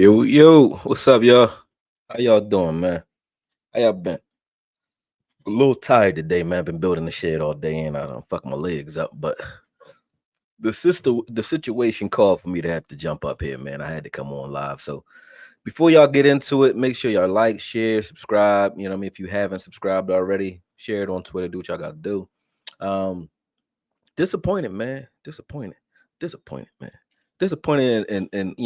Yo, what's up, y'all? How y'all doing, man? How y'all been? A little tired today, man. Been building the shed all day and I don't fuck my legs up, but the situation called for me to have to jump up here, man. I had to come on live. So before y'all get into it, make sure y'all like, share, subscribe. You know what I mean? If you haven't subscribed already, share it on Twitter, do what y'all gotta do. Um, disappointed, man. Disappointed, man. Disappointed and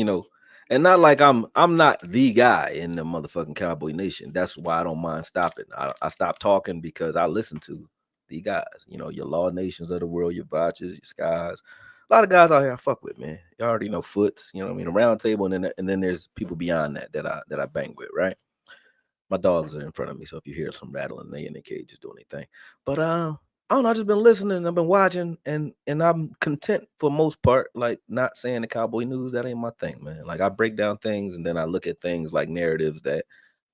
and not like I'm not the guy in the motherfucking Cowboy Nation. That's why I don't mind stopping. I stopped talking because I listen to the guys, your Law Nations of the world, your Botches, your Skies. A lot of guys out here I fuck with, man. You already know Foots, you know what I mean, a round table, and then there's people beyond that I bang with, right? My dogs are in front of me, so if you hear some rattling, they in the cages doing anything. But I don't know. I just been listening. I've been watching, and I'm content for most part. Like not saying the Cowboy news that ain't my thing, man. Like I break down things, and then I look at things like narratives that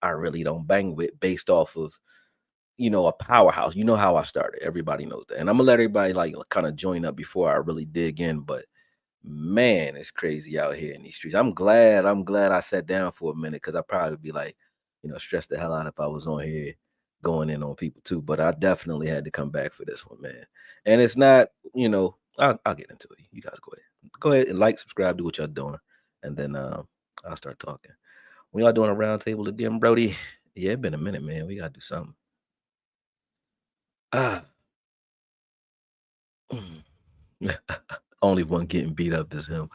I really don't bang with, based off of a powerhouse. You know how I started. Everybody knows that, and I'm gonna let everybody like kind of join up before I really dig in. But man, it's crazy out here in these streets. I'm glad I sat down for a minute because I probably be like, stressed the hell out if I was on here going in on people too. But I definitely had to come back for this one, man. And it's not, I'll get into it. You guys go ahead. Go ahead and like, subscribe, do what y'all doing. And then I'll start talking. When y'all doing a round table again, Brody? Yeah, it been a minute, man. We gotta do something. Ah. Only one getting beat up is him.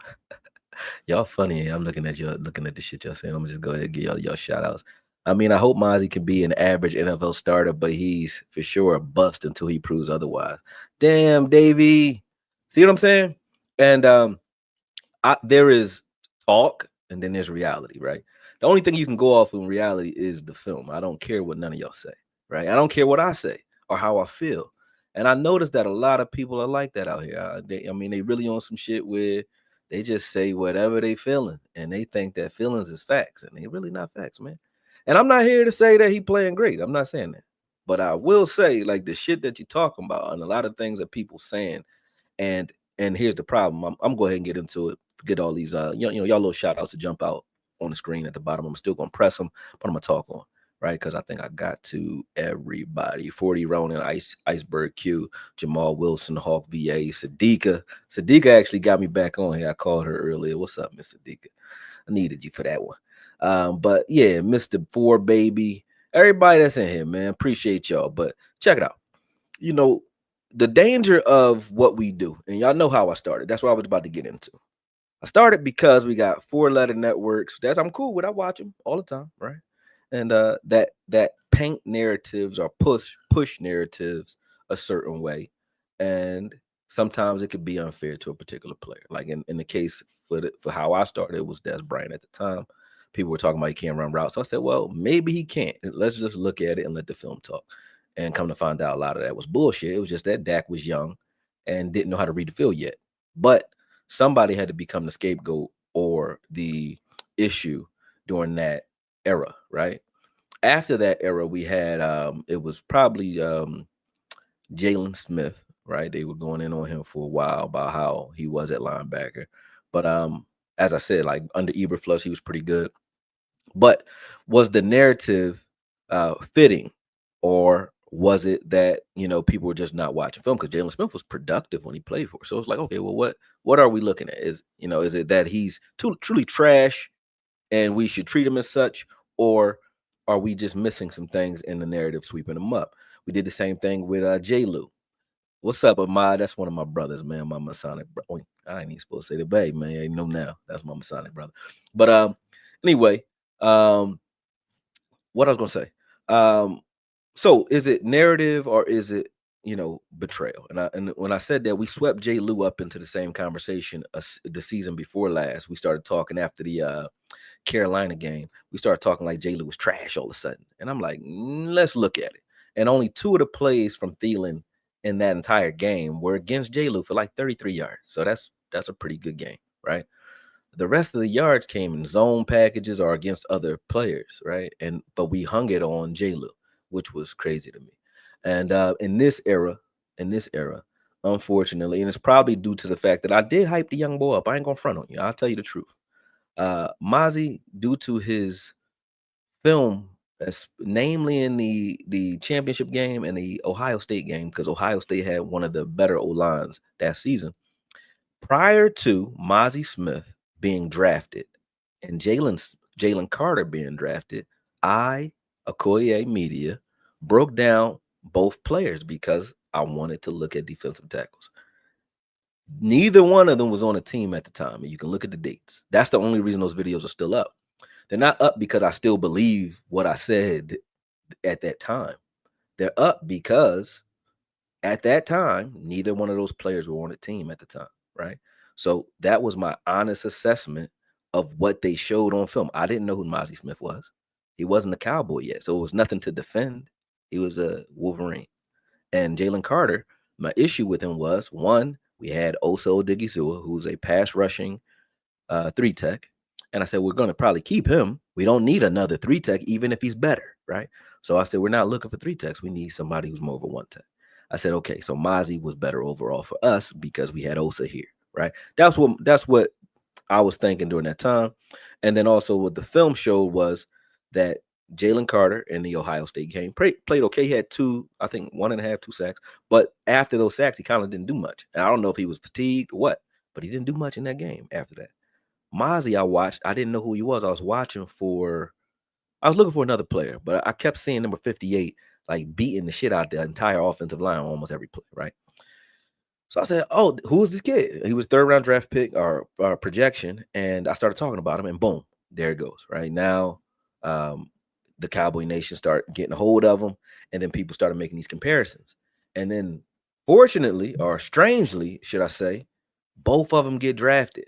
Y'all funny. I'm looking at the shit y'all saying. I'm gonna just go ahead and give y'all shout outs. I mean, I hope Mazi can be an average NFL starter, but he's for sure a bust until he proves otherwise. Damn, Davey. See what I'm saying? And there is talk and then there's reality, right? The only thing you can go off in reality is the film. I don't care what none of y'all say, right? I don't care what I say or how I feel. And I noticed that a lot of people are like that out here. They really on some shit where they just say whatever they feeling, and they think that feelings is facts, and they really not facts, man. And I'm not here to say that he playing great. I'm not saying that, but I will say like the shit that you're talking about, and a lot of things that people saying, and here's the problem. I'm go ahead and get into it. Forget all these y'all little shout outs to jump out on the screen at the bottom. I'm still gonna press them, but I'm gonna talk on right because I think I got to everybody. 40 Ronin, Iceberg Q, Jamal Wilson, Hawk VA, Sadiqa. Sadiqa actually got me back on here. I called her earlier. What's up, Miss Sadiqa? I needed you for that one. But yeah, Mr. Four Baby, everybody that's in here, man. Appreciate y'all. But check it out. You know, the danger of what we do, and y'all know how I started. That's what I was about to get into. I started because we got 4-letter networks. That's I'm cool with. I watch them all the time, right? And that paint narratives or push narratives a certain way, and sometimes it could be unfair to a particular player. Like in the case for how I started, it was Des Bryant at the time. People were talking about he can't run routes. So I said, well, maybe he can't. Let's just look at it and let the film talk. And come to find out, a lot of that was bullshit. It was just that Dak was young and didn't know how to read the field yet. But somebody had to become the scapegoat or the issue during that era, right? After that era, we had it was probably Jalen Smith, right? They were going in on him for a while about how he was at linebacker. But as I said, like under Eberflus, he was pretty good. But was the narrative fitting, or was it that people were just not watching film? Because Jalen Smith was productive when he played for us. So it's like, okay, well, what are we looking at? Is it that he's truly trash and we should treat him as such, or are we just missing some things in the narrative, sweeping him up? We did the same thing with J. Lou. What's up, Ahmad? That's one of my brothers, man. My Masonic brother. I ain't even supposed to say the babe, man. I know now. That's my Masonic brother. But anyway, what I was gonna say. So is it narrative or is it betrayal? And when I said that, we swept J. Lou up into the same conversation the season before last. We started talking after the Carolina game. We started talking like J. Lou was trash all of a sudden, and I'm like, let's look at it. And only 2 of the plays from Thielen in that entire game were against J. Lou for like 33 yards. So that's a pretty good game, right? The rest of the yards came in zone packages or against other players, right? But we hung it on J. Lou, which was crazy to me. And in this era, unfortunately, and it's probably due to the fact that I did hype the young boy up. I ain't gonna front on you. I'll tell you the truth. Mazi, due to his film, namely in the championship game and the Ohio State game, because Ohio State had one of the better O-lines that season. Prior to Mazi Smith being drafted and Jalen Carter being drafted, AKOYE Media broke down both players because I wanted to look at defensive tackles. Neither one of them was on a team at the time, and you can look at the dates. That's the only reason those videos are still up. They're not up because I still believe what I said at that time. They're up because at that time, neither one of those players were on a team at the time, right? So that was my honest assessment of what they showed on film. I didn't know who Mazi Smith was. He wasn't a Cowboy yet, so it was nothing to defend. He was a Wolverine. And Jalen Carter, my issue with him was, one, we had Oso Odigizua, who's a pass rushing 3-tech. And I said, we're going to probably keep him. We don't need another 3-tech, even if he's better, right? So I said, we're not looking for 3-techs. We need somebody who's more of a 1-tech. I said, okay, so Mazi was better overall for us because we had Osa here, right? That's what I was thinking during that time. And then also what the film showed was that Jalen Carter in the Ohio State game played okay. He had 2 sacks. But after those sacks, he kind of didn't do much. And I don't know if he was fatigued or what, but he didn't do much in that game after that. Mazi, I watched. I didn't know who he was. I was looking for another player, but I kept seeing number 58 like beating the shit out the entire offensive line on almost every play, right? So I said, "Oh, who is this kid?" He was 3rd round draft pick or projection, and I started talking about him, and boom, there it goes. Right now, the Cowboy Nation start getting a hold of him, and then people started making these comparisons, and then fortunately or strangely, should I say, both of them get drafted.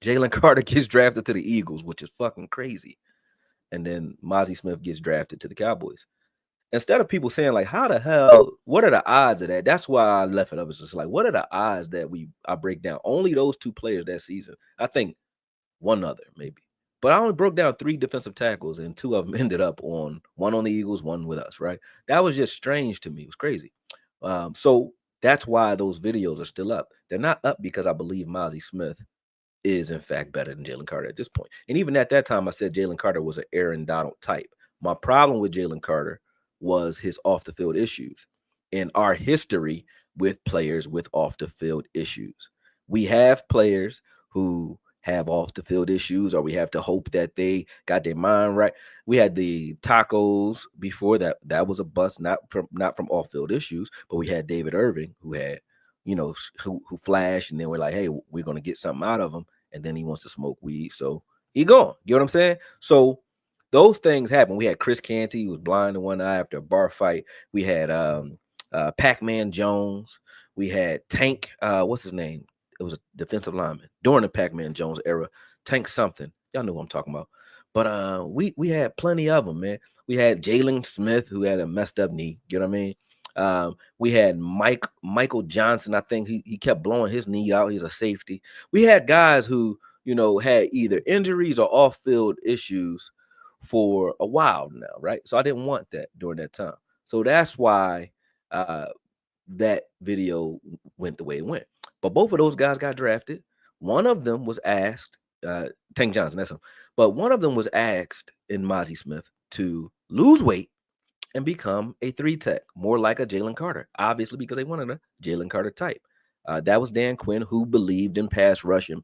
Jalen Carter gets drafted to the Eagles, which is fucking crazy. And then Mazi Smith gets drafted to the Cowboys. Instead of people saying, like, how the hell, what are the odds of that? That's why I left it up. It's just like, what are the odds that I break down? Only those 2 players that season. I think one other, maybe. But I only broke down 3 defensive tackles, and 2 of them ended up on one on the Eagles, one with us, right? That was just strange to me. It was crazy. So that's why those videos are still up. They're not up because I believe Mazi Smith is in fact better than Jalen Carter at this point. And even at that time, I said Jalen Carter was an Aaron Donald type. My problem with Jalen Carter was his off the field issues and our history with players with off the field issues. We have players who have off the field issues, or we have to hope that they got their mind right. We had the Tacos before that. That was a bust, not from off field issues, but we had David Irving who had, who flashed, and then we're like, hey, we're going to get something out of him. And then he wants to smoke weed. So he gone. You know what I'm saying? So those things happen. We had Chris Canty, who was blind in one eye after a bar fight. We had Pac-Man Jones. We had Tank, what's his name? It was a defensive lineman during the Pac-Man Jones era. Tank something. Y'all know what I'm talking about. But we had plenty of them, man. We had Jalen Smith, who had a messed up knee. You know what I mean? We had Michael Johnson. I think he kept blowing his knee out. He's a safety. We had guys who, had either injuries or off-field issues for a while now, right? So I didn't want that during that time. So that's why that video went the way it went. But both of those guys got drafted. One of them was asked, Tank Johnson, that's him. But one of them was asked in Mazi Smith to lose weight and become a 3-tech, more like a Jalen Carter, obviously because they wanted a Jalen Carter type. That was Dan Quinn, who believed in pass rush, and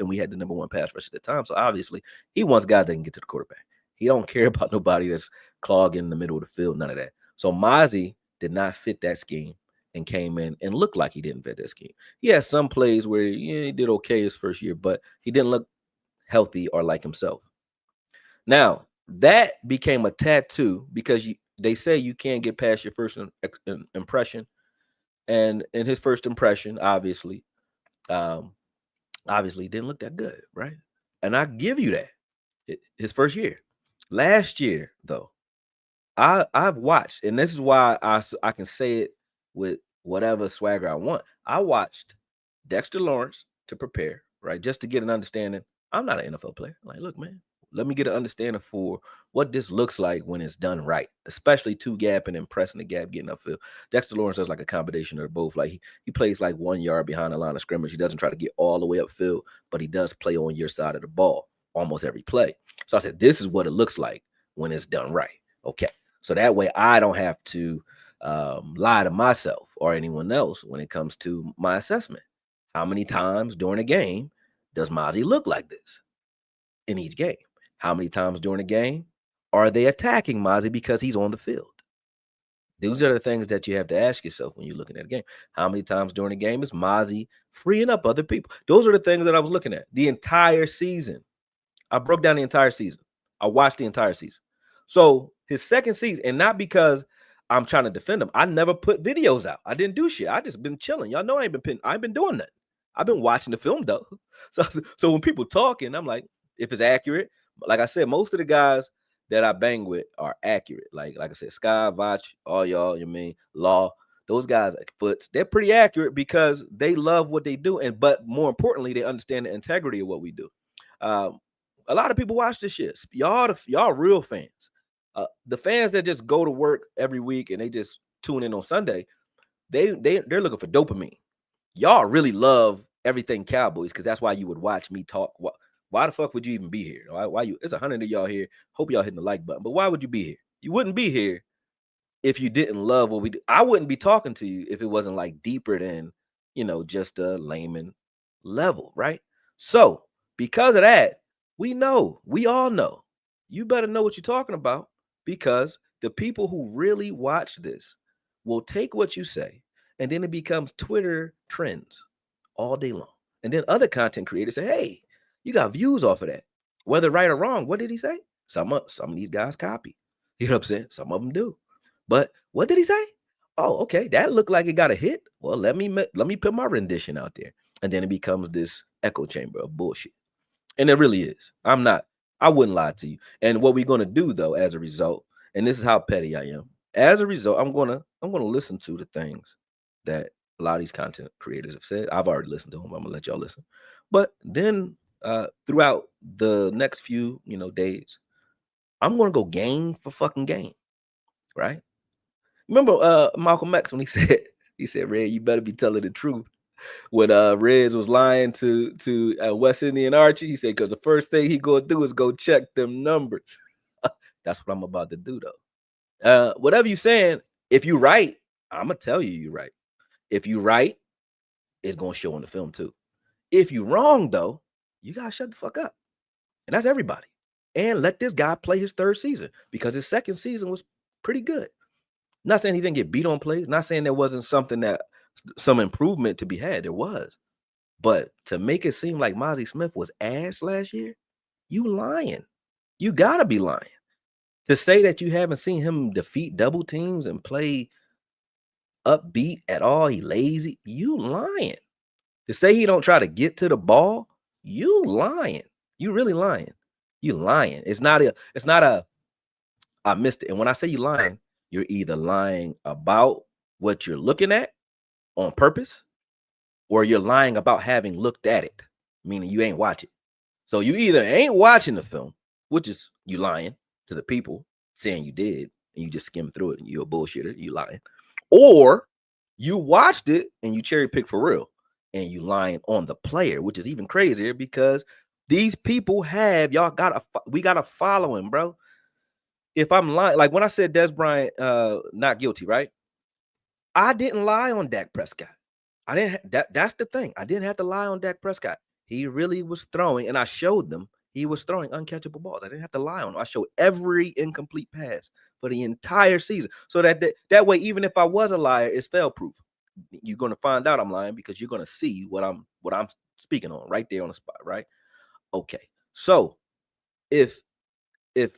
we had the number 1 pass rush at the time. So obviously he wants guys that can get to the quarterback. He don't care about nobody that's clogging the middle of the field, none of that. So Mazi did not fit that scheme and came in and looked like he didn't fit that scheme. He had some plays where he did okay his first year, but he didn't look healthy or like himself. Now, that became a tattoo because they say you can't get past your first impression. And in his first impression, obviously didn't look that good, right? And I give you that. His first year. Last year, though, I've watched, and this is why I can say it with whatever swagger I want. I watched Dexter Lawrence to prepare, right? Just to get an understanding. I'm not an NFL player. Like, look, man, let me get an understanding for what this looks like when it's done right, especially 2-gapping and pressing the gap, getting upfield. Dexter Lawrence does like a combination of both. Like he plays like 1 yard behind the line of scrimmage. He doesn't try to get all the way upfield, but he does play on your side of the ball. almost every play. So I said, this is what it looks like when it's done right. Okay. So that way I don't have to lie to myself or anyone else when it comes to my assessment. How many times during a game does Mazi look like this in each game? How many times during a game are they attacking Mazi because he's on the field? These are the things that you have to ask yourself when you're looking at a game. How many times during the game is Mazi freeing up other people? Those are the things that I was looking at the entire season. I broke down the entire season. I watched the entire season. So his second season, and not because I'm trying to defend him. I never put videos out. I didn't do shit. I just been chilling. Y'all know I ain't been doing nothing. I've been watching the film though. So when people talking, I'm like, if it's accurate, like I said, most of the guys that I bang with are accurate. Like I said, Sky, Vach, all y'all, you mean Law, those guys like Foots, they're pretty accurate because they love what they do, but more importantly, they understand the integrity of what we do. A lot of people watch this shit. Y'all real fans. The fans that just go to work every week and they just tune in on Sunday, they're looking for dopamine. Y'all really love everything Cowboys because that's why you would watch me talk. Why the fuck would you even be here? Why you? It's 100 of y'all here. Hope y'all hitting the like button. But why would you be here? You wouldn't be here if you didn't love what we do. I wouldn't be talking to you if it wasn't like deeper than, just a layman level, right? So because of that, we all know, you better know what you're talking about because the people who really watch this will take what you say and then it becomes Twitter trends all day long. And then other content creators say, hey, you got views off of that. Whether right or wrong, what did he say? Some of these guys copy. You know what I'm saying? Some of them do. But what did he say? Oh, okay. That looked like it got a hit. Well, let me put my rendition out there. And then it becomes this echo chamber of bullshit. And it really is. I wouldn't lie to you. And what we're going to do though, as a result, and this is how petty I am. As a result, I'm gonna listen to the things that a lot of these content creators have said. I've already listened to them. I'm gonna let y'all listen. But then throughout the next few, days, I'm gonna go game for fucking game. Right? Remember Malcolm X when he said, Red, you better be telling the truth. When Rez was lying to West Indian Archie, he said, because the first thing he gonna do is go check them numbers. That's what I'm about to do though. Whatever you saying, if you right, I'm gonna tell you right. If you right, it's gonna show in the film too. If you wrong though, you gotta shut the fuck up. And that's everybody. And let this guy play his third season because his second season was pretty good. Not saying he didn't get beat on plays. Not saying there wasn't some improvement to be had. There was. But to make it seem like Mazi Smith was ass last year, you lying. You gotta be lying. To say that you haven't seen him defeat double teams and play upbeat at all, he lazy, you lying. To say he don't try to get to the ball, you lying. You really lying. You lying. It's not a I missed it. And when I say you lying, you're either lying about what you're looking at on purpose, or you're lying about having looked at it, meaning you ain't watch it. So you either ain't watching the film, which is you lying to the people saying you did, and you just skim through it and you're a bullshitter, you lying, or you watched it and you cherry pick for real, and you lying on the player, which is even crazier because these people we got a following, bro. If I'm lying, like when I said Des Bryant not guilty, right? I didn't lie on Dak Prescott. I didn't. That's the thing. I didn't have to lie on Dak Prescott. He really was throwing, and I showed them he was throwing uncatchable balls. I didn't have to lie on him. I showed every incomplete pass for the entire season, so that way, even if I was a liar, it's fail proof. You're gonna find out I'm lying because you're gonna see what I'm speaking on right there on the spot, right? Okay, so if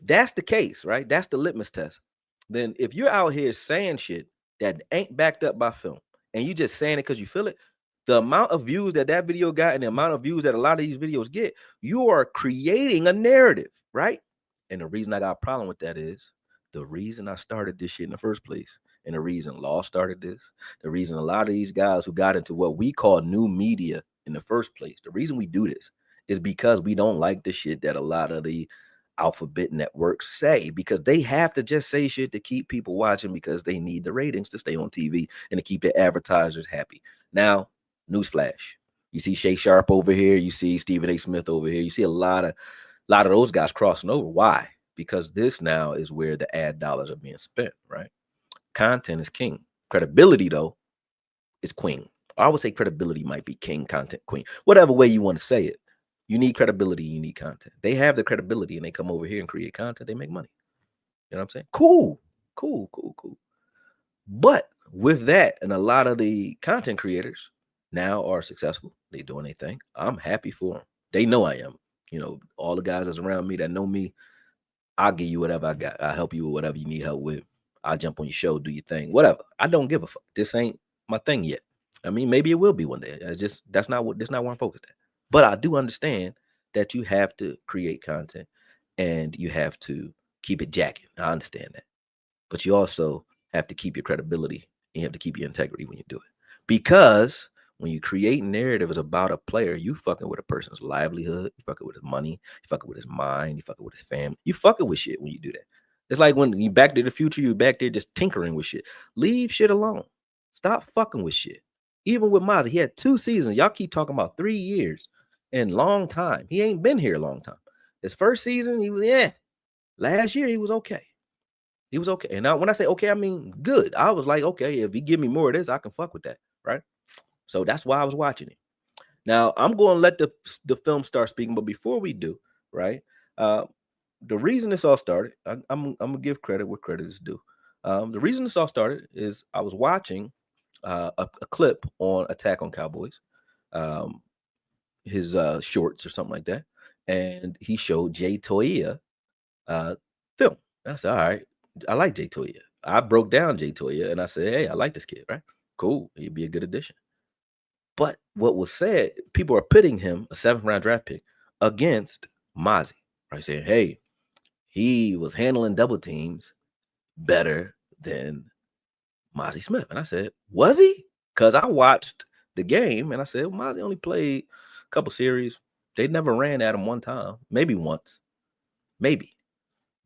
that's the case, right? That's the litmus test. Then if you're out here saying shit that ain't backed up by film, and you just saying it because you feel it, the amount of views that video got and the amount of views that a lot of these videos get, you are creating a narrative, right? And the reason I got a problem with that is the reason I started this shit in the first place, and the reason Law started this, the reason a lot of these guys who got into what we call new media in the first place, the reason we do this is because we don't like the shit that a lot of the alphabet networks say, because they have to just say shit to keep people watching because they need the ratings to stay on TV and to keep their advertisers happy. Now, newsflash, you see Shay Sharp over here, you see Stephen A. Smith over here, you see a lot of A lot of those guys crossing over. Why? Because this now is where the ad dollars are being spent, right? Content is king. Credibility, though, is queen. I would say credibility might be king, content queen. Whatever way you want to say it. You need credibility, you need content. They have the credibility and they come over here and create content, they make money. You know what I'm saying? Cool. But with that, and a lot of the content creators now are successful. They doing their thing. I'm happy for them. They know I am. You know, all the guys that's around me that know me, I'll give you whatever I got. I'll help you with whatever you need help with. I'll jump on your show, do your thing, whatever. I don't give a fuck. This ain't my thing yet. I mean, maybe it will be one day. It's just that's not where I'm focused at. But I do understand that you have to create content and you have to keep it jacking. I understand that. But you also have to keep your credibility and you have to keep your integrity when you do it. Because when you create narratives about a player, you fucking with a person's livelihood, you fucking with his money, you fucking with his mind, you fucking with his family. You fucking with shit when you do that. It's like when you back to the future, you back there just tinkering with shit. Leave shit alone. Stop fucking with shit. Even with Mazi, he had 2 seasons. Y'all keep talking about 3 years and long time. He ain't been here a long time. His first season, he was Last year, he was okay. He was okay. And now when I say okay, I mean good. I was like, okay, if he give me more of this, I can fuck with that, right? So that's why I was watching it. Now I'm going to let the film start speaking, but before we do, right? The reason this all started, I'm gonna give credit where credit is due. The reason this all started is I was watching a clip on Attack on Cowboys, his shorts or something like that, and he showed Jay Toia film. And I said, all right, I like Jay Toia. I broke down Jay Toia and I said, hey, I like this kid, right? Cool, he'd be a good addition. But what was said, people are pitting him, a 7th round draft pick, against Mazi, right? Saying, hey, he was handling double teams better than Mazi Smith. And I said, was he? Because I watched the game and I said, well, Mazi only played a couple series. They never ran at him one time, maybe once, maybe.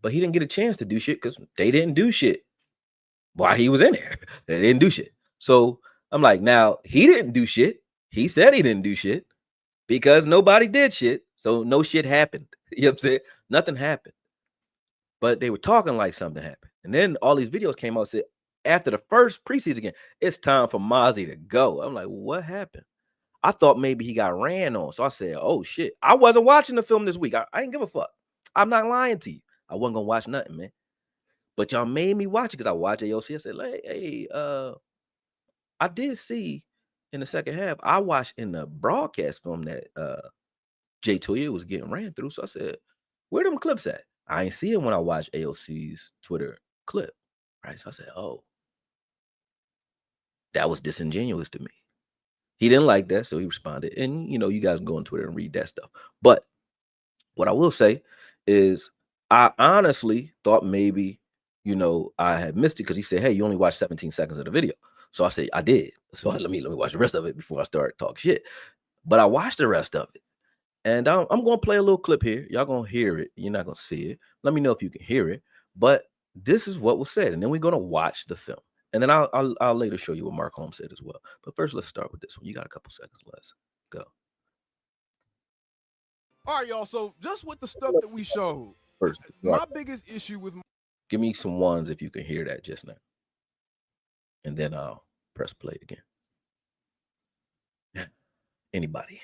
But he didn't get a chance to do shit because they didn't do shit while he was in there. They didn't do shit. So I'm like, now he didn't do shit. He said he didn't do shit because nobody did shit. So no shit happened. You know what I'm saying? Nothing happened. But they were talking like something happened. And then all these videos came out and said, after the first preseason game, it's time for Mazi to go. I'm like, what happened? I thought maybe he got ran on. So I said, oh shit. I wasn't watching the film this week. I didn't give a fuck. I'm not lying to you. I wasn't gonna watch nothing, man. But y'all made me watch it because I watched AOC. I said, hey, I did see in the second half, I watched in the broadcast film that Jay Toya was getting ran through. So I said, where them clips at? I ain't see him when I watched AOC's Twitter clip. Right. So I said, oh, that was disingenuous to me. He didn't like that, so he responded. And you know, you guys can go on Twitter and read that stuff. But what I will say is I honestly thought maybe, you know, I had missed it because he said, hey, you only watched 17 seconds of the video. So I said, I did. So let me watch the rest of it before I start talking shit. But I watched the rest of it. And I'm going to play a little clip here. Y'all going to hear it. You're not going to see it. Let me know if you can hear it. But this is what was said. And then we're going to watch the film. And then I'll later show you what Mark Holmes said as well. But first, let's start with this one. You got a couple seconds. Let's go. All right, y'all. So just with the stuff that we showed, first, my biggest issue with... Give me some ones if you can hear that just now. And then I'll press play again. Anybody.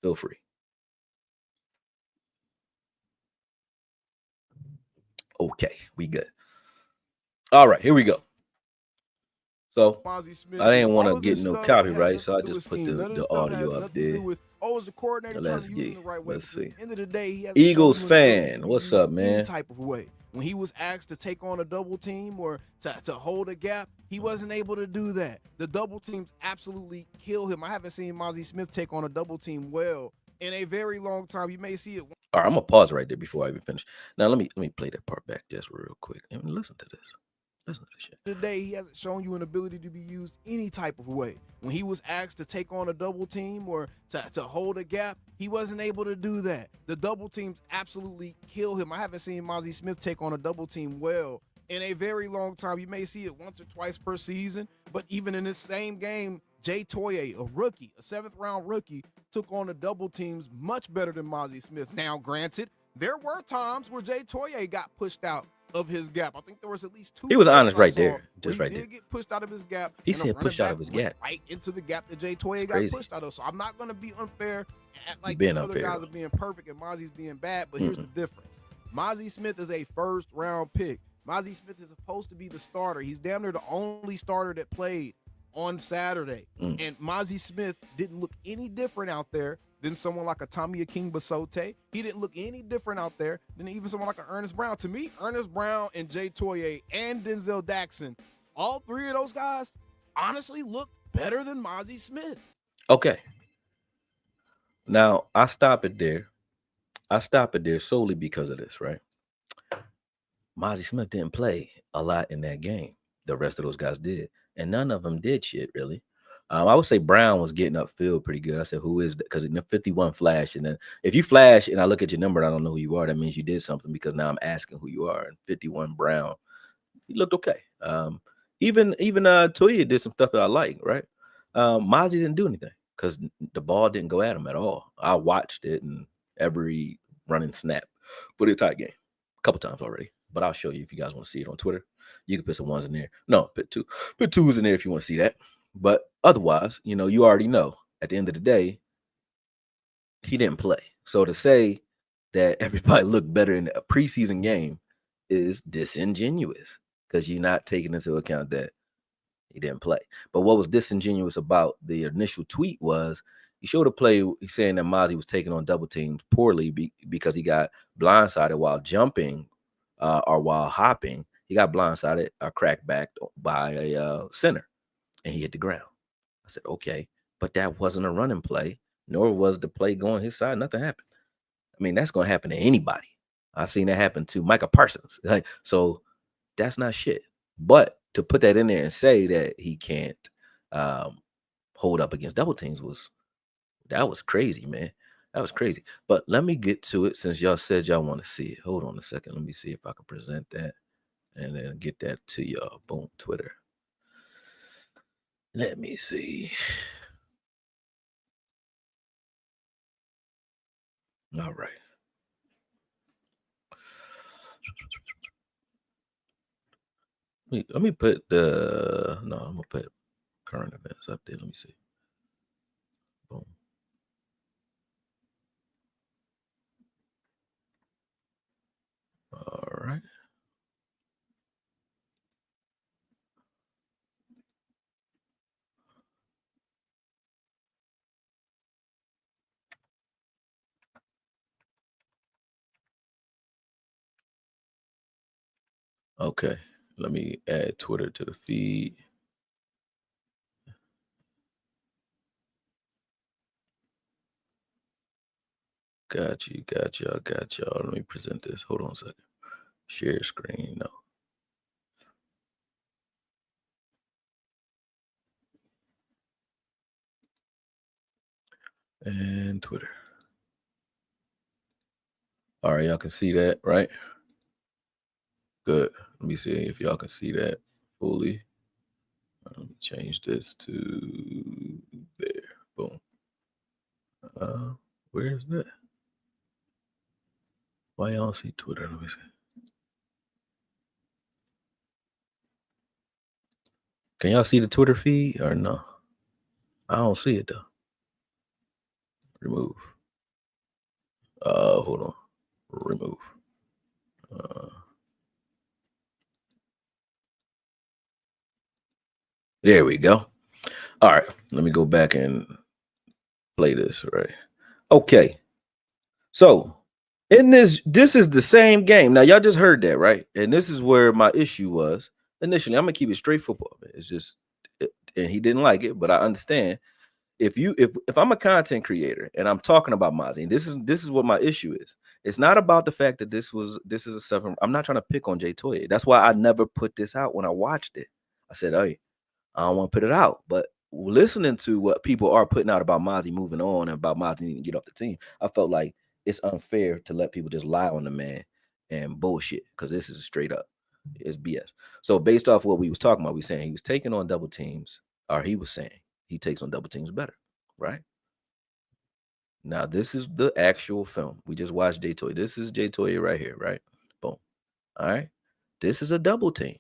Feel free. Okay, we good. All right, here we go. So Mazi Smith, I didn't want to get no copyright, so I just put the audio up there. As the coordinator, let's get. The right way. Let's see. End of the day, he Eagles fan, what's up, man? Any type of way. When he was asked to take on a double team or to hold a gap, he wasn't able to do that. The double teams absolutely kill him. I haven't seen Mazi Smith take on a double team well in a very long time. You may see it. All right, I'm gonna pause right there before I even finish. Now let me play that part back just real quick and listen to this. Listen to this shit. Today, he hasn't shown you an ability to be used any type of way. When he was asked to take on a double team or to hold a gap, he wasn't able to do that. The double teams absolutely kill him. I haven't seen Mazi Smith take on a double team well in a very long time. You may see it once or twice per season, but even in this same game, Jay Toye, a rookie, a 7th round rookie, took on the double teams much better than Mazi Smith. Now, granted, There were times where Jay Toye got pushed out of his gap. I think there was at least 2 He was plays honest I right saw there, where just he right did there. get pushed out of his gap, He and the said running pushed out back of his went gap. right into the gap that Jay Toye got crazy. pushed out of. So I'm not going to be unfair and act like being these other unfair, guys though. are being perfect and Mazi's being bad, but here's the difference. Mazi Smith is a first-round pick. Mazi Smith is supposed to be the starter. He's damn near the only starter that played on Saturday. And Mazi Smith didn't look any different out there than someone like a Tommy Aking Basote. He didn't look any different out there than even someone like an Ernest Brown. To me, Ernest Brown and Jay Toye and Denzel Daxon, all three of those guys honestly look better than Mazi Smith. Okay. Now, I stop it there. I stop it there solely because of this, right? Mazi Smith didn't play a lot in that game. The rest of those guys did. And none of them did shit, really. I would say Brown was getting upfield pretty good. I said, who is that? Because in the 51 flash. And then if you flash and I look at your number and I don't know who you are, that means you did something because now I'm asking who you are. And 51 Brown, he looked okay. Even Toya did some stuff that I like, right? Mazi didn't do anything because the ball didn't go at him at all. I watched it and every running snap for the entire game a couple times already. But I'll show you if you guys want to see it on Twitter. You can put some ones in there. No, put twos in there if you want to see that. But otherwise, you already know at the end of the day, he didn't play. So to say that everybody looked better in a preseason game is disingenuous because you're not taking into account that he didn't play. But what was disingenuous about the initial tweet was he showed a play saying that Mazi was taking on double teams poorly because he got blindsided while jumping or while hopping. He got blindsided or cracked back by a center, and he hit the ground. I said, okay, but that wasn't a running play, nor was the play going his side. Nothing happened. I mean, that's going to happen to anybody. I've seen that happen to Micah Parsons. So that's not shit. But to put that in there and say that he can't hold up against double teams was crazy, man. That was crazy. But let me get to it since y'all said y'all want to see it. Hold on a second. Let me see if I can present that and then get that to y'all. Boom, Twitter. Let me see. All right. Let me put I'm gonna put current events up there. Let me see. Boom. All right. Okay. Let me add Twitter to the feed. Got you. Let me present this. Hold on a second. Share screen. No. And Twitter. All right, y'all can see that, right? Good. Let me see if y'all can see that fully. Let me change this to there. Boom. Where's that? Why y'all see Twitter? Let me see. Can y'all see the Twitter feed or no? I don't see it though. Remove. Hold on. Remove. There we go. All right. Let me go back and play this, right? Okay. So in this is the same game. Now, y'all just heard that, right? And this is where my issue was initially. I'm gonna keep it straight football, man. It's just and he didn't like it, but I understand. If I'm a content creator and I'm talking about Mazi, and this is what my issue is. It's not about the fact that this is a 7. I'm not trying to pick on Jay Toye. That's why I never put this out when I watched it. I said, hey, I don't want to put it out. But listening to what people are putting out about Mazi moving on and about Mazi needing to get off the team, I felt like it's unfair to let people just lie on the man and bullshit because this is straight up. It's BS. So based off what we was talking about, we saying he was taking on double teams, or he was saying he takes on double teams better, right? Now, this is the actual film. We just watched Jay Toy. This is Jay Toy right here, right? Boom. All right. This is a double team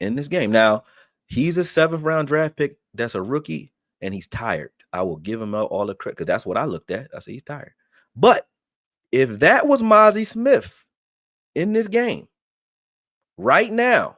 in this game. Now, he's a 7th round draft pick that's a rookie, and he's tired. I will give him all the credit because that's what I looked at. I said he's tired. But if that was Mazi Smith in this game right now,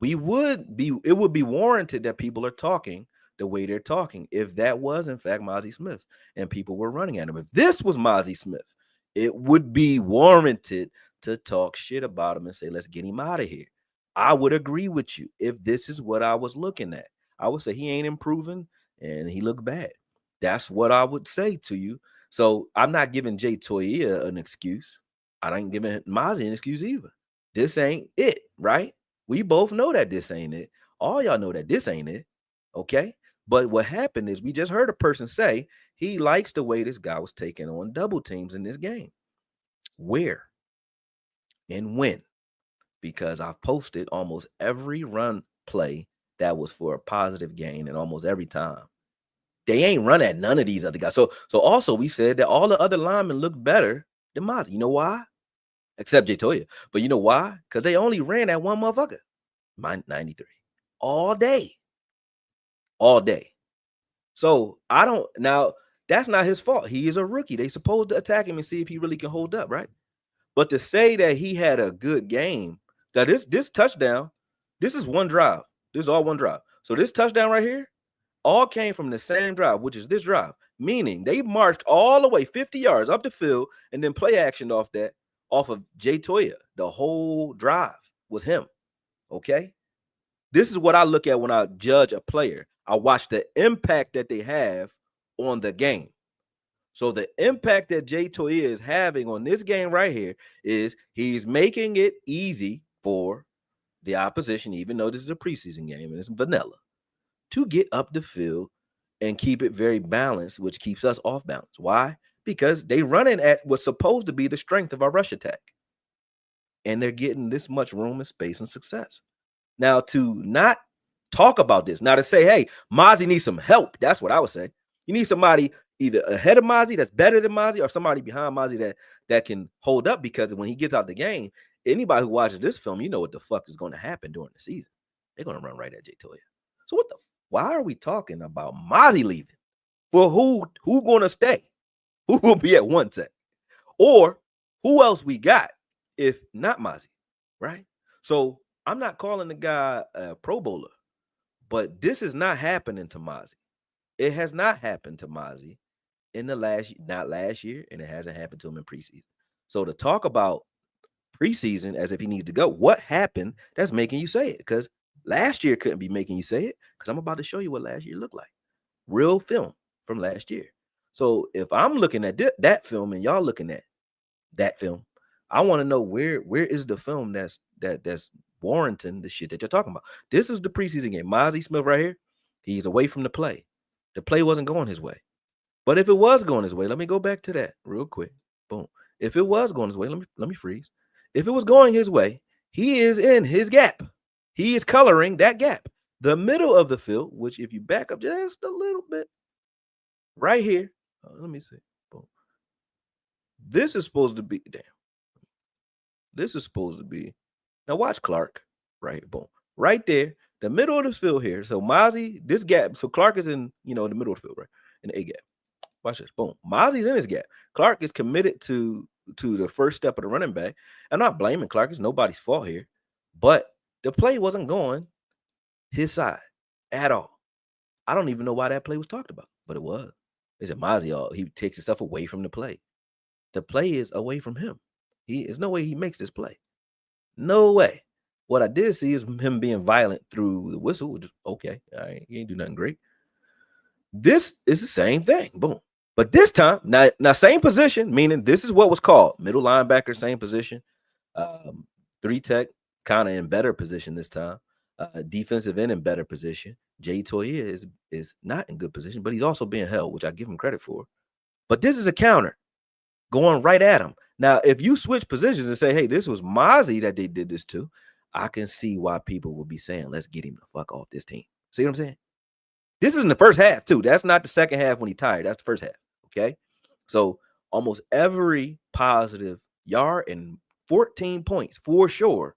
it would be warranted that people are talking the way they're talking if that was in fact Mazi Smith and people were running at him. If this was Mazi Smith, it would be warranted to talk shit about him and say, let's get him out of here. I would agree with you if this is what I was looking at. I would say he ain't improving and he looked bad. That's what I would say to you. So I'm not giving Jay Toya an excuse. I ain't giving Mazi an excuse either. This ain't it, right? We both know that this ain't it. All y'all know that this ain't it. Okay. But what happened is we just heard a person say he likes the way this guy was taking on double teams in this game. Where and when? Because I've posted almost every run play that was for a positive gain, and almost every time they ain't run at none of these other guys. So also we said that all the other linemen look better than Mazi. You know why? Except Jay Toya. But you know why? Because they only ran at one motherfucker. 93 all day. So I don't now. That's not his fault. He is a rookie. They supposed to attack him and see if he really can hold up, right? But to say that he had a good game, that this touchdown, this is one drive. This is all one drive. So this touchdown right here, all came from the same drive, which is this drive. Meaning they marched all the way 50 yards up the field and then play action off of Jay Toya. The whole drive was him. Okay. This is what I look at when I judge a player. I watch the impact that they have on the game. So the impact that Jay Toya is having on this game right here is he's making it easy for the opposition, even though this is a preseason game and it's vanilla, to get up the field and keep it very balanced, which keeps us off balance. Why? Because they running at what's supposed to be the strength of our rush attack. And they're getting this much room and space and success. Now, to not talk about this, now to say, hey, Mazi needs some help. That's what I would say. You need somebody either ahead of Mazi that's better than Mazi, or somebody behind Mazi that can hold up, because when he gets out the game, anybody who watches this film, you know what the fuck is going to happen during the season. They're going to run right at Jay Toya. So why are we talking about Mazi leaving? Well, who going to stay? Who will be at one set? Or who else we got if not Mazi, right? So I'm not calling the guy a Pro Bowler, but this is not happening to Mazi. It has not happened to Mazi in the not last year, and it hasn't happened to him in preseason. So to talk about preseason as if he needs to go, what happened that's making you say it? Because last year couldn't be making you say it, because I'm about to show you what last year looked like. Real film from last year. So if I'm looking at that film and y'all looking at that film, I want to know where is the film that's warranting the shit that you're talking about. This is the preseason game. Mazi Smith right here, he's away from the play. The play wasn't going his way. But if it was going his way, let me go back to that real quick. Boom. If it was going his way, let me freeze. If it was going his way, he is in his gap. He is coloring that gap. The middle of the field, which if you back up just a little bit, right here. Let me see. Boom. This is supposed to be, damn. This is supposed to be, now watch Clark, right? Boom. Right there, the middle of the field here. So Mazi, this gap. So Clark is in, the middle of the field, right? In the A gap. Watch this. Boom. Mazi's in his gap. Clark is committed to the first step of the running back. I'm not blaming Clark. It's nobody's fault here. But the play wasn't going his side at all. I don't even know why that play was talked about, but it was. Is it Mazi? He takes himself away from the play. The play is away from him. There's no way he makes this play. No way. What I did see is him being violent through the whistle, which is okay. All right, he ain't do nothing great. This is the same thing. Boom. But this time, now same position, meaning this is what was called middle linebacker, same position. 3 tech, kind of in better position this time. Defensive end in better position. Jay Toya is not in good position, but he's also being held, which I give him credit for. But this is a counter going right at him. Now, if you switch positions and say, hey, this was Mazi that they did this to, I can see why people will be saying, let's get him the fuck off this team. See what I'm saying? This is in the first half, too. That's not the second half when he's tired. That's the first half, okay? So almost every positive yard and 14 points for sure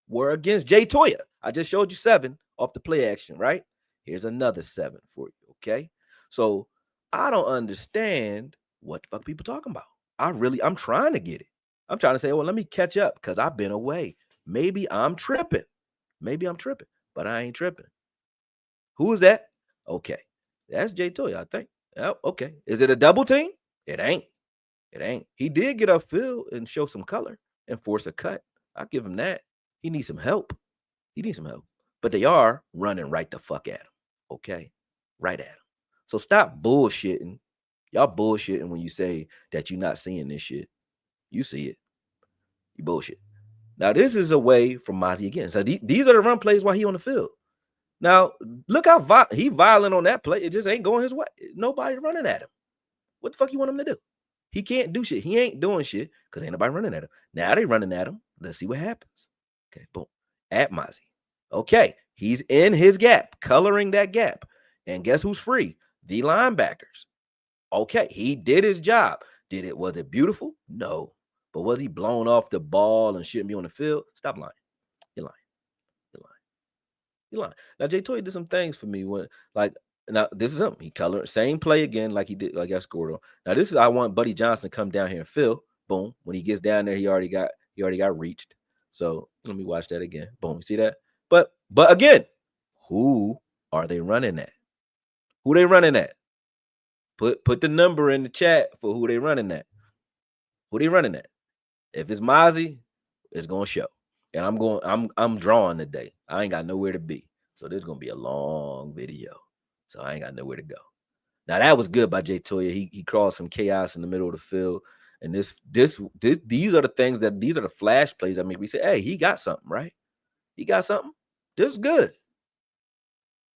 were against Jay Toya. I just showed you 7 off the play action, right? Here's another 7 for you, okay? So I don't understand what the fuck people talking about. I'm trying to get it. I'm trying to say, well, let me catch up because I've been away. Maybe I'm tripping. But I ain't tripping. Who is that? Okay. That's Jay Toya, I think. Oh, okay. Is it a double team? It ain't. It ain't. He did get upfield and show some color and force a cut. I'll give him that. He needs some help. But they are running right the fuck at him. Okay? Right at him. So stop bullshitting. Y'all bullshitting when you say that you're not seeing this shit. You see it. You bullshit. Now, this is away from Mazi again. So these are the run plays while he on the field. Now, look how he violent on that play. It just ain't going his way. Nobody running at him. What the fuck you want him to do? He can't do shit. He ain't doing shit because ain't nobody running at him. Now they running at him. Let's see what happens. Okay, boom. At Mazi. Okay, he's in his gap, coloring that gap. And guess who's free? The linebackers. Okay, he did his job. Was it beautiful? No. But was he blown off the ball and shouldn't be on the field? Stop lying. You're lying. You're lying. Now Jay Toy did some things for me when now this is him. He colored same play again like he did, like I scored on. Now this is I want Buddy Johnson to come down here and fill. Boom. When he gets down there, he already got reached. So let me watch that again. Boom. See that? But again, who are they running at? Who they running at? Put the number in the chat for who they running at. Who they running at? If it's Mazi, it's gonna show. And I'm drawing today. I ain't got nowhere to be. So this is gonna be a long video. So I ain't got nowhere to go. Now that was good by Jay Toya. He caused some chaos in the middle of the field. And these are the things these are the flash plays that make me say, hey, he got something, right? He got something. This is good.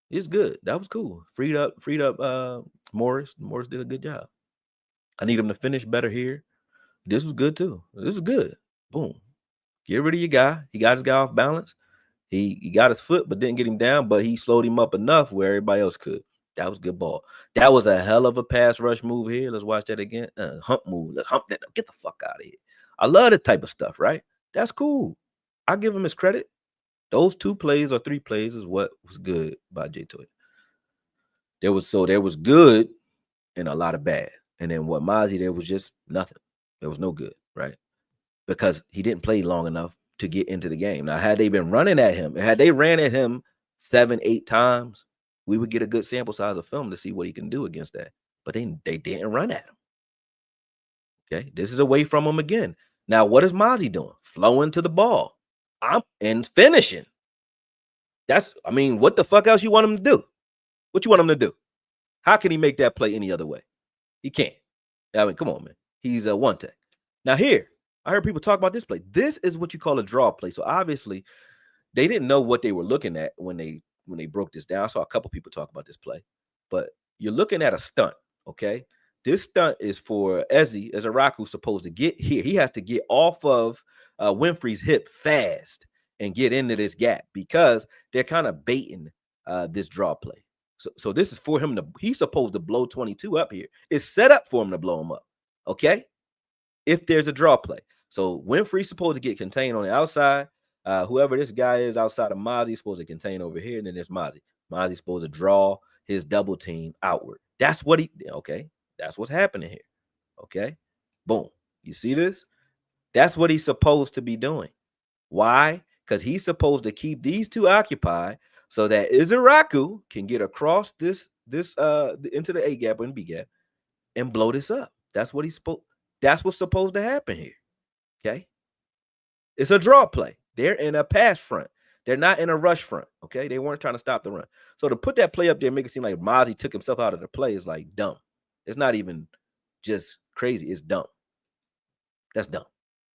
It's good. That was cool. Freed up Morris. Morris did a good job. I need him to finish better here. This was good too. This is good. Boom. Get rid of your guy. He got his guy off balance. He got his foot, but didn't get him down, but he slowed him up enough where everybody else could. That was good ball. That was a hell of a pass rush move here. Let's watch that again. Hump move. Let's hump that. Get the fuck out of here. I love this type of stuff, right? That's cool. I give him his credit. Those 2 plays or 3 plays is what was good by Jay Toy. There was good and a lot of bad. And then what Mazi, there was just nothing. There was no good, right? Because he didn't play long enough to get into the game. Now, had they been running at him, had they ran at him 7, 8 times, we would get a good sample size of film to see what he can do against that. But they didn't run at him. Okay, this is away from him again. Now, what is Mazi doing? Flowing to the ball. And finishing. What the fuck else you want him to do? What you want him to do? How can he make that play any other way? He can't. Come on, man. He's a one tech. Now here, I heard people talk about this play. This is what you call a draw play. So obviously, they didn't know what they were looking at when they broke this down. I saw a couple people talk about this play, but you're looking at a stunt. Okay, this stunt is for Ezzy as a rock who's supposed to get here. He has to get off of Winfrey's hip fast and get into this gap because they're kind of baiting this draw play. So this is for him he's supposed to blow 22 up here. It's set up for him to blow him up. Okay, if there's a draw play. So Winfrey's supposed to get contained on the outside. Whoever this guy is outside of Mazi is supposed to contain over here. And then there's Mazi. Mazi's supposed to draw his double team outward. That's what's happening here. Okay. Boom. You see this? That's what he's supposed to be doing. Why? Because he's supposed to keep these 2 occupied so that Izaraku can get across this into the A gap and B gap and blow this up. That's what's supposed to happen here. Okay. It's a draw play. They're in a pass front. They're not in a rush front. Okay. They weren't trying to stop the run. So to put that play up there and make it seem like Mazi took himself out of the play is like dumb. It's not even just crazy. It's dumb. That's dumb.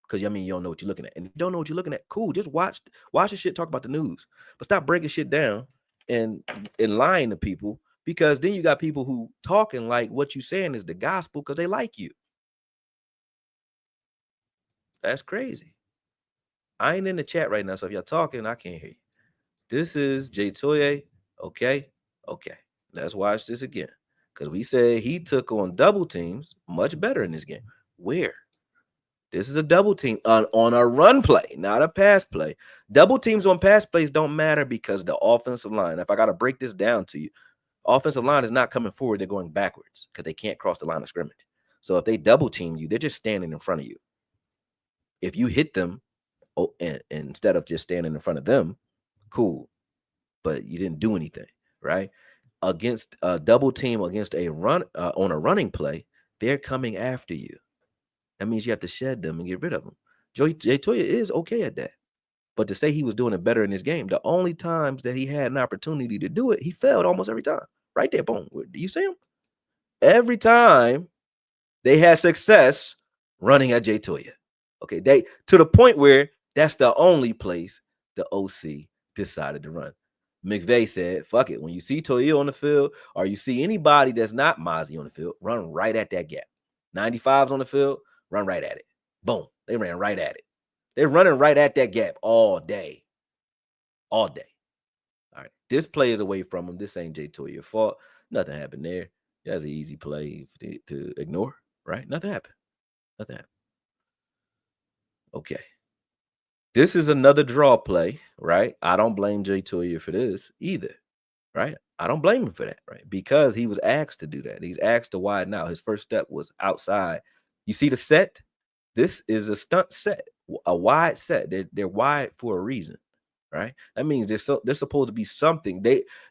Because you don't know what you're looking at. And if you don't know what you're looking at, cool. Just watch the shit, talk about the news. But stop breaking shit down and lying to people, because then you got people who talking like what you saying is the gospel because they like you. That's crazy. I ain't in the chat right now, so if y'all talking, I can't hear you. This is Jay Toye. Okay. Let's watch this again. Because we said he took on double teams much better in this game. Where? This is a double team on a run play, not a pass play. Double teams on pass plays don't matter because the offensive line, if I got to break this down to you, offensive line is not coming forward. They're going backwards because they can't cross the line of scrimmage. So if they double team you, they're just standing in front of you. If you hit them and instead of just standing in front of them, cool. But you didn't do anything, right? Against a double team against a run on a running play, they're coming after you. That means you have to shed them and get rid of them. Jay Toya is okay at that. But to say he was doing it better in this game, the only times that he had an opportunity to do it, he failed almost every time. Right there, boom. Do you see him? Every time they had success running at Jay Toya. Okay, they to the point where that's the only place the OC decided to run. McVay said, fuck it. When you see Toya on the field or you see anybody that's not Mazi on the field, run right at that gap. 95's on the field, run right at it. Boom. They ran right at it. They're running right at that gap all day. All day. All right. This play is away from him. This ain't Jay Toya's fault. Nothing happened there. That's an easy play to ignore, right? Nothing happened. Nothing happened. Okay. This is another draw play, right? I don't blame Jay Toya for this either, right? I don't blame him for that, right? Because he was asked to do that. He's asked to widen out. His first step was outside. You see the set? This is a stunt set, a wide set. They're wide for a reason, right? That means there's supposed to be something.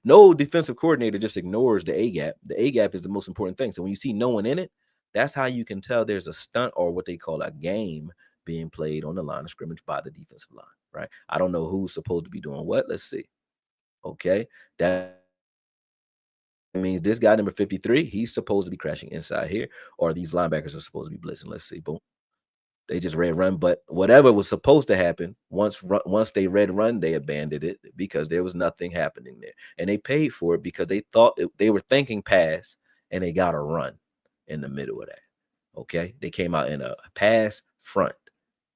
No defensive coordinator just ignores the A gap. The A gap is the most important thing. So when you see no one in it, that's how you can tell there's a stunt or what they call a game being played on the line of scrimmage by the defensive line, right? I don't know who's supposed to be doing what. Let's see. Okay, that means this guy number 53, he's supposed to be crashing inside here, or these linebackers are supposed to be blitzing. Let's see. Boom. They just read run, but whatever was supposed to happen once they read run, they abandoned it because there was nothing happening there, and they paid for it because they thought they were thinking pass, and they got a run in the middle of that. Okay, they came out in a pass front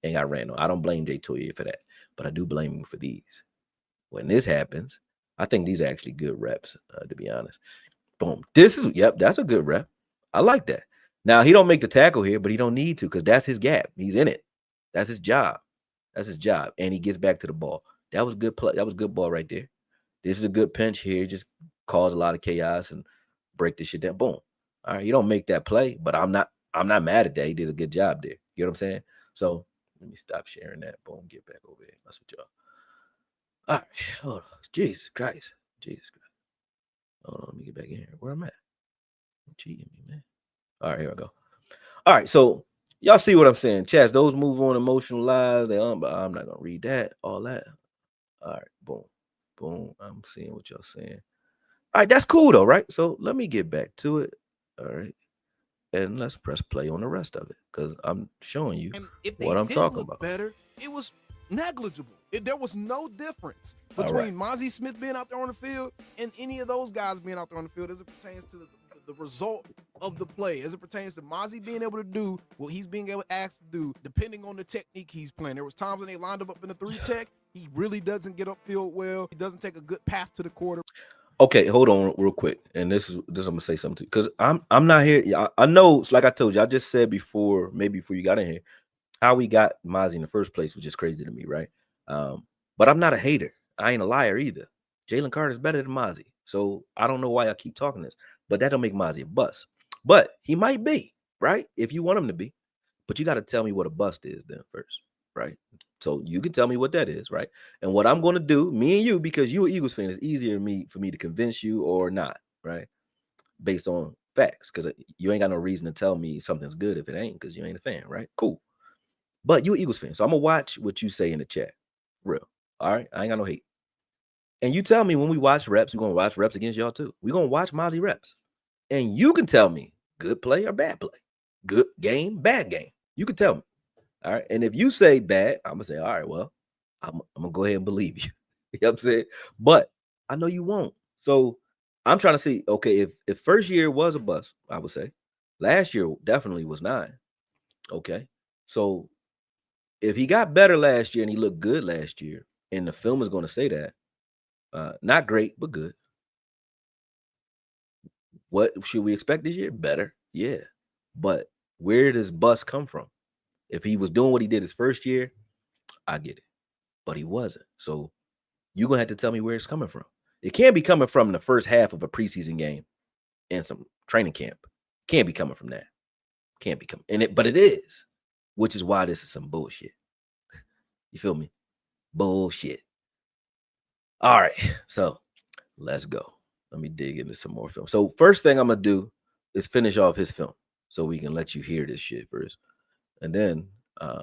and got ran on. I don't blame Jay Toya for that, but I do blame him for these. When this happens, I think these are actually good reps, to be honest. Boom. That's a good rep. I like that. Now he don't make the tackle here, but he don't need to because that's his gap. He's in it. That's his job. That's his job. And he gets back to the ball. That was good play. That was good ball right there. This is a good pinch here. Just cause a lot of chaos and break this shit down. Boom. All right. You don't make that play, but I'm not mad at that. He did a good job there. You know what I'm saying? So let me stop sharing that. Boom. Get back over here. That's what y'all. All right. Hold on. Jesus Christ. Jesus Christ. Hold on. Let me get back in here. Where I'm at. I'm cheating me, man. All right, here I go. All right, so y'all see what I'm saying. Chaz, those move on emotional lives. But I'm not gonna read that, all that. All right, boom, boom. I'm seeing what y'all saying. All right, that's cool though, right? So let me get back to it. All right. And let's press play on the rest of it because I'm showing you And if they what I'm didn't talking look about. better, it was negligible. There was no difference All between Mazi Smith being out there on the field and any of those guys being out there on the field as it pertains to the result of the play, as it pertains to Mazi being able to do what he's being able asked to do, depending on the technique he's playing. There was times when they lined him up in the 3 tech. He really doesn't get upfield well. He doesn't take a good path to the quarter. Okay, hold on real quick. And this I'm gonna say something to you because I'm not here. I know, like I told you, I just said before, maybe before you got in here, how we got Mazi in the first place was just crazy to me, right? But I'm not a hater. I ain't a liar either. Jalen Carter's better than Mazi. So I don't know why I keep talking this, but that don't make Mazi a bust. But he might be, right? If you want him to be. But you got to tell me what a bust is then first, right? So you can tell me what that is, right? And what I'm going to do, me and you, because you an Eagles fan, it's easier for me to convince you or not, right? Based on facts, because you ain't got no reason to tell me something's good if it ain't, because you ain't a fan, right? Cool. But you an Eagles fan, so I'm gonna watch what you say in the chat. Real. All right. I ain't got no hate. And you tell me when we watch reps, we're gonna watch reps against y'all too. We're gonna watch Mazi reps. And you can tell me good play or bad play. Good game, bad game. You can tell me. All right. And if you say bad, I'm gonna say, all right, well, I'm gonna go ahead and believe you. You know what I'm saying? But I know you won't. So I'm trying to see, okay, if first year was a bust, I would say. Last year definitely was 9. Okay. So if he got better last year and he looked good last year, and the film is going to say that, not great, but good. What should we expect this year? Better, yeah. But where does bust come from? If he was doing what he did his first year, I get it. But he wasn't. So you're gonna have to tell me where it's coming from. It can't be coming from the first half of a preseason game and some training camp. Can't be coming from that. Can't be coming. But it is, which is why this is some bullshit. You feel me? Bullshit. All right. So let's go. Let me dig into some more film. So first thing I'm gonna do is finish off his film so we can let you hear this shit first. And then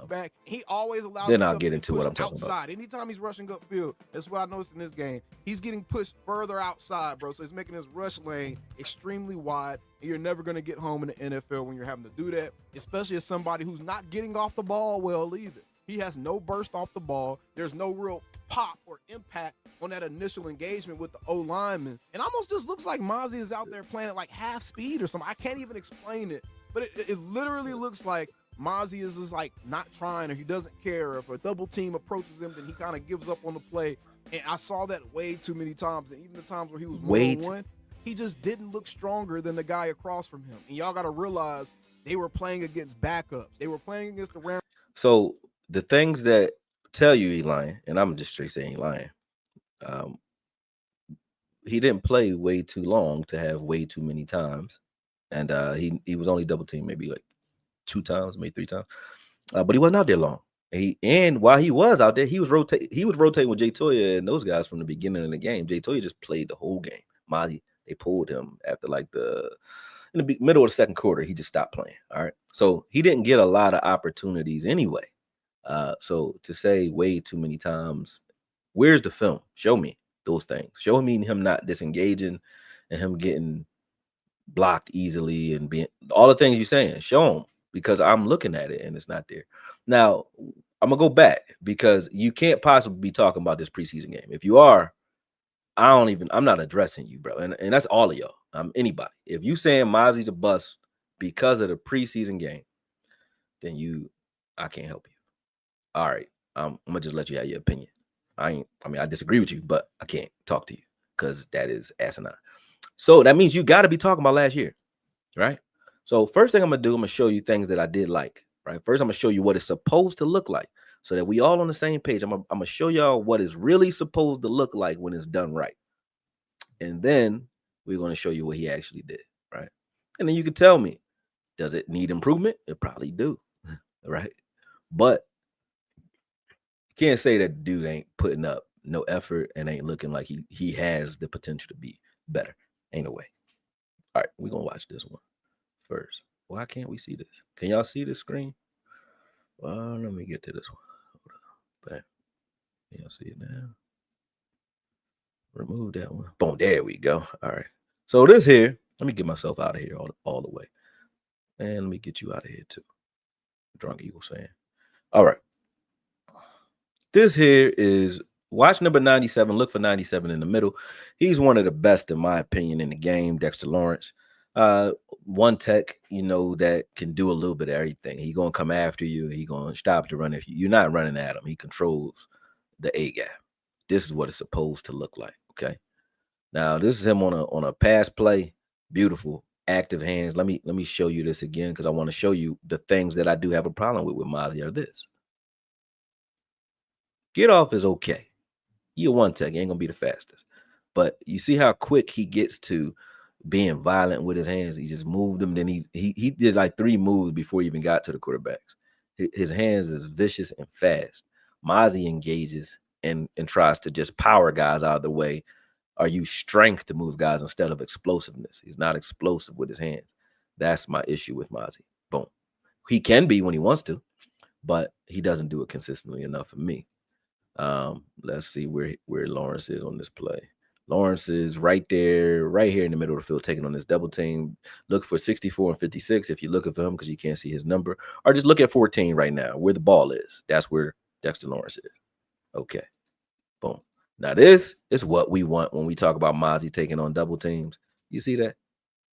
back. He always allows then I'll himself get to into be what pushed I'm talking about. outside. Anytime he's rushing upfield, that's what I noticed in this game. He's getting pushed further outside, bro. So it's making his rush lane extremely wide, and you're never going to get home in the NFL when you're having to do that, especially as somebody who's not getting off the ball well either. He has no burst off the ball. There's no real pop or impact on that initial engagement with the O-lineman. And almost just looks like Mazi is out there playing at like half speed or something. I can't even explain it, but it literally looks like Mazi is just like not trying, or he doesn't care. Or if a double team approaches him, then he kind of gives up on the play. And I saw that way too many times. And even the times where he was one-on-one, he just didn't look stronger than the guy across from him. And y'all got to realize they were playing against backups. They were playing against the Rams. So the things that tell you he lying, and I'm just straight saying he lying. He didn't play way too long to have way too many times, and he was only double teamed maybe like 2 times, maybe 3 times. But he wasn't out there long. And while he was out there, he was rotating with Jay Toya and those guys from the beginning of the game. Jay Toya just played the whole game. Mazi, they pulled him after like in the middle of the second quarter. He just stopped playing. All right, so he didn't get a lot of opportunities anyway. So to say way too many times, where's the film? Show me those things. Show me him not disengaging and him getting blocked easily and being all the things you're saying. Show him, because I'm looking at it and it's not there. Now, I'm gonna go back because you can't possibly be talking about this preseason game. If you are, I'm not addressing you, bro. And that's all of y'all. Anybody. If you saying Mazi's a bust because of the preseason game, then I can't help you. All right. I'm gonna just let you have your opinion. I disagree with you, but I can't talk to you because that is asinine. So that means you got to be talking about last year, right? So first thing I'm gonna do, I'm gonna show you things that I did like, right? First, I'm gonna show you what it's supposed to look like, so that we all on the same page. I'm gonna show y'all what it's really supposed to look like when it's done right, and then we're gonna show you what he actually did, right? And then you can tell me, does it need improvement? It probably do, right? But you can't say that dude ain't putting up no effort and ain't looking like he has the potential to be better. Ain't no way. All right, we're gonna watch this one first. Why can't we see this? Can y'all see this screen? Well, let me get to this one. Hold on. Bam. Can y'all see it now? Remove that one. Boom, there we go. All right. So this here, let me get myself out of here all the way. And let me get you out of here too. Drunk Eagles fan. All right. This here is watch number 97. Look for 97 in the middle. He's one of the best, in my opinion, in the game, Dexter Lawrence. One tech, that can do a little bit of everything. He gonna come after you. He gonna stop the run. If you're not running at him, he controls the A gap. This is what it's supposed to look like. Okay. Now this is him on a pass play. Beautiful, active hands. Let me show you this again because I want to show you the things that I do have a problem with Mazi are this. Get off is okay. You're one tech. You ain't gonna be the fastest. But you see how quick he gets to being violent with his hands. He just moved them. Then he did like 3 moves before he even got to the quarterbacks. His hands is vicious and fast. Mazi engages and tries to just power guys out of the way or use strength to move guys instead of explosiveness. He's not explosive with his hands. That's my issue with Mazi. Boom. He can be when he wants to, but he doesn't do it consistently enough for me. Let's see where Lawrence is on this play. Lawrence is right here in the middle of the field, taking on this double team. Look for 64 and 56 if you're looking for him because you can't see his number. Or just look at 14 right now, where the ball is. That's where Dexter Lawrence is. Okay. Boom. Now this is what we want when we talk about Mazi taking on double teams. You see that?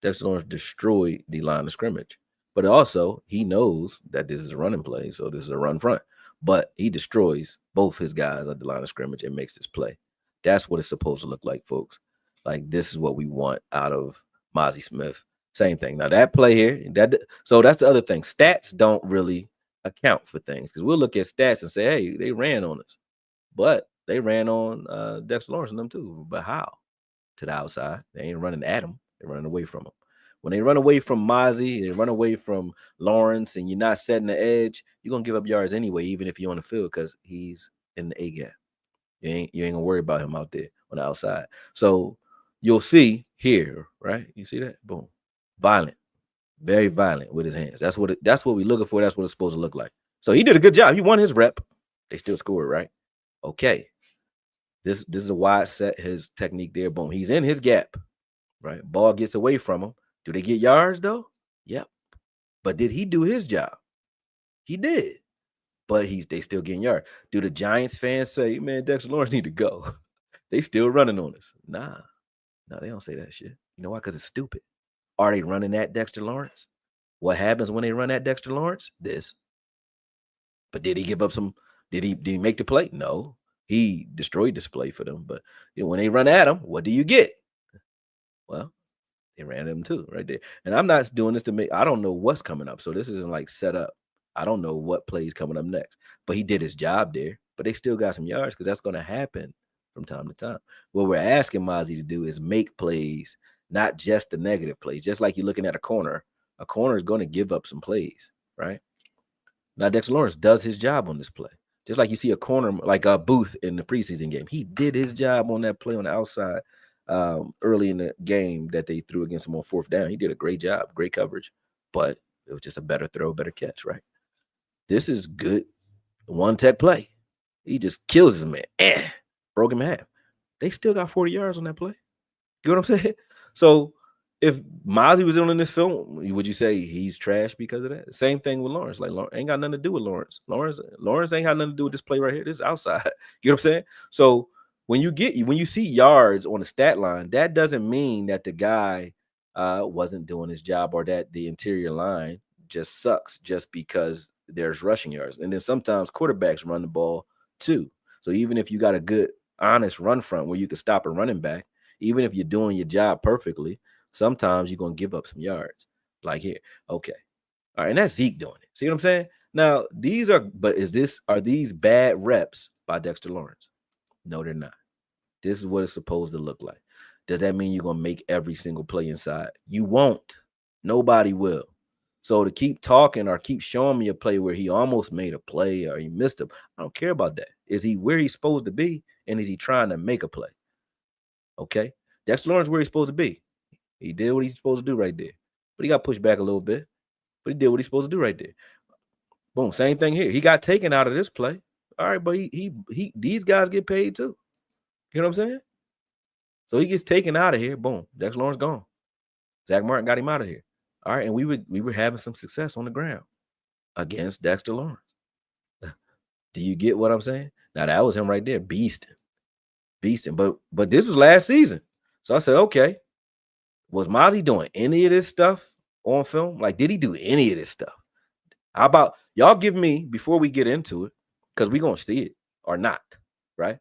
Dexter Lawrence destroyed the line of scrimmage. But also, he knows that this is a running play, so this is a run front. But he destroys both his guys at the line of scrimmage and makes this play. That's what it's supposed to look like, folks. Like, this is what we want out of Mazi Smith. Same thing. Now that play here, so that's the other thing. Stats don't really account for things because we'll look at stats and say, hey, they ran on us, but they ran on Dexter Lawrence and them too. But how? To the outside. They ain't running at him. They're running away from him. When they run away from Mazi, they run away from Lawrence, and you're not setting the edge, you're gonna give up yards anyway, even if you're on the field, because he's in the A gap. You ain't gonna worry about him out there on the outside. So you'll see here, right? You see that? Boom. Violent, very violent with his hands. That's what we're looking for. That's what it's supposed to look like. So he did a good job. He won his rep. They still scored, right? Okay. This is a wide set, his technique there. Boom. He's in his gap, right? Ball gets away from him. Do they get yards though? Yep. But did he do his job? He did. But they still getting yards. Do the Giants fans say, man, Dexter Lawrence need to go? They still running on us. Nah, they don't say that shit. You know why? Because it's stupid. Are they running at Dexter Lawrence? What happens when they run at Dexter Lawrence? This. But did he give up some? Did he make the play? No. He destroyed this play for them. But when they run at him, what do you get? Well, they ran him too, right there. And I'm not doing this to make. I don't know what's coming up, so this isn't like set up. I don't know what plays coming up next. But he did his job there. But they still got some yards because that's going to happen from time to time. What we're asking Mazi to do is make plays, not just the negative plays. Just like you're looking at a corner is going to give up some plays, right? Now Dexter Lawrence does his job on this play. Just like you see a corner like a Booth in the preseason game. He did his job on that play on the outside early in the game that they threw against him on 4th down. He did a great job, great coverage, but it was just a better throw, better catch, right? This is good one-tech play. He just kills his man. Broke him in half. They still got 40 yards on that play. You know what I'm saying? So if Mazi was in this film, would you say he's trash because of that? Same thing with Lawrence. Like Lawrence ain't got nothing to do with Lawrence. Lawrence ain't got nothing to do with this play right here. This is outside. You know what I'm saying? So when you see yards on the stat line, that doesn't mean that the guy wasn't doing his job or that the interior line just sucks just because there's rushing yards. And then sometimes quarterbacks run the ball too. So even if you got a good, honest run front where you can stop a running back, even if you're doing your job perfectly, sometimes you're going to give up some yards. Like here. Okay. All right. And that's Zeke doing it. See what I'm saying? Now, are these bad reps by Dexter Lawrence? No, they're not. This is what it's supposed to look like. Does that mean you're going to make every single play inside? You won't. Nobody will. So to keep talking or keep showing me a play where he almost made a play or he missed him, I don't care about that. Is he where he's supposed to be? And is he trying to make a play? Okay. Dexter Lawrence where he's supposed to be. He did what he's supposed to do right there. But he got pushed back a little bit. But he did what he's supposed to do right there. Boom. Same thing here. He got taken out of this play. All right, but he these guys get paid too. You know what I'm saying? So he gets taken out of here. Boom. Dexter Lawrence gone. Zach Martin got him out of here. All right, and we were having some success on the ground against Dexter Lawrence. Do you get what I'm saying? Now that was him right there, beasting. But this was last season. So I said, okay, was Mazi doing any of this stuff on film? Like, did he do any of this stuff? How about y'all give me before we get into it, because we're gonna see it or not, right?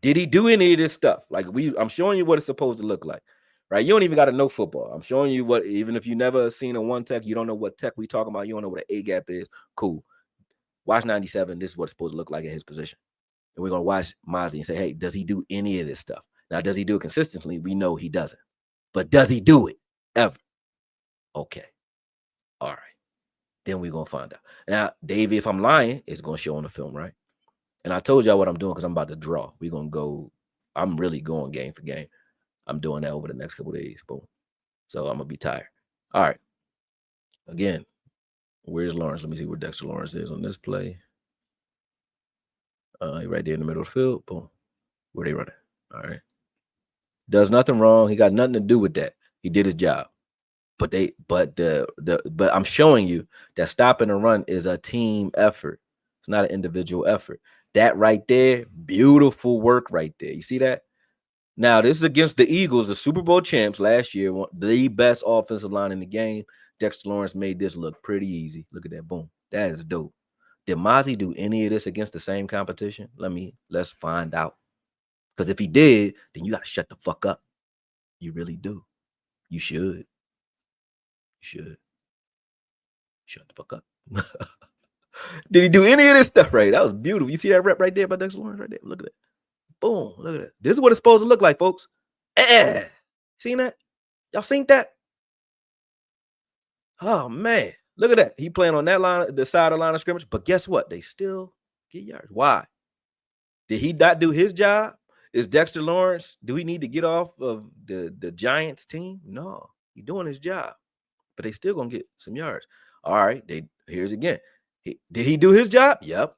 Did he do any of this stuff? Like I'm showing you what it's supposed to look like, right? You don't even got to know football. I'm showing you what, even if you never seen a one tech, you don't know what tech we talking about. You don't know what an A gap is. Cool. Watch 97. This is what it's supposed to look like at his position. And we're gonna watch Mazi and say, hey, does he do any of this stuff? Now, does he do it consistently? We know he doesn't. But does he do it ever? Okay. All right. Then we're gonna find out. Now, Davey, if I'm lying, it's gonna show on the film, right? And I told y'all what I'm doing because I'm about to draw. We're gonna go. I'm really going game for game. I'm doing that over the next couple of days. Boom. So I'm gonna be tired. All right. Again, where's Lawrence? Let me see where Dexter Lawrence is on this play. He right there in the middle of the field. Boom. Where they running? All right. Does nothing wrong. He got nothing to do with that. He did his job. But I'm showing you that stopping the run is a team effort. It's not an individual effort. That right there, beautiful work right there. You see that? Now, this is against the Eagles, the Super Bowl champs last year, the best offensive line in the game. Dexter Lawrence made this look pretty easy. Look at that. Boom. That is dope. Did Mazi do any of this against the same competition? Let's find out. Because if he did, then you got to shut the fuck up. You really do. You should. You should. Shut the fuck up. Did he do any of this stuff right? That was beautiful. You see that rep right there by Dexter Lawrence right there? Look at that. Boom. Look at that. This is what it's supposed to look like, folks. Seen that? Y'all seen that? Oh, man. Look at that. He playing on that line, the side of the line of scrimmage. But guess what? They still get yards. Why? Did he not do his job? Is Dexter Lawrence, do he need to get off of the Giants team? No. He's doing his job. But they still going to get some yards. All right. Here's again. Did he do his job? Yep.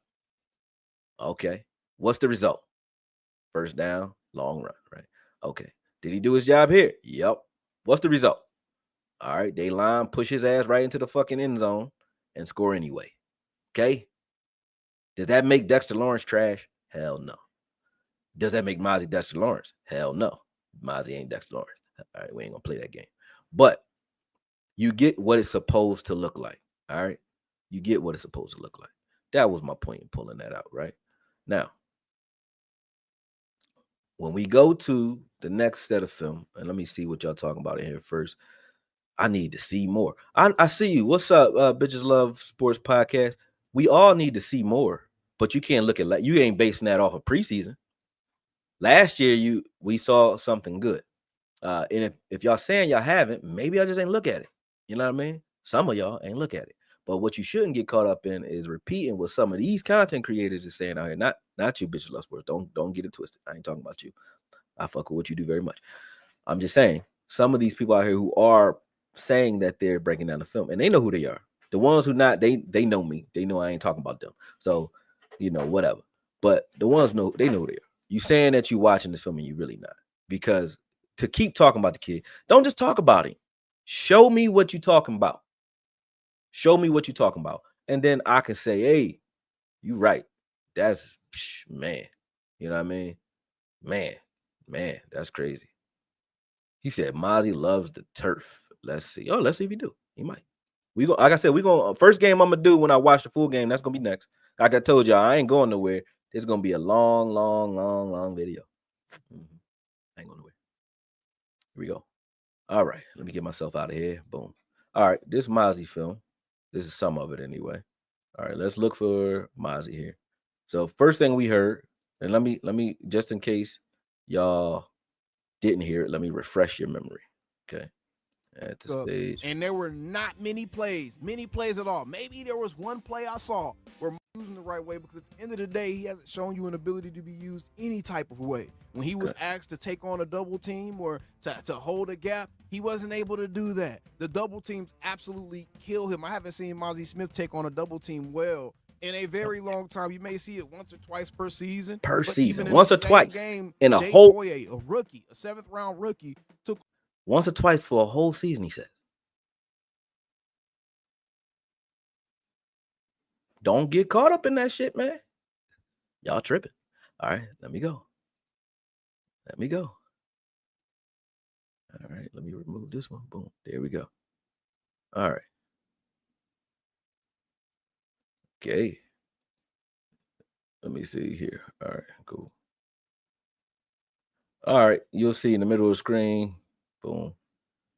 Okay. What's the result? First down, long run, right? Okay. Did he do his job here? Yep. What's the result? All right. They line, push his ass right into the fucking end zone and score anyway. Okay. Does that make Dexter Lawrence trash? Hell no. Does that make Mazi Dexter Lawrence? Hell no. Mazi ain't Dexter Lawrence. All right. We ain't going to play that game. But you get what it's supposed to look like. All right. You get what it's supposed to look like. That was my point in pulling that out, right? Now, when we go to the next set of film, and let me see what y'all talking about in here first. I need to see more. I see you. What's up, Bitches Love Sports Podcast? We all need to see more, but you can't look at you ain't basing that off of preseason. Last year, we saw something good. And if y'all saying y'all haven't, maybe I just ain't look at it. You know what I mean? Some of y'all ain't look at it. But what you shouldn't get caught up in is repeating what some of these content creators is saying out here. Not you, Bitches Love Sports. Don't get it twisted. I ain't talking about you. I fuck with what you do very much. I'm just saying some of these people out here who are saying that they're breaking down the film, and they know who they are. The ones who not, they know me. They know I ain't talking about them. So, whatever. But the ones they know who they are. You saying that you watching this film and you really not. Because to keep talking about the kid, don't just talk about him. Show me what you're talking about. Show me what you're talking about. And then I can say, hey, you right. That's, man. You know what I mean? Man, that's crazy. He said Mazi loves the turf. Let's see. Oh, let's see if he do. He might. Like I said, we gonna first game I'm gonna do when I watch the full game. That's gonna be next. Like I told y'all, I ain't going nowhere. It's gonna be a long video. I ain't going nowhere. Here we go. All right, let me get myself out of here. Boom. All right, this Mazi film. This is some of it anyway. All right, let's look for Mazi here. So first thing we heard, and let me just in case y'all didn't hear it, let me refresh your memory. Okay. At the stage. And there were not many plays at all. Maybe there was one play I saw where using the right way, because at the end of the day, he hasn't shown you an ability to be used any type of way. When he was asked to take on a double team or to hold a gap, he wasn't able to do that. The double teams absolutely kill him. I haven't seen Mazi Smith take on a double team well in a very long time. You may see it once or twice per season. Once or twice game, in a whole a rookie, a 7th round rookie, took once or twice for a whole season, he said. Don't get caught up in that shit, man. Y'all tripping. All right, let me go. All right, let me remove this one. Boom. There we go. All right. Okay. Let me see here. All right, cool. All right, you'll see in the middle of the screen. Boom.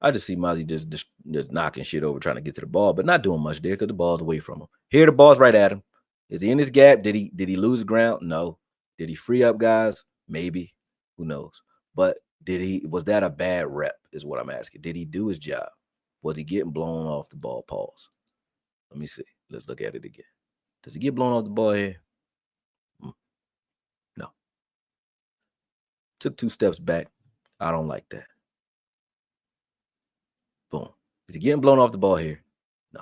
I just see Mazi just knocking shit over, trying to get to the ball, but not doing much there because the ball's away from him. Here, the ball's right at him. Is he in his gap? Did he lose ground? No. Did he free up guys? Maybe. Who knows? But was that a bad rep is what I'm asking. Did he do his job? Was he getting blown off the ball? Pause. Let me see. Let's look at it again. Does he get blown off the ball here? No. Took 2 steps back. I don't like that. Boom. Is he getting blown off the ball here? No.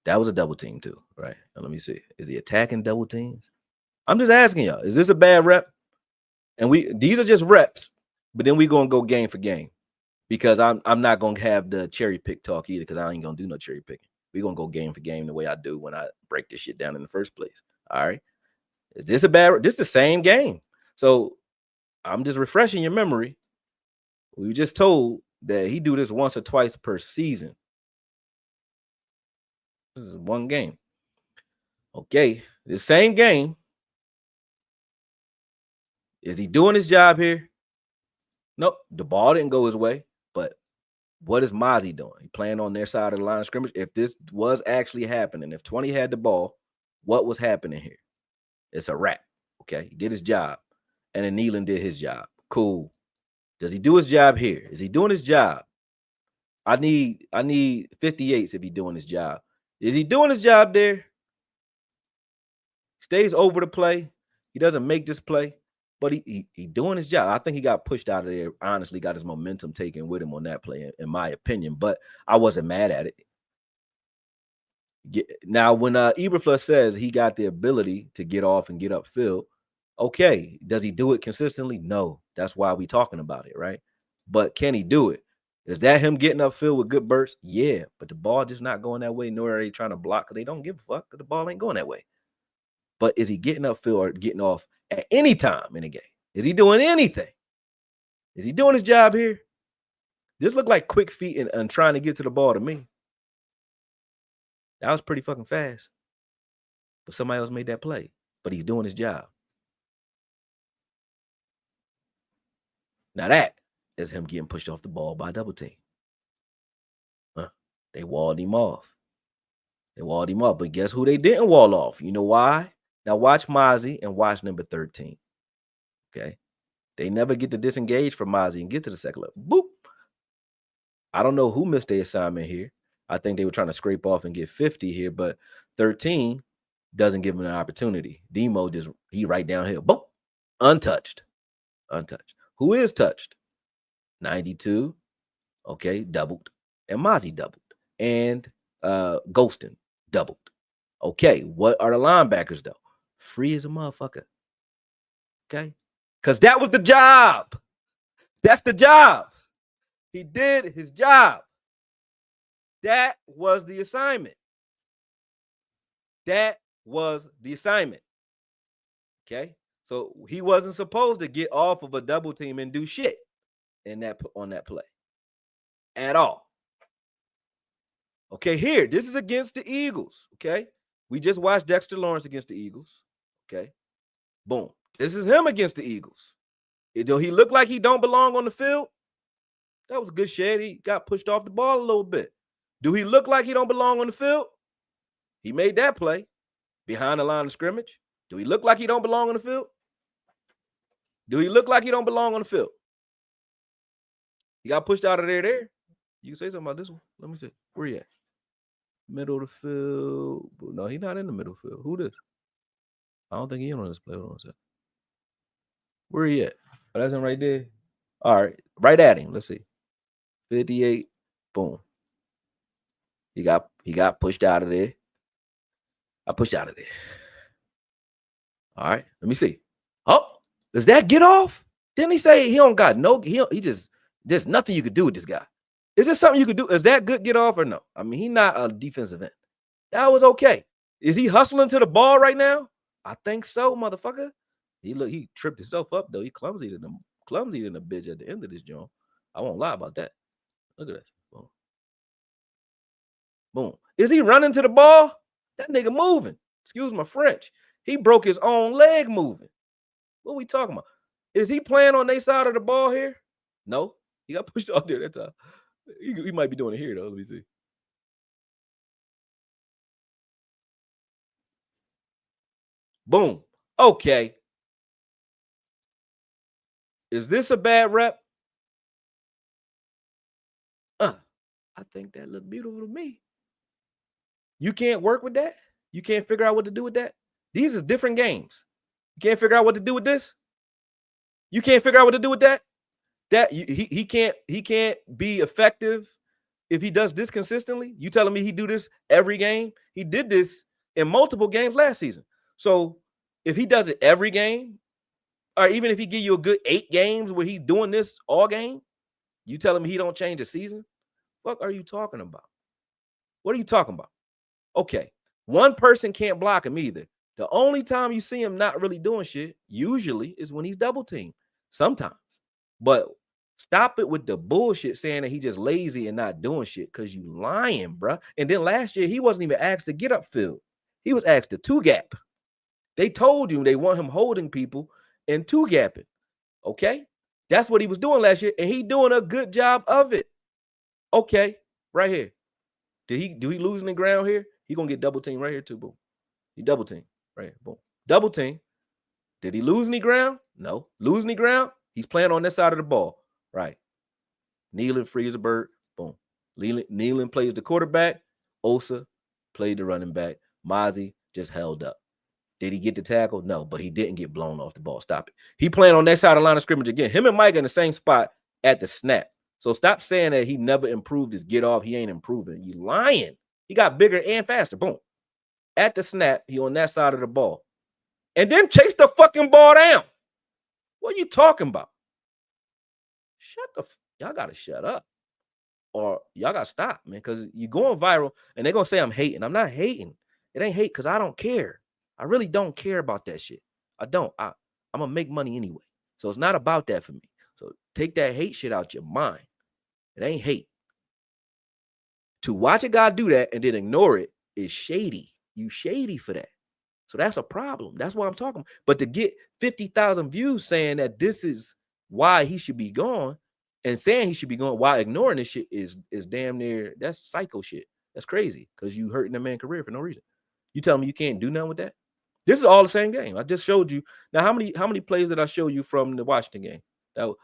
That was a double team too, right? Now, let me see. Is he attacking double teams? I'm just asking y'all. Is this a bad rep? And these are just reps, but then we're gonna go game for game, because I'm not gonna have the cherry pick talk either, because I ain't gonna do no cherry picking. We're gonna go game for game the way I do when I break this shit down in the first place. All right. Is this a bad? This is the same game. So I'm just refreshing your memory. We just told that he do this once or twice per season. This is one game. Okay, the same game. Is he doing his job here? Nope, the ball didn't go his way, but What is Mazi doing? He playing on their side of the line of scrimmage. If this was actually happening, if 20 had the ball, what was happening here? It's a wrap. Okay. He did his job. And then Nealon did his job. Cool. Does he do his job here? Is he doing his job? I need 58s if he's doing his job. Is he doing his job there? Stays over the play. He doesn't make this play, but he doing his job. I think he got pushed out of there. Honestly, got his momentum taken with him on that play, in my opinion. But I wasn't mad at it. Now, when Eberflus says he got the ability to get off and get upfield, okay. Does he do it consistently? No. That's why we talking about it, right? But can he do it? Is that him getting upfield with good bursts? Yeah, but the ball just not going that way, nor are they trying to block because they don't give a fuck because the ball ain't going that way. But is he getting upfield or getting off at any time in the game? Is he doing anything? Is he doing his job here? This looked like quick feet and trying to get to the ball to me. That was pretty fucking fast. But somebody else made that play. But he's doing his job. Now that is him getting pushed off the ball by double team. They walled him off. But guess who they didn't wall off? You know why? Now watch Mazi and watch number 13. Okay. They never get to disengage from Mazi and get to the second level. Boop. I don't know who missed their assignment here. I think they were trying to scrape off and get 50 here, but 13 doesn't give him an opportunity. Demo just, he right downhill. Boom. Untouched. Who is touched? 92. Okay, doubled. And Mazi doubled. And Ghostin doubled. Okay, what are the linebackers though? Free as a motherfucker. Okay? Because that was the job. That's the job. He did his job. That was the assignment. Okay? So he wasn't supposed to get off of a double team and do shit on that play. At all. Okay, here. This is against the Eagles. Okay? We just watched Dexter Lawrence against the Eagles. Okay? Boom. This is him against the Eagles. Do he look like he don't belong on the field? That was good shit. He got pushed off the ball a little bit. Do he look like he don't belong on the field? He made that play behind the line of scrimmage. Do he look like he don't belong on the field? He got pushed out of there. You can say something about this one. Let me see. Where he at? Middle of the field. No, he's not in the middle of the field. Who this? I don't think he's on this play. Hold on a second. Where he at? Oh, that's him right there. All right. Right at him. Let's see. 58. Boom. He got pushed out of there. All right. Let me see. Oh, does that get off? Didn't he say he don't got no, he just, there's nothing you could do with this guy. Is there something you could do? Is that good get off or no? I mean, he's not a defensive end. That was okay. Is he hustling to the ball right now? I think so, motherfucker. He tripped himself up though. He clumsy than a bitch at the end of this joint. I won't lie about that. Look at that. Boom. Boom. Is he running to the ball? That nigga moving. Excuse my French. He broke his own leg moving. What are we talking about? Is he playing on their side of the ball here? No. He got pushed off there that time. He might be doing it here though. Let me see. Boom. Okay. Is this a bad rep? I think that looked beautiful to me. You can't work with that? You can't figure out what to do with that? These are different games. You can't figure out what to do with this? You can't figure out what to do with that? He can't be effective if he does this consistently. You telling me he do this every game? He did this in multiple games last season. So if he does it every game, or even if he give you a good 8 games where he's doing this all game, you telling me he don't change the season? What are you talking about? What are you talking about? Okay, one person can't block him either. The only time you see him not really doing shit usually is when he's double teamed. Sometimes. But stop it with the bullshit saying that he just lazy and not doing shit because you lying, bro. And then last year, he wasn't even asked to get upfield. He was asked to 2-gap. They told you they want him holding people and 2-gapping. Okay? That's what he was doing last year, and he doing a good job of it. Okay, right here. Do he lose in the ground here? He gonna get double team right here too. Boom. He double team right here. Boom. Double team. Did he lose any ground? No. Lose any ground? He's playing on this side of the ball. Right. Nealon frees a bird. Boom. Nealon plays the quarterback. Osa played the running back. Mazi just held up. Did he get the tackle? No, but he didn't get blown off the ball. Stop it. He playing on that side of the line of scrimmage again. Him and Mike in the same spot at the snap. So stop saying that he never improved his get off. He ain't improving. You lying. He got bigger and faster. Boom. At the snap, he on that side of the ball. And then chase the fucking ball down. What are you talking about? Y'all gotta shut up. Or y'all gotta stop, man, because you're going viral and they're gonna say I'm hating. I'm not hating. It ain't hate because I don't care. I really don't care about that shit. I don't. I'm gonna make money anyway. So it's not about that for me. So take that hate shit out your mind. It ain't hate. To watch a guy do that and then ignore it is shady. You shady for that. So that's a problem. That's what I'm talking about. But to get 50,000 views saying that this is why he should be gone and saying he should be gone while ignoring this shit is damn near, that's psycho shit. That's crazy because you hurting a man's career for no reason. You tell me you can't do nothing with that? This is all the same game. I just showed you. Now, how many plays did I show you from the Washington game?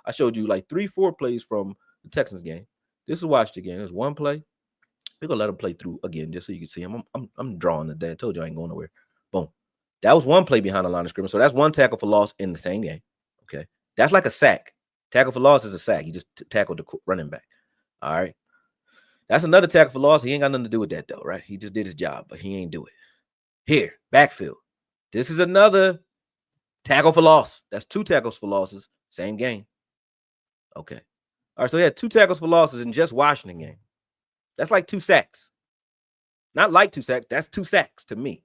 I showed you like 3-4 plays from the Texans game. This is Washington game. There's one play. We're gonna let him play through again just so you can see him. I'm drawing the day. I told you I ain't going nowhere. Boom. That was one play behind the line of scrimmage. So that's one tackle for loss in the same game. Okay. That's like a sack. Tackle for loss is a sack. He just tackled the running back. All right. That's another tackle for loss. He ain't got nothing to do with that, though, right? He just did his job, but he ain't do it. Here, backfield. This is another tackle for loss. That's 2 tackles for losses. Same game. Okay. All right. So he had 2 tackles for losses in just Washington game. That's like 2 sacks. Not like 2 sacks. That's 2 sacks to me.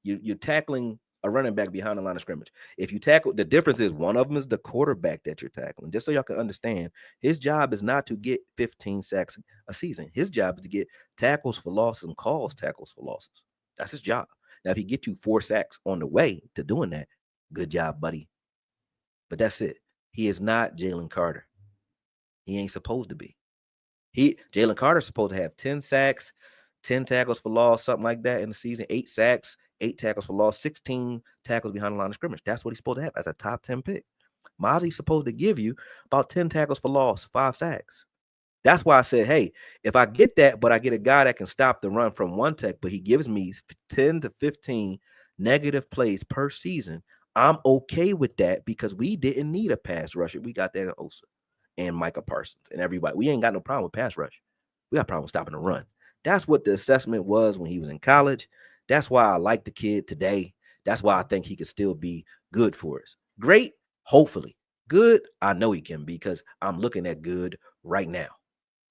You're tackling a running back behind the line of scrimmage. If you tackle, the difference is one of them is the quarterback that you're tackling. Just so y'all can understand, his job is not to get 15 sacks a season. His job is to get tackles for losses and calls tackles for losses. That's his job. Now, if he get you 4 sacks on the way to doing that, good job, buddy. But that's it. He is not Jalen Carter. He ain't supposed to be. Jalen Carter's supposed to have 10 sacks, 10 tackles for loss, something like that in the season, 8 sacks, 8 tackles for loss, 16 tackles behind the line of scrimmage. That's what he's supposed to have as a top 10 pick. Mazi's supposed to give you about 10 tackles for loss, 5 sacks. That's why I said, hey, if I get that, but I get a guy that can stop the run from one tech, but he gives me 10 to 15 negative plays per season, I'm okay with that because we didn't need a pass rusher. We got that in Osa and Micah Parsons and everybody. We ain't got no problem with pass rush. We got a problem stopping the run. That's what the assessment was when he was in college. That's why I like the kid today. That's why I think he could still be good for us. Great, hopefully. Good, I know he can be because I'm looking at good right now.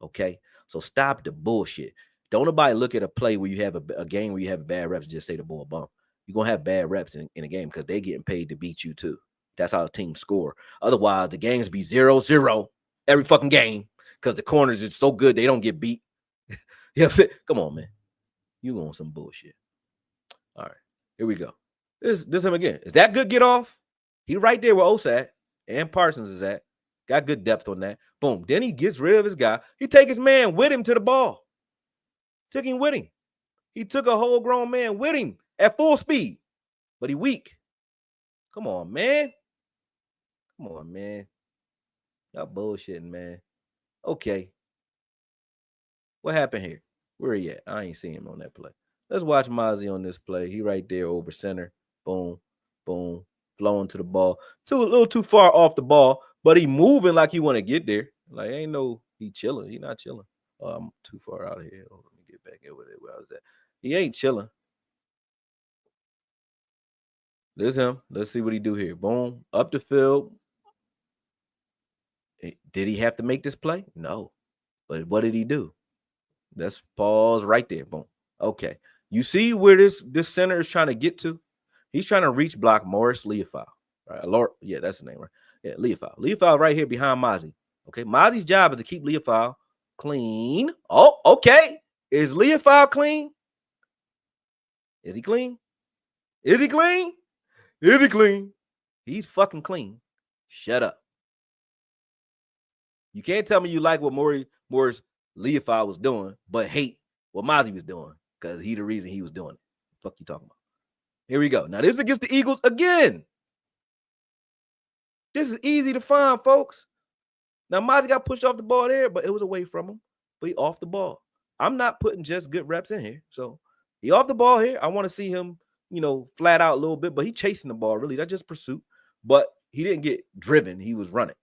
Okay? So stop the bullshit. Don't nobody look at a play where you have a game where you have bad reps and just say the ball bump. You're going to have bad reps in a game because they're getting paid to beat you too. That's how a team score. Otherwise, the games be 0-0 every fucking game because the corners are so good they don't get beat. You know what I'm saying? Come on, man. You on some bullshit. All right, here we go. This him again. Is that good get off? He right there where Osa and Parsons is at. Got good depth on that. Boom. Then he gets rid of his guy. He take his man with him to the ball. Took him with him. He took a whole grown man with him at full speed. But he weak. Come on, man. Come on, man. Y'all bullshitting, man. Okay. What happened here? Where he at? I ain't seen him on that play. Let's watch Mazi on this play. He right there over center. Boom, boom, flowing to the ball. A little too far off the ball, but he moving like he want to get there. Like ain't no he chilling. He not chilling. Oh, I'm too far out of here. Oh, let me get back in with it. Where I was at. He ain't chilling. There's him. Let's see what he do here. Boom, up the field. Did he have to make this play? No. But what did he do? Let's pause right there. Boom. Okay. You see where this center is trying to get to? He's trying to reach block Morris Leofau. Right? Yeah, that's the name, right? Yeah, Leofau. Leofau right here behind Mazi. Okay. Mazi's job is to keep Leofau clean. Oh, okay. Is Leofau clean? Is he clean? Is he clean? Is he clean? He's fucking clean. Shut up. You can't tell me you like what Morris Leafy was doing, but hate what Mazi was doing because he the reason he was doing it. Fuck you talking about? Here we go. Now this is against the Eagles again. This is easy to find, folks. Now Mazi got pushed off the ball there, but it was away from him. But he off the ball. I'm not putting just good reps in here. So he off the ball here. I want to see him, flat out a little bit, but he chasing the ball, really. That's just pursuit. But he didn't get driven. He was running.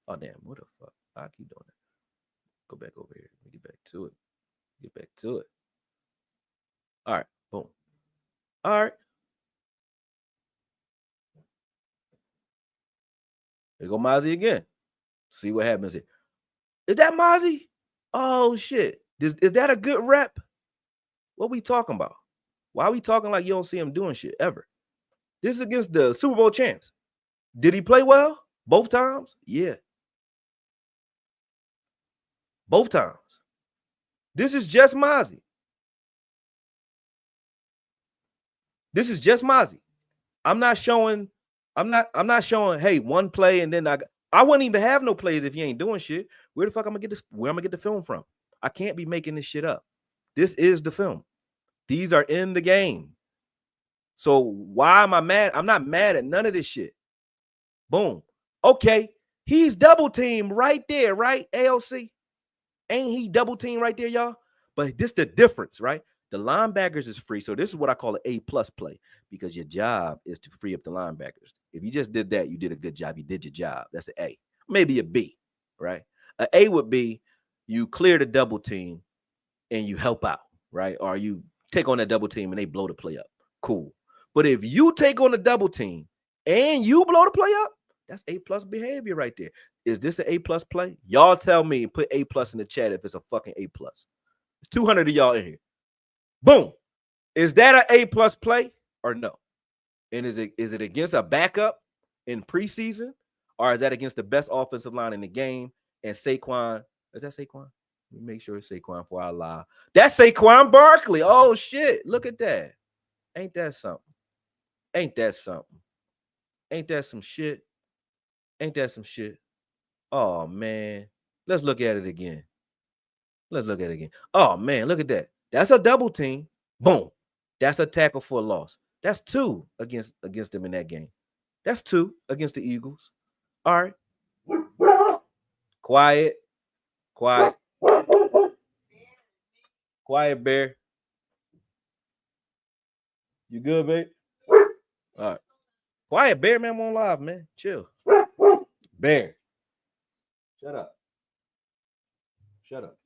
Oh, damn. What the fuck? I keep doing that. Go back over here. Get back to it. Get back to it. All right. Boom. All right. There go Mazi again. See what happens here. Is that Mazi? Oh, shit. Is that a good rep? What we talking about? Why are we talking like you don't see him doing shit ever? This is against the Super Bowl champs. Did he play well? Both times? Yeah. Both times. This is just Mazi. This is just Mazi. I'm not showing, hey, one play and then I wouldn't even have no plays if you ain't doing shit. Where the fuck I'm gonna get this? Where I'm gonna get the film from? I can't be making this shit up. This is the film. These are in the game. So why am I mad? I'm not mad at none of this shit. Boom. Okay. He's double teamed right there, right? AOC. Ain't he double teamed right there, y'all? But this the difference, right? The linebackers is free. So this is what I call an A+ play because your job is to free up the linebackers. If you just did that, you did a good job. You did your job. That's an A. Maybe a B, right? An A would be you clear the double team and you help out, right? Or you take on that double team and they blow the play up. Cool. But if you take on the double team and you blow the play up, that's A+ behavior right there. Is this an A+ play? Y'all tell me and put A+ in the chat if it's a fucking A+. There's 200 of y'all in here. Boom. Is that an A+ play or no? And is it against a backup in preseason, or is that against the best offensive line in the game? And Saquon, is that Saquon? Let me make sure it's Saquon before I lie. That's Saquon Barkley. Oh shit! Look at that. Ain't that something? Ain't that something? Ain't that some shit? Ain't that some shit? Oh man, let's look at it again. Let's look at it again. Oh man, look at that. That's a double team. Boom. That's a tackle for a loss. That's 2 against them in that game. That's 2 against the Eagles. All right. Quiet. Quiet. Quiet, Bear. You good, babe? All right. Quiet, Bear, man. I'm on live, man. Chill. Bear. Shut up. Shut up.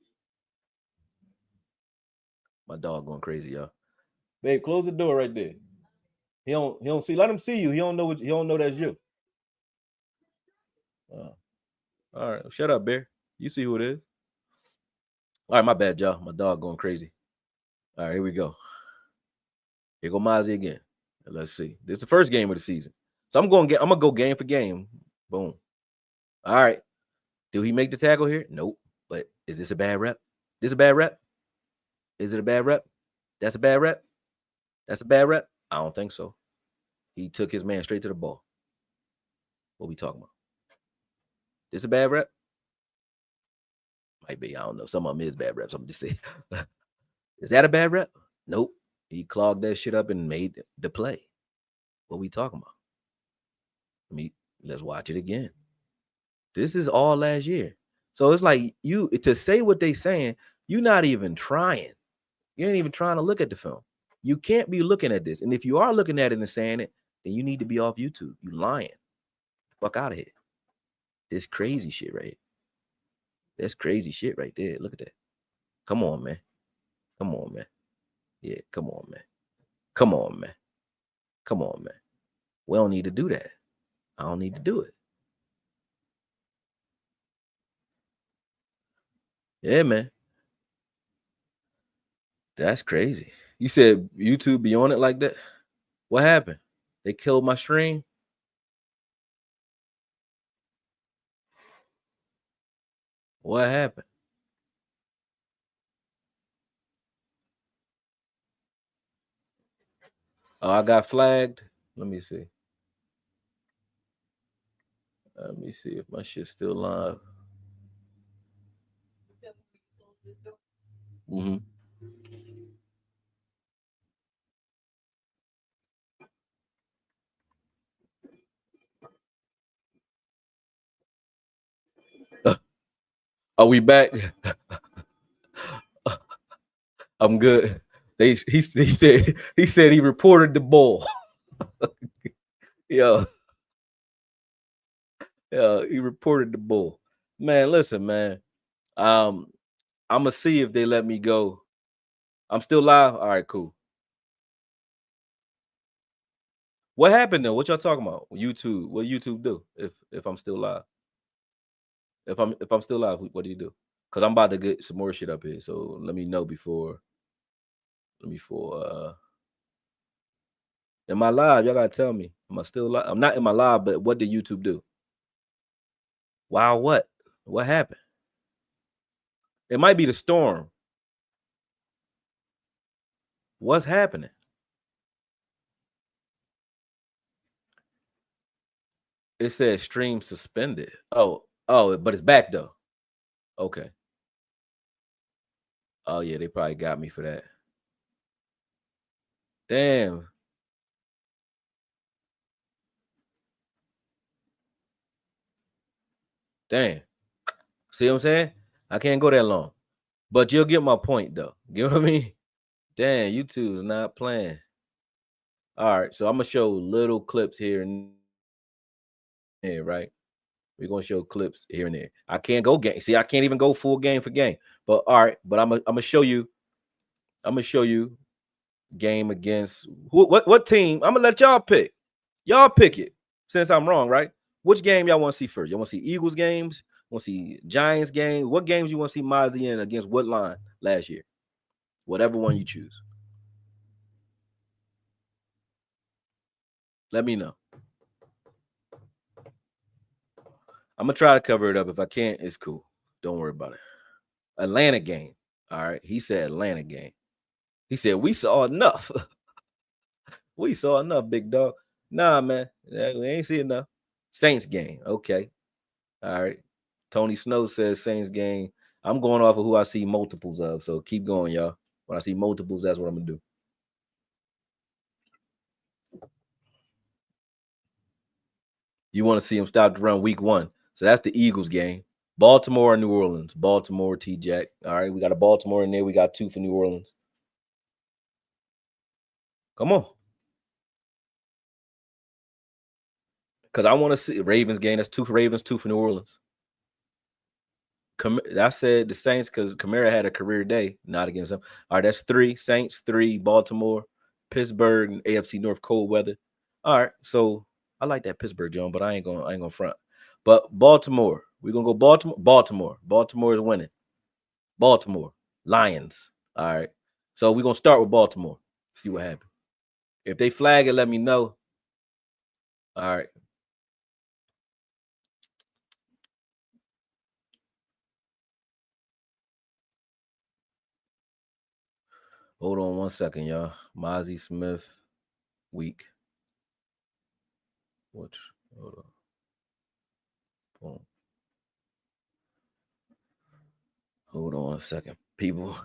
My dog going crazy, y'all. Babe, close the door right there. He don't see. Let him see you. He don't know that's you. All right. Shut up, Bear. You see who it is. All right, my bad, y'all. My dog going crazy. All right, here we go. Here go Mazi again. Let's see. This is the first game of the season. So I'm gonna go game for game. Boom. All right. Do he make the tackle here? Nope. But is this a bad rep? This a bad rep? Is it a bad rep? That's a bad rep? That's a bad rep? I don't think so. He took his man straight to the ball. What we talking about? This a bad rep? Might be. I don't know. Some of them is bad reps. I'm just saying. Is that a bad rep? Nope. He clogged that shit up and made the play. What we talking about? Let's watch it again. This is all last year. So it's like you to say what they saying, you're not even trying. You ain't even trying to look at the film. You can't be looking at this. And if you are looking at it and saying it, then you need to be off YouTube. You lying. Fuck out of here. This crazy shit right here. That's crazy shit right there. Look at that. Come on, man. Come on, man. Yeah, come on, man. Come on, man. Come on, man. We don't need to do that. I don't need to do it. Yeah, man. That's crazy. You said YouTube be on it like that? What happened? They killed my stream? What happened? Oh, I got flagged. Let me see. Let me see if my shit's still live. Mm-hmm. Are we back? I'm good. He said he reported the bull. Yeah, yeah, he reported the bull. Man, listen, man. Um, I'm gonna see if they let me go. I'm still live. All right, cool. What happened though? What y'all talking about? YouTube. What YouTube do if I'm still live? If I'm still live, what do you do? Because I'm about to get some more shit up here. So let me know before. Before. Am I live? Y'all gotta tell me. Am I still live? I'm not in my live, but what did YouTube do? Wow, what? What happened? It might be the storm. What's happening? It says stream suspended. Oh, but it's back though. Okay. Oh yeah, they probably got me for that. Damn. Damn. See what I'm saying? I can't go that long. But you'll get my point though. You know what I mean? Damn, YouTube is not playing. All right, so I'm gonna show little clips here and there, right? We're gonna show clips here and there. I can't go game. See, I can't even go full game for game. But all right, but I'm gonna show you. I'm gonna show you game against what team? I'm gonna let y'all pick. Y'all pick it since I'm wrong, right? Which game y'all want to see first? Y'all want to see Eagles games? Want to see Giants game? What games you want to see Mazi in against what line last year? Whatever one you choose. Let me know. I'm gonna try to cover it up. If I can't, it's cool. Don't worry about it. Atlanta game. All right. He said Atlanta game. He said we saw enough. We saw enough, big dog. Nah, man. We ain't see enough. Saints game. Okay. All right. Tony Snow says Saints game. I'm going off of who I see multiples of. So keep going, y'all. When I see multiples, that's what I'm gonna do. You want to see him stop the run week one. So that's the Eagles game. Baltimore or New Orleans. Baltimore, T Jack. All right. We got a Baltimore in there. We got two for New Orleans. Come on. Because I want to see Ravens game. That's two for Ravens, two for New Orleans. I said the Saints because Kamara had a career day, not against them. All right, that's three Saints, three Baltimore, Pittsburgh, and AFC North cold weather. All right, so I like that Pittsburgh John, but I ain't gonna front. But Baltimore, we're gonna go Baltimore. Baltimore is winning. Baltimore Lions. All right, so we're gonna start with Baltimore. See what happens. If they flag it, let me know. All right. Hold on one second, y'all. Mazi Smith, week. Which hold on. Boom. Hold on a second, people.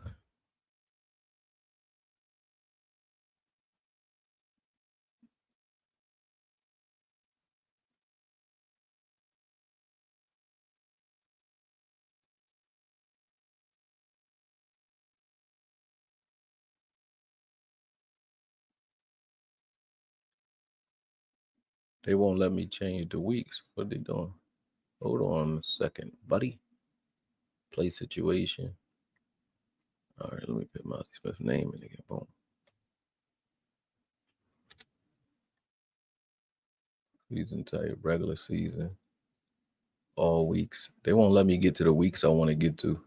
They won't let me change the weeks. What they doing? Hold on a second, buddy. Play situation. All right, let me put Mazi Smith's name in again. Boom. Season type, regular season, all weeks. They won't let me get to the weeks I want to get to.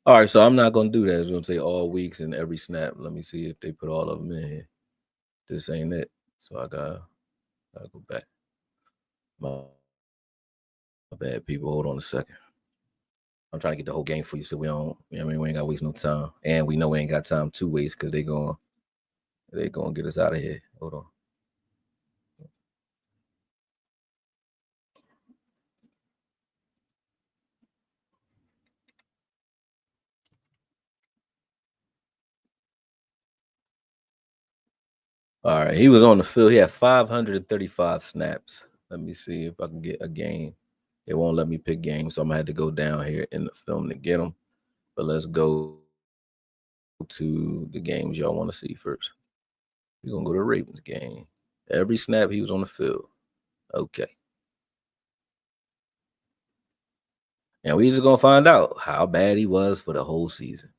All right, so I'm not gonna do that. It's gonna say all weeks and every snap. Let me see if they put all of them in here. This ain't it. So I gotta go back. My bad, people. Hold on a second. I'm trying to get the whole game for you, so we don't. You know what I mean, we ain't gotta waste no time, and we know we ain't got time to waste because they gonna get us out of here. Hold on. All right, he was on the field. He had 535 snaps. Let me see if I can get a game. It won't let me pick games, so I'm gonna have to go down here in the film to get them. But let's go to the games y'all want to see first. We're gonna go to the Ravens game. Every snap he was on the field. Okay. And we just gonna find out how bad he was for the whole season.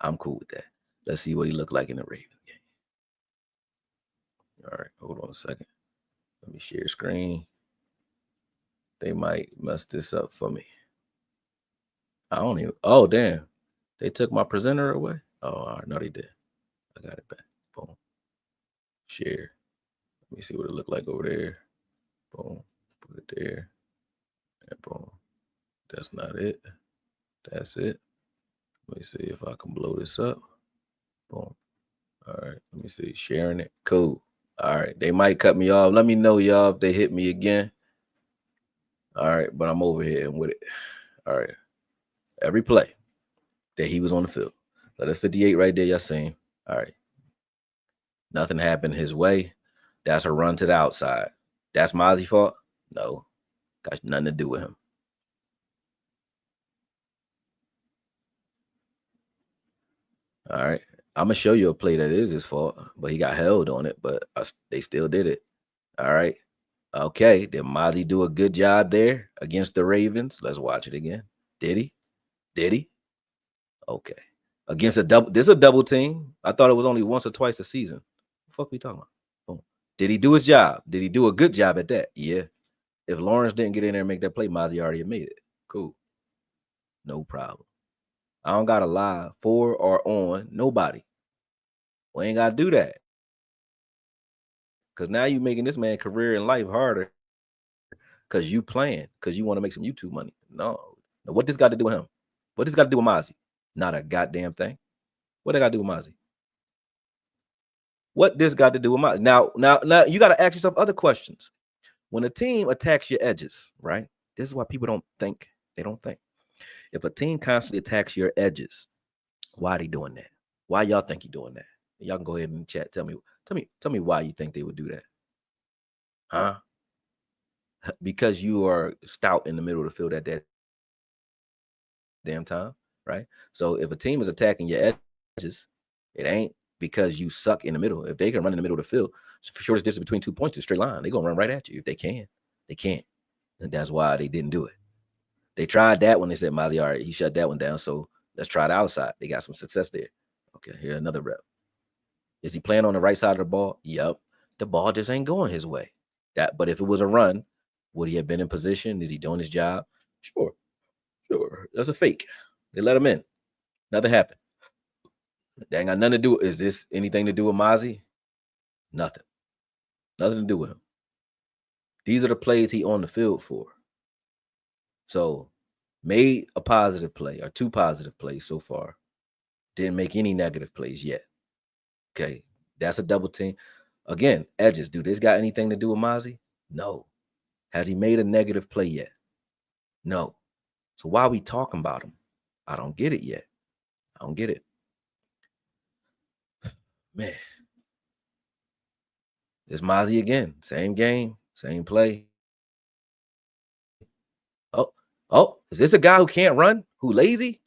I'm cool with that. Let's see what he looked like in the Ravens game. All right, hold on a second. Let me share screen. They might mess this up for me. I don't even. Oh, damn. They took my presenter away? Oh, all right. No, they did. I got it back. Boom. Share. Let me see what it looked like over there. Boom. Put it there. And boom. That's not it. That's it. Let me see if I can blow this up. Boom. All right. Let me see. Sharing it. Cool. All right. They might cut me off. Let me know, y'all, if they hit me again. All right. But I'm over here with it. All right. Every play that he was on the field. So that's 58 right there. Y'all seen. All right. Nothing happened his way. That's a run to the outside. That's Mazi's fault? No. Got nothing to do with him. All right. I'm going to show you a play that is his fault, but he got held on it, but they still did it. All right. Okay. Did Mazi do a good job there against the Ravens? Let's watch it again. Did he? Did he? Okay. Against a double, this is a double team. I thought it was only once or twice a season. What the fuck are we talking about? Boom. Did he do his job? Did he do a good job at that? Yeah. If Lawrence didn't get in there and make that play, Mazi already made it. Cool. No problem. I don't got to lie for or on nobody. We ain't got to do that. Because now you making this man career in life harder because you playing, because you want to make some YouTube money. No. Now, what this got to do with him? What this got to do with Mazi? Not a goddamn thing. What they got to do with Mazi? What this got to do with Mazi? Now, you got to ask yourself other questions. When a team attacks your edges, right? This is why people don't think. They don't think. If a team constantly attacks your edges, why are they doing that? Why y'all think you're doing that? Y'all can go ahead and chat. Tell me why you think they would do that. Huh? Because you are stout in the middle of the field at that damn time, right? So if a team is attacking your edges, it ain't because you suck in the middle. If they can run in the middle of the field, shortest distance between 2 points is a straight line. They're gonna run right at you if they can. They can't. And that's why they didn't do it. They tried that when they said Mazi, all right, he shut that one down. So let's try the outside. They got some success there. Okay, here another rep. Is he playing on the right side of the ball? Yep. The ball just ain't going his way. But if it was a run, would he have been in position? Is he doing his job? Sure. That's a fake. They let him in. Nothing happened. That ain't got nothing to do. Is this anything to do with Mazi? Nothing. Nothing to do with him. These are the plays he on the field for. So made a positive play or 2 positive plays so far. Didn't make any negative plays yet. Okay. That's a double team. Again, edges. Do this got anything to do with Mazi? No. Has he made a negative play yet? No. So why are we talking about him? I don't get it yet. I don't get it. Man. It's Mazi again. Same game, same play. Is this a guy who can't run? Who lazy?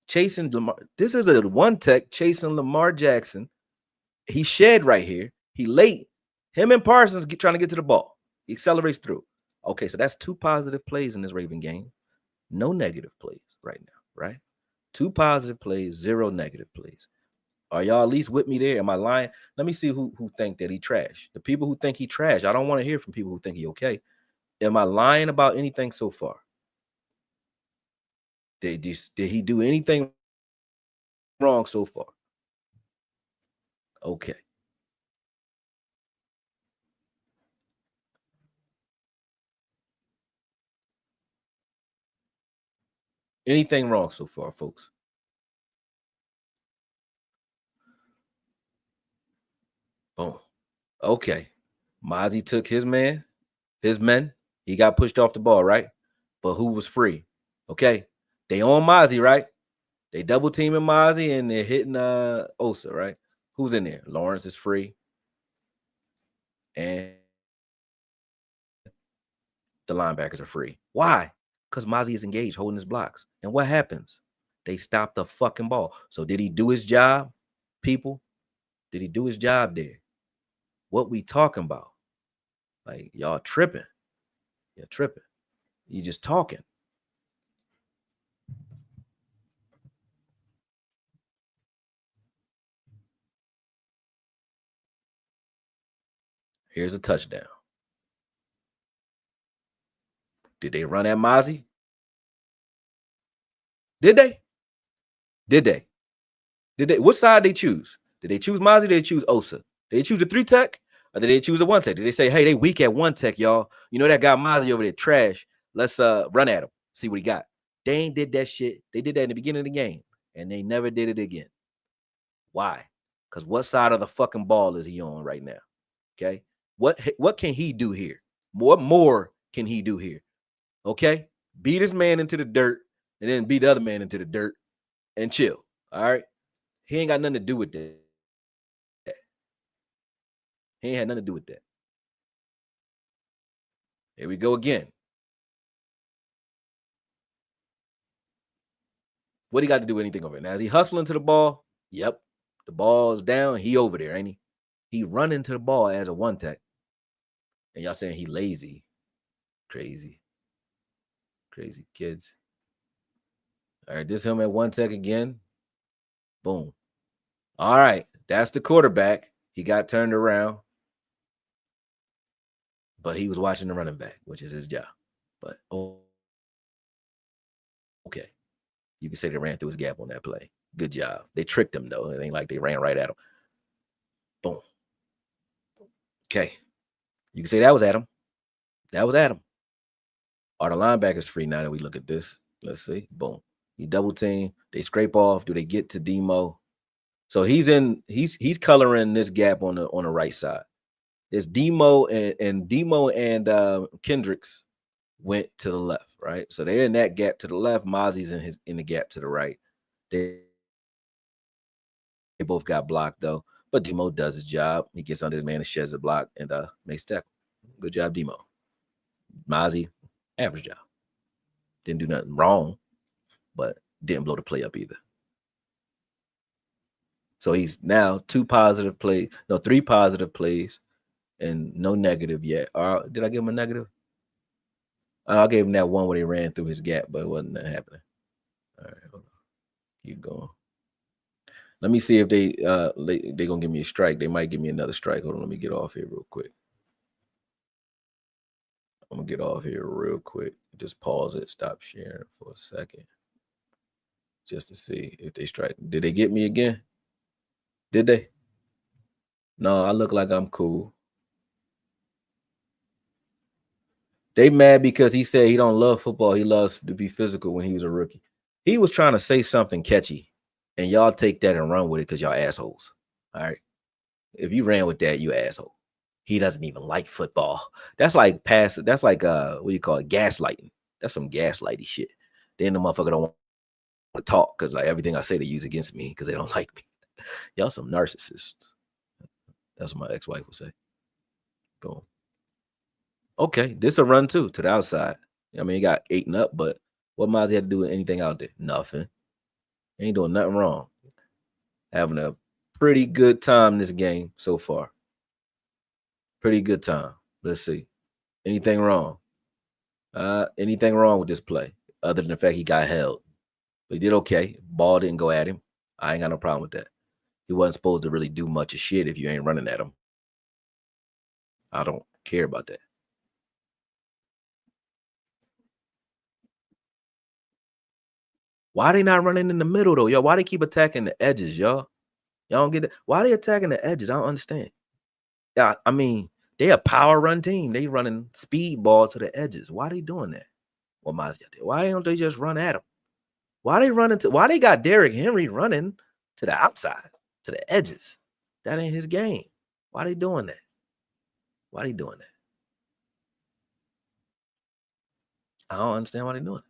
Chasing Lamar. This is a one tech chasing Lamar Jackson. He shed right here. He late. Him and Parsons trying to get to the ball. He accelerates through. Okay, so that's 2 positive plays in this Raven game. No negative plays right now, right? 2 positive plays, 0 negative plays. Are y'all at least with me there? Am I lying? Let me see who think that he trash. The people who think he trash. I don't want to hear from people who think he okay. Am I lying about anything so far? Did he do anything wrong so far? Okay. Anything wrong so far, folks? Boom. Okay. Mazi took his men. He got pushed off the ball, right? But who was free? Okay. They on Mazi, right? They double teaming Mazi and they're hitting Osa, right? Who's in there? Lawrence is free. and the linebackers are free. Why? Because Mazi is engaged holding his blocks. And what happens? They stop the fucking ball. So did he do his job, people? Did he do his job there? What we talking about? Like, y'all tripping. You're tripping. You just talking. Here's a touchdown. Did they run at Mazi? Did they? Did they? Did they? What side they choose? Did they choose Mazi? Did they choose Osa? Did they choose a 3-tech? Or did they choose a 1-tech? Did they say, hey, they weak at 1-tech, y'all? You know that guy Mazi over there, trash. Let's run at him, see what he got. They ain't did that shit. They did that in the beginning of the game, and they never did it again. Why? Because what side of the fucking ball is he on right now? Okay. What can he do here? What more can he do here? Okay. Beat this man into the dirt and then beat the other man into the dirt and chill. All right. He ain't got nothing to do with that. He ain't had nothing to do with that. Here we go again. What he got to do with anything over there? Now, is he hustling to the ball? Yep. The ball's down. He over there, ain't he? He running to the ball as a 1-tech. And y'all saying he lazy. Crazy. Crazy kids. All right, this him at 1-tech again. Boom. All right, that's the quarterback. He got turned around. But he was watching the running back, which is his job. But okay. You can say they ran through his gap on that play. Good job. They tricked him, though. It ain't like they ran right at him. Boom. Okay. You can say that was Adam. That was Adam. Are the linebackers free now that we look at this? Let's see. Boom. He double team. They scrape off. Do they get to Demo? So he's coloring this gap on the right side. It's Demo and Demo and Kendricks went to the left, right? So they're in that gap to the left. Mozzie's in the gap to the right. They both got blocked though, but Demo does his job. He gets under his man and sheds the block and makes tackle. Good job, Demo. Mozzie, average job. Didn't do nothing wrong, but didn't blow the play up either. So he's now 3 positive plays, and no negative yet. Did I give him a negative? I gave him that one where they ran through his gap, but it wasn't that happening. All right, hold on. Keep going. Let me see if they gonna give me a strike. They might give me another strike. Hold on, let me get off here real quick. I'm gonna get off here real quick. Just pause it, stop sharing for a second. Just to see if they strike. Did they get me again? Did they? No, I look like I'm cool. They mad because he said he don't love football. He loves to be physical when he was a rookie. He was trying to say something catchy, and y'all take that and run with it because y'all assholes. All right. If you ran with that, you asshole. He doesn't even like football. That's like that's like what do you call it? Gaslighting. That's some gaslighty shit. Then the motherfucker don't want to talk because like everything I say they use against me because they don't like me. Y'all some narcissists. That's what my ex-wife would say. Boom. Okay, this a run too to the outside. I mean, he got 8 and up, but what Mazi had to do with anything out there? Nothing. Ain't doing nothing wrong. Having a pretty good time this game so far. Pretty good time. Let's see. Anything wrong? Anything wrong with this play other than the fact he got held? But he did okay. Ball didn't go at him. I ain't got no problem with that. He wasn't supposed to really do much of shit if you ain't running at him. I don't care about that. Why they not running in the middle though, y'all? Why they keep attacking the edges, y'all? Y'all don't get it. Why they attacking the edges? I don't understand. Yeah, I mean, they a power run team. They running speed ball to the edges. Why they doing that? Well, Mazi out there. Why don't they just run at him? Why they running to? Why they got Derrick Henry running to the outside, to the edges? That ain't his game. Why they doing that? Why they doing that? I don't understand why they doing it.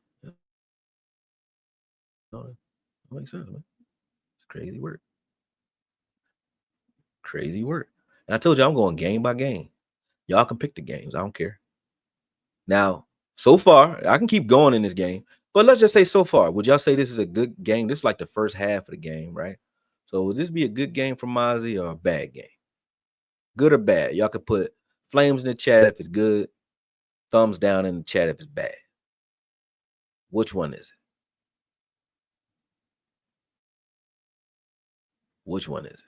No, it makes sense, man. It's crazy work. Crazy work. And I told you I'm going game by game. Y'all can pick the games. I don't care. Now, so far, I can keep going in this game, but let's just say so far, would y'all say this is a good game? This is like the first half of the game, right? So would this be a good game for Mazi or a bad game? Good or bad? Y'all could put flames in the chat if it's good, thumbs down in the chat if it's bad. Which one is it? Which one is it?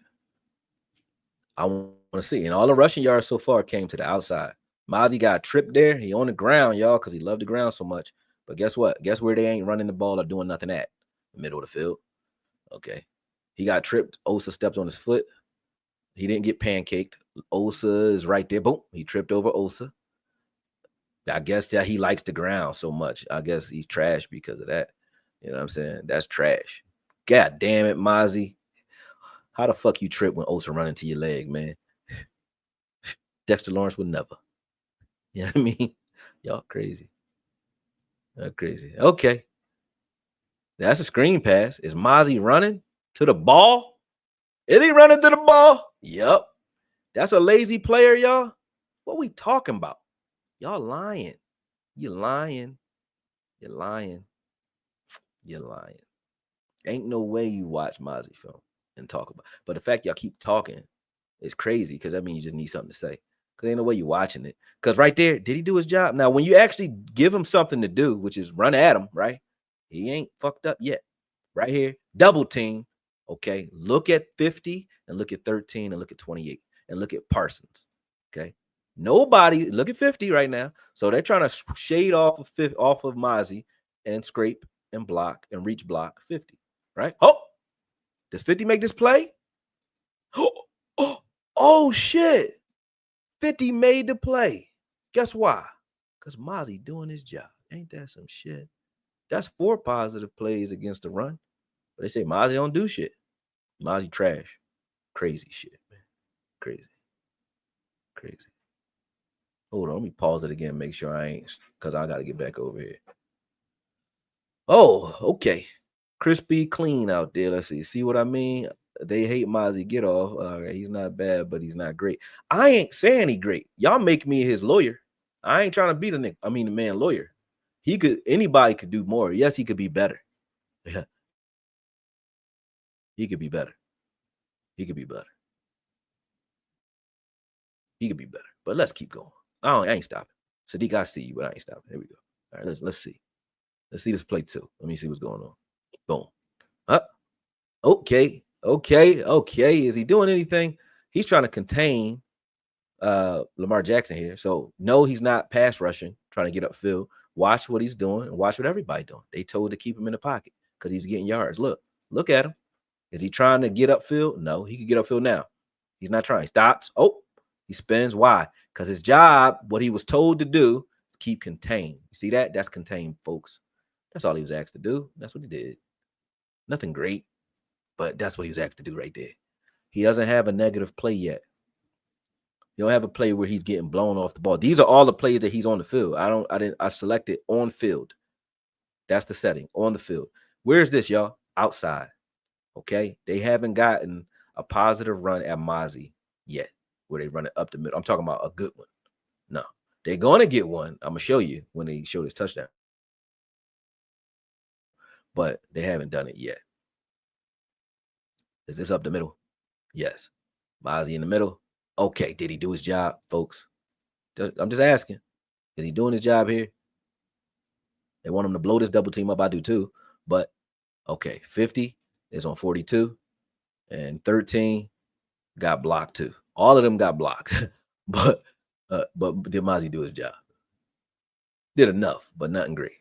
I want to see. And all the rushing yards so far came to the outside. Mazi got tripped there. He on the ground, y'all, because he loved the ground so much. But guess what? Guess where they ain't running the ball or doing nothing at? Middle of the field. Okay. He got tripped. Osa stepped on his foot. He didn't get pancaked. Osa is right there. Boom. He tripped over Osa. I guess that he likes the ground so much. I guess he's trash because of that. You know what I'm saying? That's trash. God damn it, Mazi. How the fuck you trip when Osa running to your leg, man? Dexter Lawrence would never. You know what I mean? Y'all crazy. Y'all crazy. Okay. That's a screen pass. Is Mazi running to the ball? Is he running to the ball? Yep. That's a lazy player, y'all. What we talking about? Y'all lying. You lying. You're lying. You're lying. Ain't no way you watch Mazi film and talk about. But the fact y'all keep talking is crazy because that means you just need something to say. Because ain't no way you watching it. Because right there, did he do his job? Now, when you actually give him something to do, which is run at him, right? He ain't fucked up yet. Right here, double team. Okay, look at 50 and look at 13 and look at 28 and look at Parsons. Okay, nobody look at 50 right now. So they're trying to shade off of Mazi and scrape and block and reach block 50. Right? Oh, does 50 make this play? Oh shit! 50 made the play. Guess why? Because Mazi doing his job. Ain't that some shit? That's 4 positive plays against the run. But they say Mazi don't do shit. Mazi trash. Crazy shit, man. Crazy. Crazy. Hold on, let me pause it again, make sure I ain't, because I got to get back over here. Oh, okay. Crispy clean out there. Let's see. See what I mean? They hate Mazi. Get off. All right, he's not bad, but he's not great. I ain't saying he great. Y'all make me his lawyer. I ain't trying to be the man lawyer. Anybody could do more. Yes, he could be better. Yeah. He could be better. He could be better. He could be better. But let's keep going. I ain't stopping. Sadiq, I see you, but I ain't stopping. Here we go. All right, let's see. Let's see this play too. Let me see what's going on. Boom. Okay. Is he doing anything? He's trying to contain Lamar Jackson here. So no, he's not pass rushing, trying to get upfield. Watch what he's doing and watch what everybody doing. They told to keep him in the pocket because he's getting yards. Look at him. Is he trying to get upfield? No, he can get upfield now. He's not trying. He stops. Oh, he spins. Why? Because his job, what he was told to do, is keep contained. You see that? That's contained, folks. That's all he was asked to do. That's what he did. Nothing great, but that's what he was asked to do right there. He doesn't have a negative play yet. You don't have a play where he's getting blown off the ball. These are all the plays that he's on the field. I selected on field. That's the setting, on the field. Where's this, y'all? Outside. Okay? They haven't gotten a positive run at Mazi yet, where they run it up the middle. I'm talking about a good one. No. They're going to get one. I'm going to show you when they show this touchdown. But they haven't done it yet. Is this up the middle? Yes. Mazi in the middle. Okay. Did he do his job, folks? I'm just asking. Is he doing his job here? They want him to blow this double team up. I do too. But okay, 50 is on 42 and 13 got blocked too. All of them got blocked. but did Mazi do his job? Did enough, but nothing great.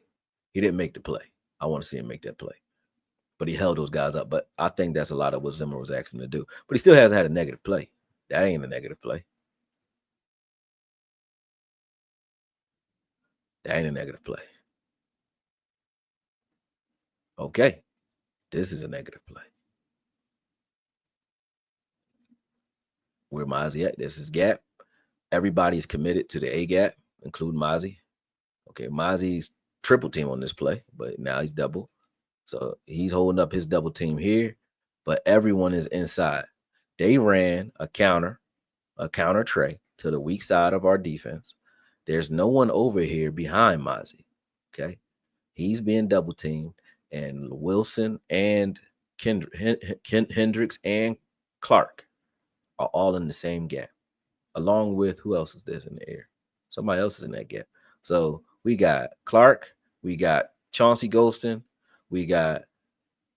He didn't make the play. I want to see him make that play. But he held those guys up. But I think that's a lot of what Zimmer was asking him to do. But he still hasn't had a negative play. That ain't a negative play. That ain't a negative play. Okay. This is a negative play. Where Mazi at? This is gap. Everybody's committed to the A gap, including Mazi. Okay, Mazi's triple team on this play, but now he's double. So he's holding up his double team here, but everyone is inside. They ran a counter tray to the weak side of our defense. There's no one over here behind Mazi. Okay. He's being double teamed, and Wilson and Hendricks and Clark are all in the same gap, along with who else is this in the air? Somebody else is in that gap. So we got Clark, we got Chauncey Golston, we got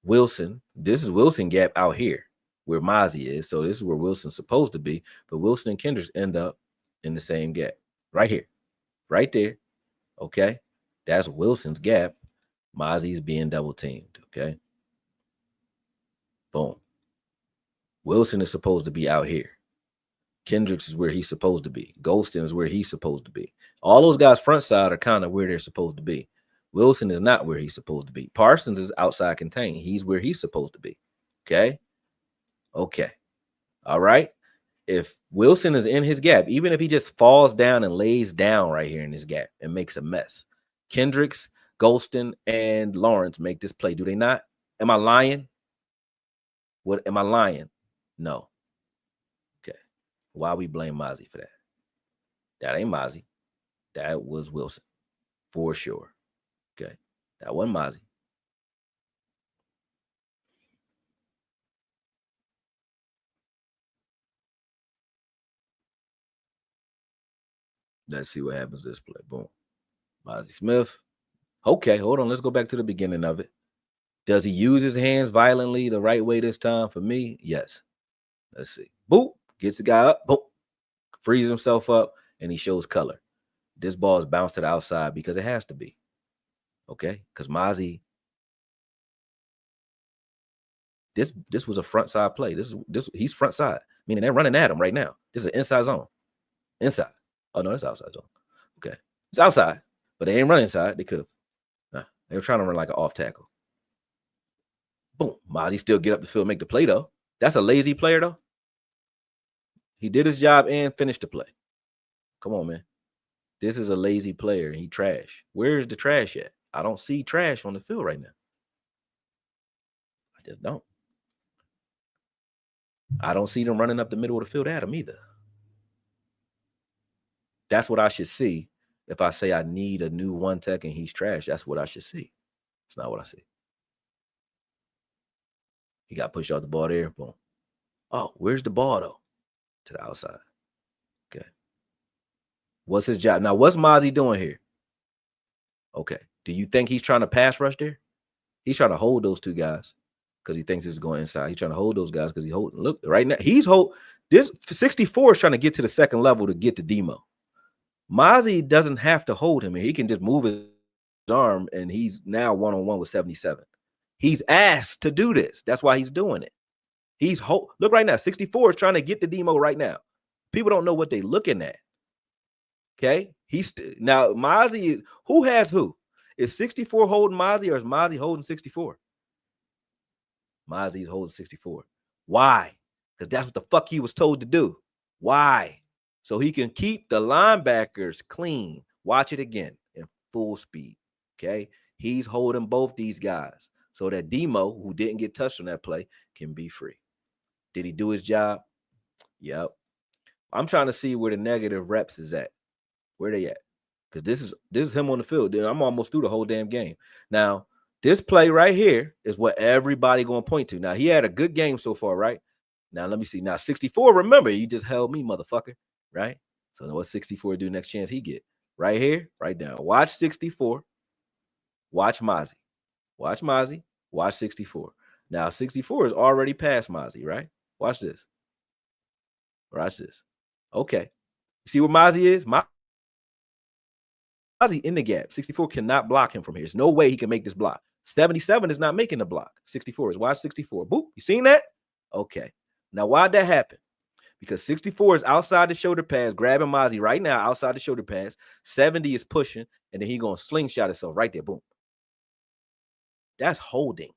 Wilson. This is Wilson gap out here where Mazi is. So this is where Wilson's supposed to be. But Wilson and Kendricks end up in the same gap. Right here. Right there. Okay. That's Wilson's gap. Mazi's being double teamed. Okay. Boom. Wilson is supposed to be out here. Kendricks is where he's supposed to be. Golston is where he's supposed to be. All those guys front side are kind of where they're supposed to be. Wilson is not where he's supposed to be. Parsons is outside contained. He's where he's supposed to be. Okay. Okay. All right. If Wilson is in his gap, even if he just falls down and lays down right here in this gap and makes a mess, Kendricks, Golston, and Lawrence make this play. Do they not? Am I lying? What am I lying? No. Okay. Why we blame Mazi for that? That ain't Mazi. That was Wilson. For sure. Okay. That wasn't Mazi. Let's see what happens this play. Boom. Mazi Smith. Okay, hold on. Let's go back to the beginning of it. Does he use his hands violently the right way this time? For me, yes. Let's see. Boop. Gets the guy up. Boom. Frees himself up, and he shows color. This ball is bounced to the outside because it has to be. Okay? Because Mazi, this was a front side play. This he's front side, meaning they're running at him right now. This is an inside zone. Inside. Oh, no, that's outside zone. Okay. It's outside, but they ain't running inside. They could have. Nah, they were trying to run like an off tackle. Boom. Mazi still get up the field, make the play, though. That's a lazy player, though. He did his job and finished the play. Come on, man. This is a lazy player, and he trash. Where is the trash at? I don't see trash on the field right now. I just don't. I don't see them running up the middle of the field at him either. That's what I should see. If I say I need a new one tech and he's trash, that's what I should see. It's not what I see. He got pushed off the ball there. Boom. Oh, where's the ball, though? To the outside. Okay. What's his job? Now, what's Mazi doing here? Okay. Do you think he's trying to pass rush there? He's trying to hold those two guys because he thinks it's going inside. He's trying to hold those guys because look, right now, this 64 is trying to get to the second level to get to Demo. Mazi doesn't have to hold him, and he can just move his arm, and he's now one-on-one with 77. He's asked to do this. That's why he's doing it. Look right now, 64 is trying to get to Demo right now. People don't know what they're looking at. Okay? Now Mazi is who has who? Is 64 holding Mazi, or is Mazi holding 64? Mazi is holding 64. Why? Because that's what the fuck he was told to do. Why? So he can keep the linebackers clean. Watch it again in full speed. Okay? He's holding both these guys so that Demo, who didn't get touched on that play, can be free. Did he do his job? Yep. I'm trying to see where the negative reps is at. Where they at? Because this is him on the field. I'm almost through the whole damn game. Now, this play right here is what everybody going to point to. Now, he had a good game so far, right? Now, let me see. Now, 64, remember, you just held me, motherfucker, right? So what 64 do next chance he get? Right here, right down. Watch 64. Watch Mazi. Watch Mazi. Watch 64. Now, 64 is already past Mazi, right? Watch this. Watch this. Okay. You see where Mazi is? Mazi in the gap. 64 cannot block him from here. There's no way he can make this block. 77 is not making the block. 64 is. Watch 64. Boop. You seen that? Okay. Now, why'd that happen? Because 64 is outside the shoulder pass, grabbing Mazi right now outside the shoulder pass. 70 is pushing, and then he's going to slingshot himself right there. Boom. That's holding.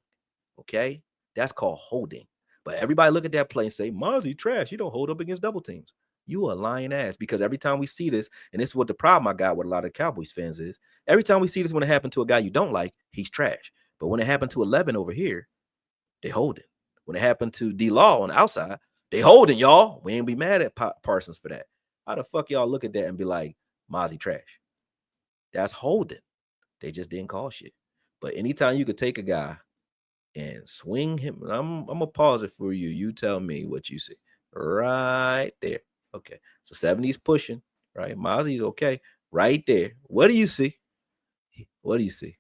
Okay? That's called holding. But everybody look at that play and say, Mazi trash. You don't hold up against double teams. You a lying ass, because every time we see this, and this is what the problem I got with a lot of Cowboys fans is, every time we see this when it happened to a guy you don't like, he's trash. But when it happened to 11 over here, they hold it. When it happened to D-Law on the outside, they holding, y'all. We ain't be mad at Parsons for that. How the fuck y'all look at that and be like, Mazi trash? That's holding. They just didn't call shit. But anytime you could take a guy and swing him, I'm gonna pause it for you. You tell me what you see. Right there. Okay. So 70's pushing, right? Mazi's okay. Right there. What do you see? What do you see?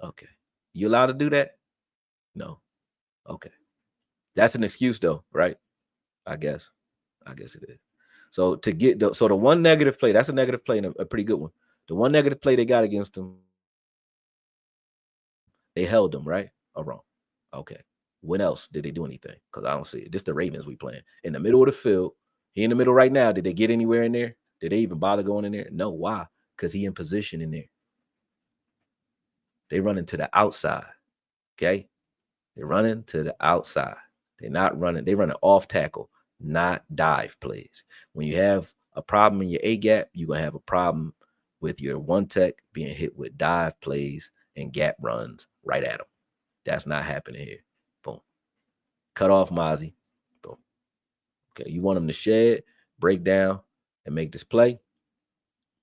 Okay. You allowed to do that? No. Okay. That's an excuse though, right? I guess. I guess it is. So to get the one negative play, that's a negative play and a pretty good one. The one negative play they got against him, they held him, right? Or wrong? Okay. When else did they do anything? Because I don't see it. This the Ravens we playing. In the middle of the field. He in the middle right now. Did they get anywhere in there? Did they even bother going in there? No. Why? Because he in position in there. They running to the outside. Okay. They're running to the outside. They're not running. They running off tackle, not dive plays. When you have a problem in your A gap, you're going to have a problem with your one tech being hit with dive plays and gap runs right at them. That's not happening here. Boom. Cut off Mazi. Boom. Okay. You want him to shed, break down, and make this play.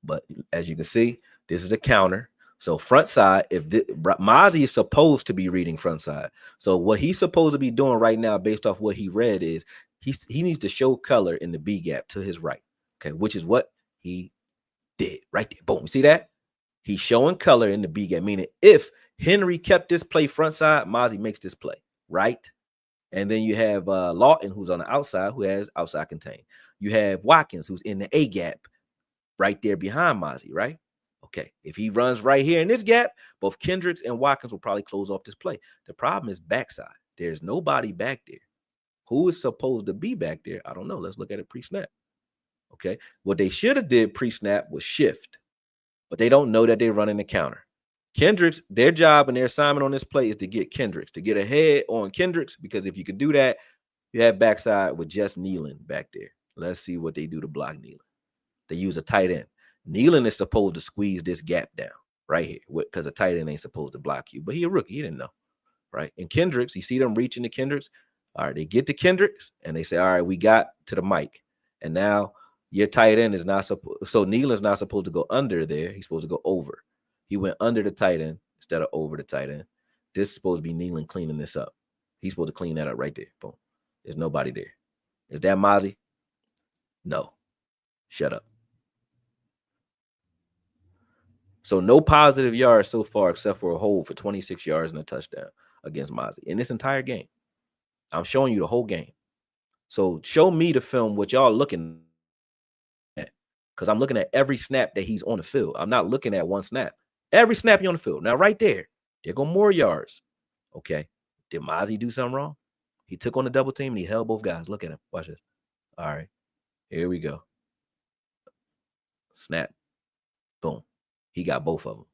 But as you can see, this is a counter. So front side, Mazi is supposed to be reading front side. So what he's supposed to be doing right now, based off what he read, is he needs to show color in the B gap to his right. Okay, which is what he did right there. Boom. You see that? He's showing color in the B gap, meaning if Henry kept this play front side, Mazi makes this play, right? And then you have Lawton, who's on the outside, who has outside contain. You have Watkins, who's in the A gap, right there behind Mazi, right? Okay, if he runs right here in this gap, both Kendricks and Watkins will probably close off this play. The problem is backside. There's nobody back there. Who is supposed to be back there? I don't know. Let's look at it pre-snap. Okay, what they should have did pre-snap was shift, but they don't know that they're running the counter. Kendricks, their job and their assignment on this play is to get Kendricks, to get ahead on Kendricks, because if you could do that, you have backside with just Nealon back there. Let's see what they do to block Nealon. They use a tight end. Nealon is supposed to squeeze this gap down right here because a tight end ain't supposed to block you. But he a rookie. He didn't know, right? And Kendricks, you see them reaching to Kendricks. All right, they get to Kendricks, and they say, all right, we got to the mic. And now your tight end is not supposed – so Nealon's not supposed to go under there. He's supposed to go over. He went under the tight end instead of over the tight end. This is supposed to be Nealon cleaning this up. He's supposed to clean that up right there. Boom. There's nobody there. Is that Mazi? No. Shut up. So no positive yards so far except for a hold for 26 yards and a touchdown against Mazi in this entire game. I'm showing you the whole game. So show me the film what y'all looking at, because I'm looking at every snap that he's on the field. I'm not looking at one snap. Every snap you on the field. Now right there go more yards. Okay. Did Mazi do something wrong? He took on the double team and he held both guys. Look at him. Watch this. All right. Here we go. Snap. Boom. He got both of them.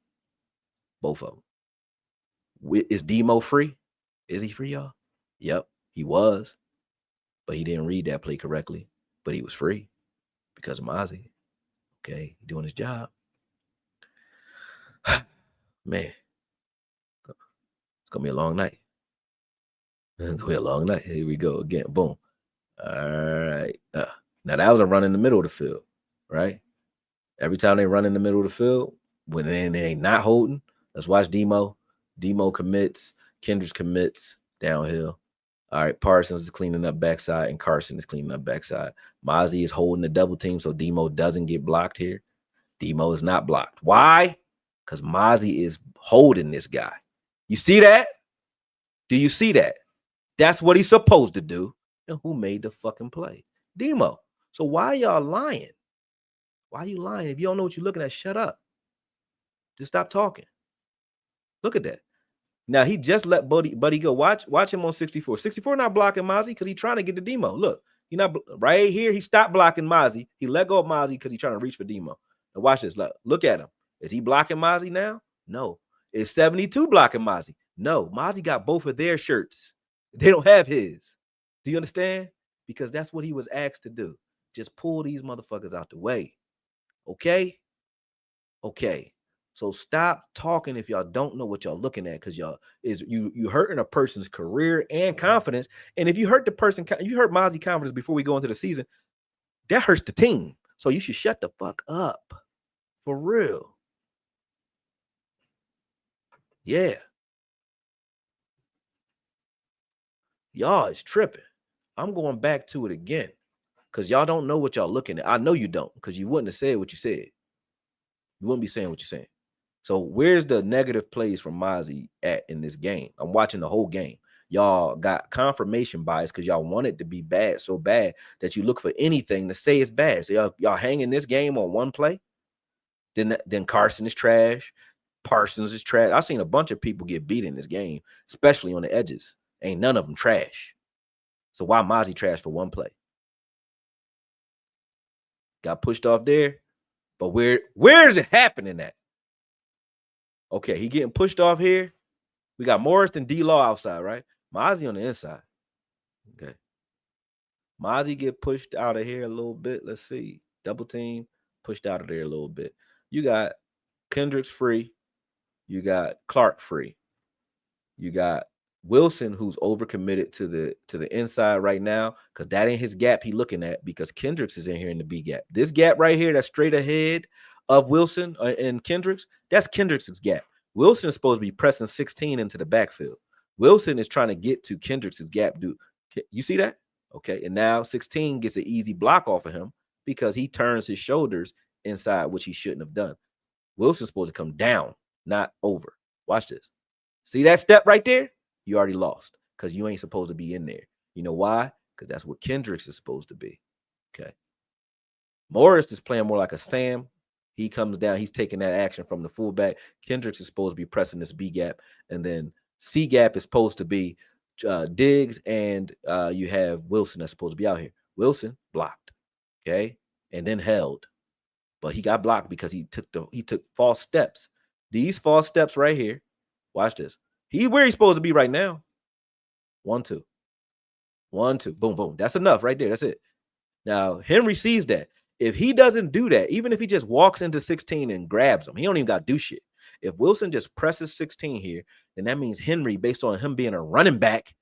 Both of them. Is Demo free? Is he free, y'all? Yep, he was. But he didn't read that play correctly. But he was free because of Mazi. Okay, doing his job. Man, it's going to be a long night. It's going to be a long night. Here we go again. Boom. All right. Now, that was a run in the middle of the field, right? Every time they run in the middle of the field, when they ain't not holding, let's watch Demo. Demo commits. Kendricks commits downhill. All right, Parsons is cleaning up backside, and Carson is cleaning up backside. Mazi is holding the double team, so Demo doesn't get blocked here. Demo is not blocked. Why? Because Mazi is holding this guy. You see that? Do you see that? That's what he's supposed to do. And who made the fucking play? Demo. So why y'all lying? Why are you lying? If you don't know what you're looking at, shut up. Just stop talking. Look at that. Now, he just let Buddy go. Watch him on 64. 64 not blocking Mazi because he's trying to get the Demo. Look, he not right here. He stopped blocking Mazi. He let go of Mazi because he's trying to reach for Demo. Now, watch this. Look at him. Is he blocking Mazi now? No. Is 72 blocking Mazi? No. Mazi got both of their shirts. They don't have his. Do you understand? Because that's what he was asked to do. Just pull these motherfuckers out the way. Okay? Okay. So stop talking if y'all don't know what y'all looking at, because you hurting a person's career and confidence. And if you hurt the person, you hurt Mazi's confidence before we go into the season, that hurts the team. So you should shut the fuck up. For real. Yeah. Y'all is tripping. I'm going back to it again. Because y'all don't know what y'all looking at. I know you don't, because you wouldn't have said what you said. You wouldn't be saying what you're saying. So where's the negative plays from Mazi at in this game? I'm watching the whole game. Y'all got confirmation bias because y'all want it to be bad so bad that you look for anything to say it's bad. So y'all hanging this game on one play. Then Carson is trash. Parsons is trash. I've seen a bunch of people get beat in this game, especially on the edges. Ain't none of them trash. So why Mazi trash for one play? Got pushed off there. But where is it happening at? Okay, he getting pushed off here. We got Morris and D-Law outside, right? Mazi on the inside. Okay. Mazi get pushed out of here a little bit. Let's see. Double team, pushed out of there a little bit. You got Kendricks free. You got Clark free. You got Wilson, who's overcommitted to the inside right now, because that ain't his gap he looking at, because Kendricks is in here in the B gap. This gap right here that's straight ahead of Wilson and Kendricks, that's Kendricks' gap. Wilson is supposed to be pressing 16 into the backfield. Wilson is trying to get to Kendricks' gap. Dude, you see that? Okay, and now 16 gets an easy block off of him because he turns his shoulders inside, which he shouldn't have done. Wilson's supposed to come down, not over. Watch this. See that step right there? You already lost because you ain't supposed to be in there. You know why? Because that's where Kendricks is supposed to be. Okay. Morris is playing more like a Sam. He comes down. He's taking that action from the fullback. Kendricks is supposed to be pressing this B gap. And then C gap is supposed to be Diggs. And you have Wilson that's supposed to be out here. Wilson blocked. Okay. And then held. But he got blocked because he took false steps. These false steps right here. Watch this. Where he's supposed to be right now. 1-2. 1-2. Boom, boom. That's enough right there. That's it. Now, Henry sees that. If he doesn't do that, even if he just walks into 16 and grabs him, he don't even got to do shit. If Wilson just presses 16 here, then that means Henry, based on him being a running back,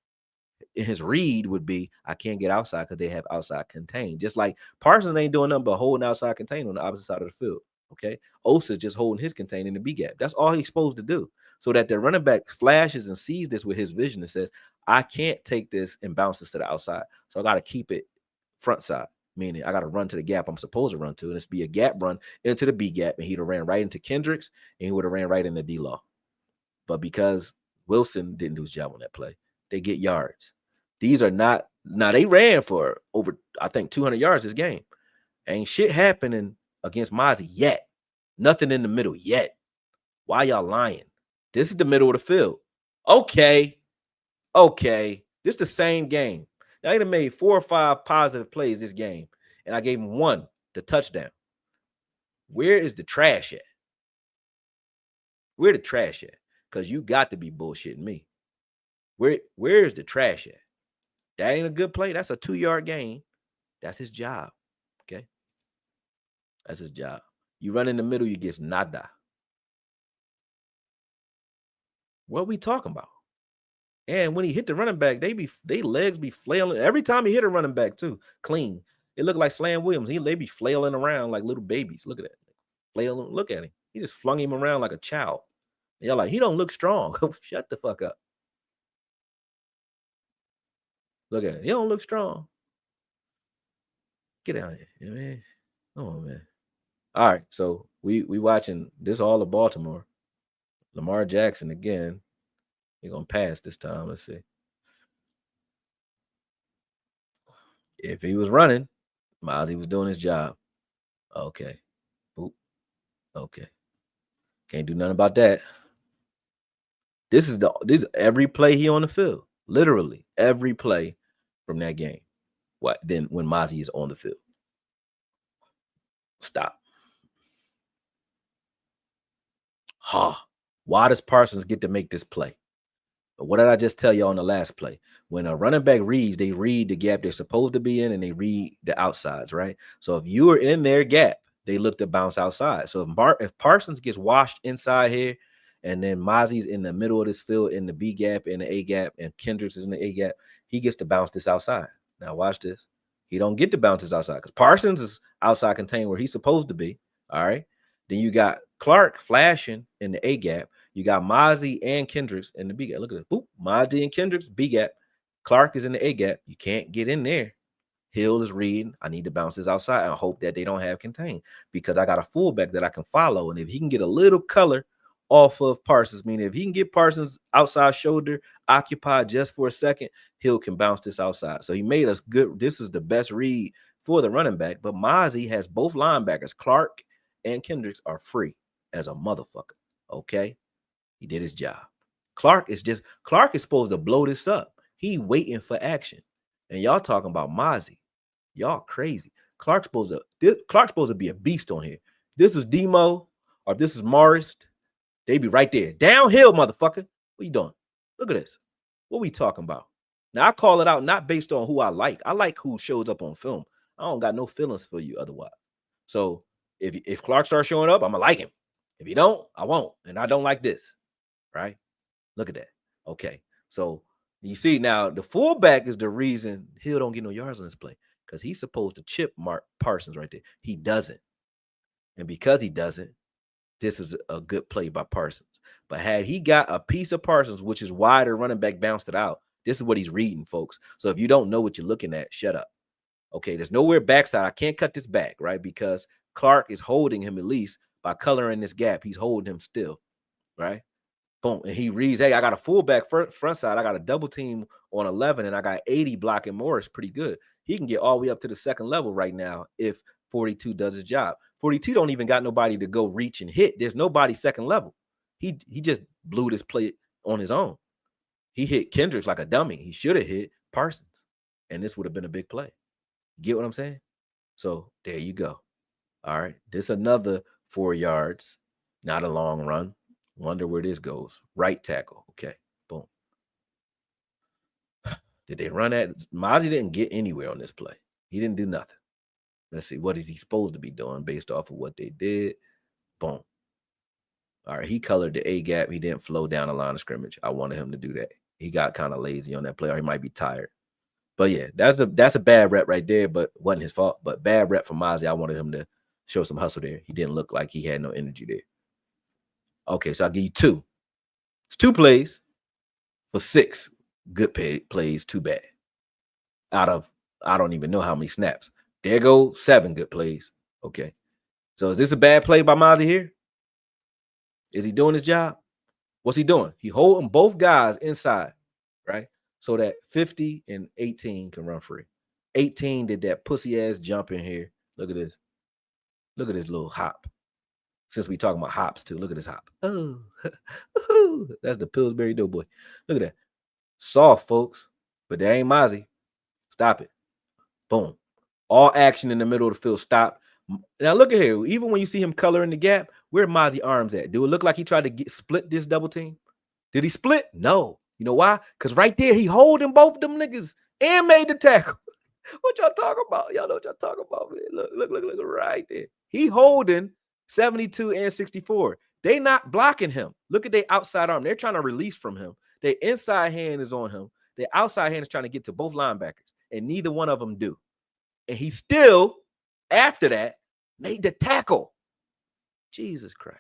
his read would be, I can't get outside because they have outside contain. Just like Parsons ain't doing nothing but holding outside contain on the opposite side of the field. Okay. Osa's just holding his contain in the B gap. That's all he's supposed to do. So that the running back flashes and sees this with his vision and says, I can't take this and bounce this to the outside. So I got to keep it front side, meaning I got to run to the gap I'm supposed to run to. And it's be a gap run into the B gap. And he'd have ran right into Kendricks and he would have ran right into D-Law. But because Wilson didn't do his job on that play, they get yards. These are not, now they ran for over, I think, 200 yards this game. Ain't shit happening against Mazi yet. Nothing in the middle yet. Why y'all lying? This is the middle of the field. Okay. This is the same game. Now, I done made 4 or 5 positive plays this game, and I gave him 1, the touchdown. Where is the trash at? Where the trash at? Because you got to be bullshitting me. Where is the trash at? That ain't a good play. That's a 2-yard gain. That's his job. Okay? That's his job. You run in the middle, you get nada. What we talking about? And when he hit the running back, they legs be flailing. Every time he hit a running back, too, clean. It looked like Slam Williams. They be flailing around like little babies. Look at that. Flailing. Look at him. He just flung him around like a child. And y'all like, he don't look strong. Shut the fuck up. Look at him. He don't look strong. Get out of here, man. Oh, man. All right, so we watching this all of Baltimore. Lamar Jackson again. He's gonna pass this time. Let's see. If he was running, Mazi was doing his job. Okay. Oop. Okay. Can't do nothing about that. This is every play he on the field. Literally every play from that game. What then when Mazi is on the field? Stop. Why does Parsons get to make this play? But what did I just tell you on the last play? When a running back reads, they read the gap they're supposed to be in and they read the outsides, right? So if you are in their gap, they look to bounce outside. So if Parsons gets washed inside here and then Mazi's in the middle of this field in the B gap, in the A gap, and Kendricks is in the A gap, he gets to bounce this outside. Now watch this. He don't get the bounces outside because Parsons is outside contained where he's supposed to be. All right. Then you got Clark flashing in the A gap. You got Mazi and Kendricks in the B gap. Look at this. Boop. Mazi and Kendricks, B gap. Clark is in the A gap. You can't get in there. Hill is reading. I need to bounce this outside and hope that they don't have contain because I got a fullback that I can follow. And if he can get a little color off of Parsons, meaning if he can get Parsons outside shoulder occupied just for a second, Hill can bounce this outside. So he made us good. This is the best read for the running back. But Mazi has both linebackers. Clark and Kendricks are free as a motherfucker. Okay. He did his job. Clark is supposed to blow this up. He waiting for action. And y'all talking about Mazi. Y'all crazy. Clark's supposed to be a beast on here. This was Demo or if this is Morris, they be right there. Downhill, motherfucker. What you doing? Look at this. What we talking about? Now, I call it out not based on who I like. I like who shows up on film. I don't got no feelings for you otherwise. So if Clark starts showing up, I'm going to like him. If you don't, I won't. And I don't like this. Right? Look at that. Okay. So you see now the fullback is the reason Hill don't get no yards on this play because he's supposed to chip Mark Parsons right there. He doesn't. And because he doesn't, this is a good play by Parsons. But had he got a piece of Parsons, which is why the running back bounced it out, this is what he's reading, folks. So if you don't know what you're looking at, shut up. Okay, there's nowhere backside. I can't cut this back, right? Because Clark is holding him at least by coloring this gap. He's holding him still, right? Boom. And he reads, hey, I got a fullback front side. I got a double team on 11, and I got 80 blocking Morris pretty good. He can get all the way up to the second level right now if 42 does his job. 42 don't even got nobody to go reach and hit. There's nobody second level. He just blew this play on his own. He hit Kendricks like a dummy. He should have hit Parsons, and this would have been a big play. Get what I'm saying? So there you go. All right. This another 4 yards, not a long run. Wonder where this goes. Right tackle. Okay. Boom. Did they run at? Mazi didn't get anywhere on this play. He didn't do nothing. Let's see. What is he supposed to be doing based off of what they did? Boom. All right. He colored the A gap. He didn't flow down the line of scrimmage. I wanted him to do that. He got kind of lazy on that play, or he might be tired. But yeah, that's a bad rep right there, but wasn't his fault. But bad rep from Mazi. I wanted him to show some hustle there. He didn't look like he had no energy there. Okay, so I'll give you 2. It's 2 plays for 6 good plays, too bad. Out of, I don't even know how many snaps. There go 7 good plays. Okay. So is this a bad play by Mazi here? Is he doing his job? What's he doing? He holding both guys inside, right? So that 50 and 18 can run free. 18 did that pussy ass jump in here. Look at this. Look at this little hop. Since we talking about hops too, look at this hop. Oh, that's the Pillsbury Doughboy. Look at that. Soft, folks. But there ain't Mazi. Stop it. Boom. All action in the middle of the field. Stop. Now look at here. Even when you see him coloring the gap, where Mazi arms at? Do it look like he tried to split this double team? Did he split? No. You know why? Because right there, he holding both of them niggas and made the tackle. What y'all talking about? Y'all know what y'all talking about, man. Look right there. He holding 72 and 64. They not blocking him. Look at their outside arm. They're trying to release from him. Their inside hand is on him. Their outside hand is trying to get to both linebackers, and neither one of them do. And he still, after that, made the tackle. Jesus Christ.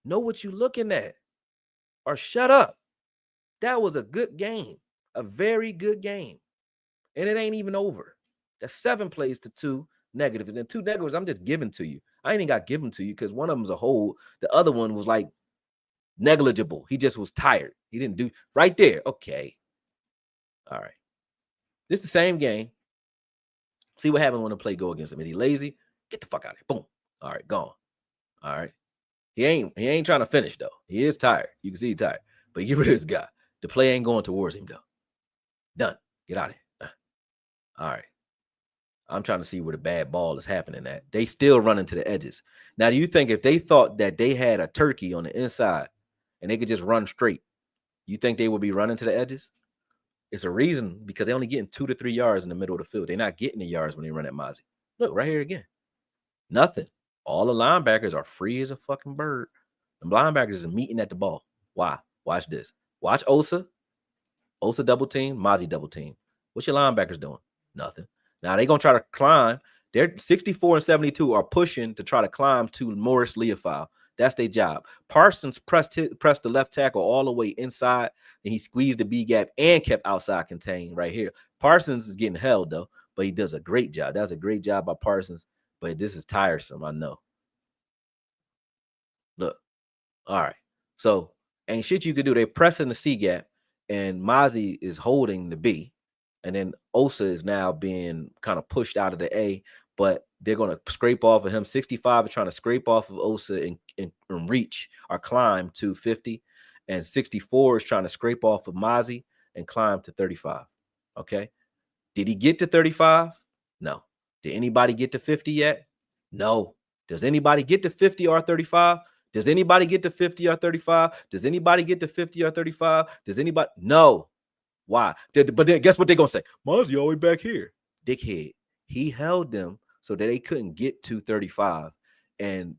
Know what you looking at, or shut up. That was a good game, a very good game. And it ain't even over. That's 7 plays to 2 negatives. And 2 negatives I'm just giving to you. I ain't even got to give them to you because one of them's a hold. The other one was like negligible. He just was tired. He didn't do right there. Okay. All right. This is the same game. See what happens when the play go against him. Is he lazy? Get the fuck out of here. Boom. All right, gone. All right. He ain't trying to finish though. He is tired. You can see he's tired. But get rid of this guy. The play ain't going towards him though. Done. Get out of here. All right. I'm trying to see where the bad ball is happening at. They still running to the edges. Now, do you think if they thought that they had a turkey on the inside and they could just run straight, you think they would be running to the edges? It's a reason because they're only getting 2 to 3 yards in the middle of the field. They're not getting the yards when they run at Mazi. Look, right here again. Nothing. All the linebackers are free as a fucking bird. The linebackers is meeting at the ball. Why? Watch this. Watch Osa. Osa double team, Mazi double team. What's your linebackers doing? Nothing. Now they're going to try to climb. They're 64 and 72 are pushing to try to climb to Morris Leofile. That's their job. Parsons pressed the left tackle all the way inside, and he squeezed the B gap and kept outside contained right here. Parsons is getting held, though, but he does a great job. That's a great job by Parsons, but this is tiresome, I know. Look. All right. So ain't shit you could do. They're pressing the C gap, and Mazi is holding the B. And then Osa is now being kind of pushed out of the A, but they're going to scrape off of him. 65 is trying to scrape off of Osa and reach or climb to 50. And 64 is trying to scrape off of Mazi and climb to 35. Okay. Did he get to 35? No. Did anybody get to 50 yet? No. Does anybody get to 50 or 35? Does anybody get to 50 or 35? Does anybody get to 50 or 35? Does anybody? No. Why? But then guess what they're going to say? Mazi all the way back here. Dickhead. He held them so that they couldn't get to 35. And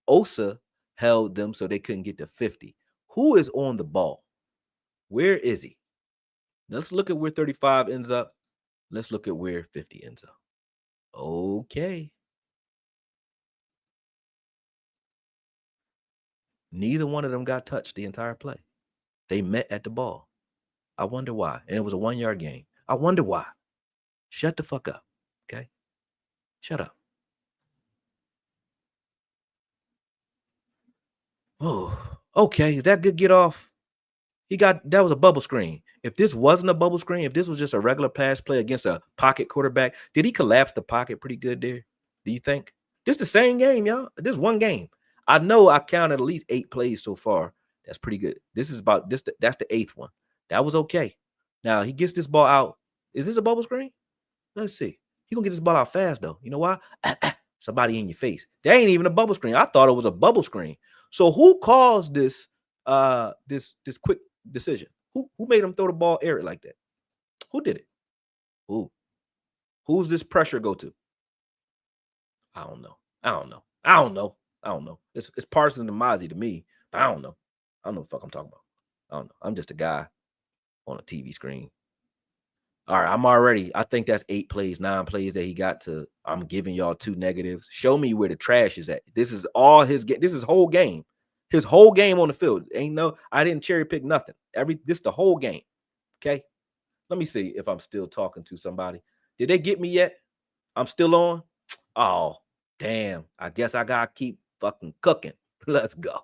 Osa held them so they couldn't get to 50. Who is on the ball? Where is he? Let's look at where 35 ends up. Let's look at where 50 ends up. Okay. Neither one of them got touched the entire play. They met at the ball. I wonder why. And it was a 1 yard gain. I wonder why. Shut the fuck up. Okay? Shut up. Oh, okay. Is that good get off? That was a bubble screen. If this wasn't a bubble screen, if this was just a regular pass play against a pocket quarterback, did he collapse the pocket pretty good there? Do you think? This the same game, y'all. This one game. I know I counted at least 8 plays so far. That's pretty good. This is about this. That's the 8th one. That was okay. Now he gets this ball out. Is this a bubble screen? Let's see. He gonna get this ball out fast though. You know why? Somebody in your face. That ain't even a bubble screen. I thought it was a bubble screen. So who caused this this quick decision? Who made him throw the ball air it like that? Who did it? Who? Who's this pressure go to? I don't know. It's Parsons and Mazi to me, but I don't know. I don't know what the fuck I'm talking about. I don't know. I'm just a guy on a TV screen. All right, I think that's 8 plays, 9 plays that he got to. I'm giving y'all 2 negatives. Show me where the trash is at. This is all his game. This is whole game. His whole game on the field. I didn't cherry pick nothing. This the whole game. Okay. Let me see if I'm still talking to somebody. Did they get me yet? I'm still on. Oh, damn. I guess I gotta keep fucking cooking. Let's go.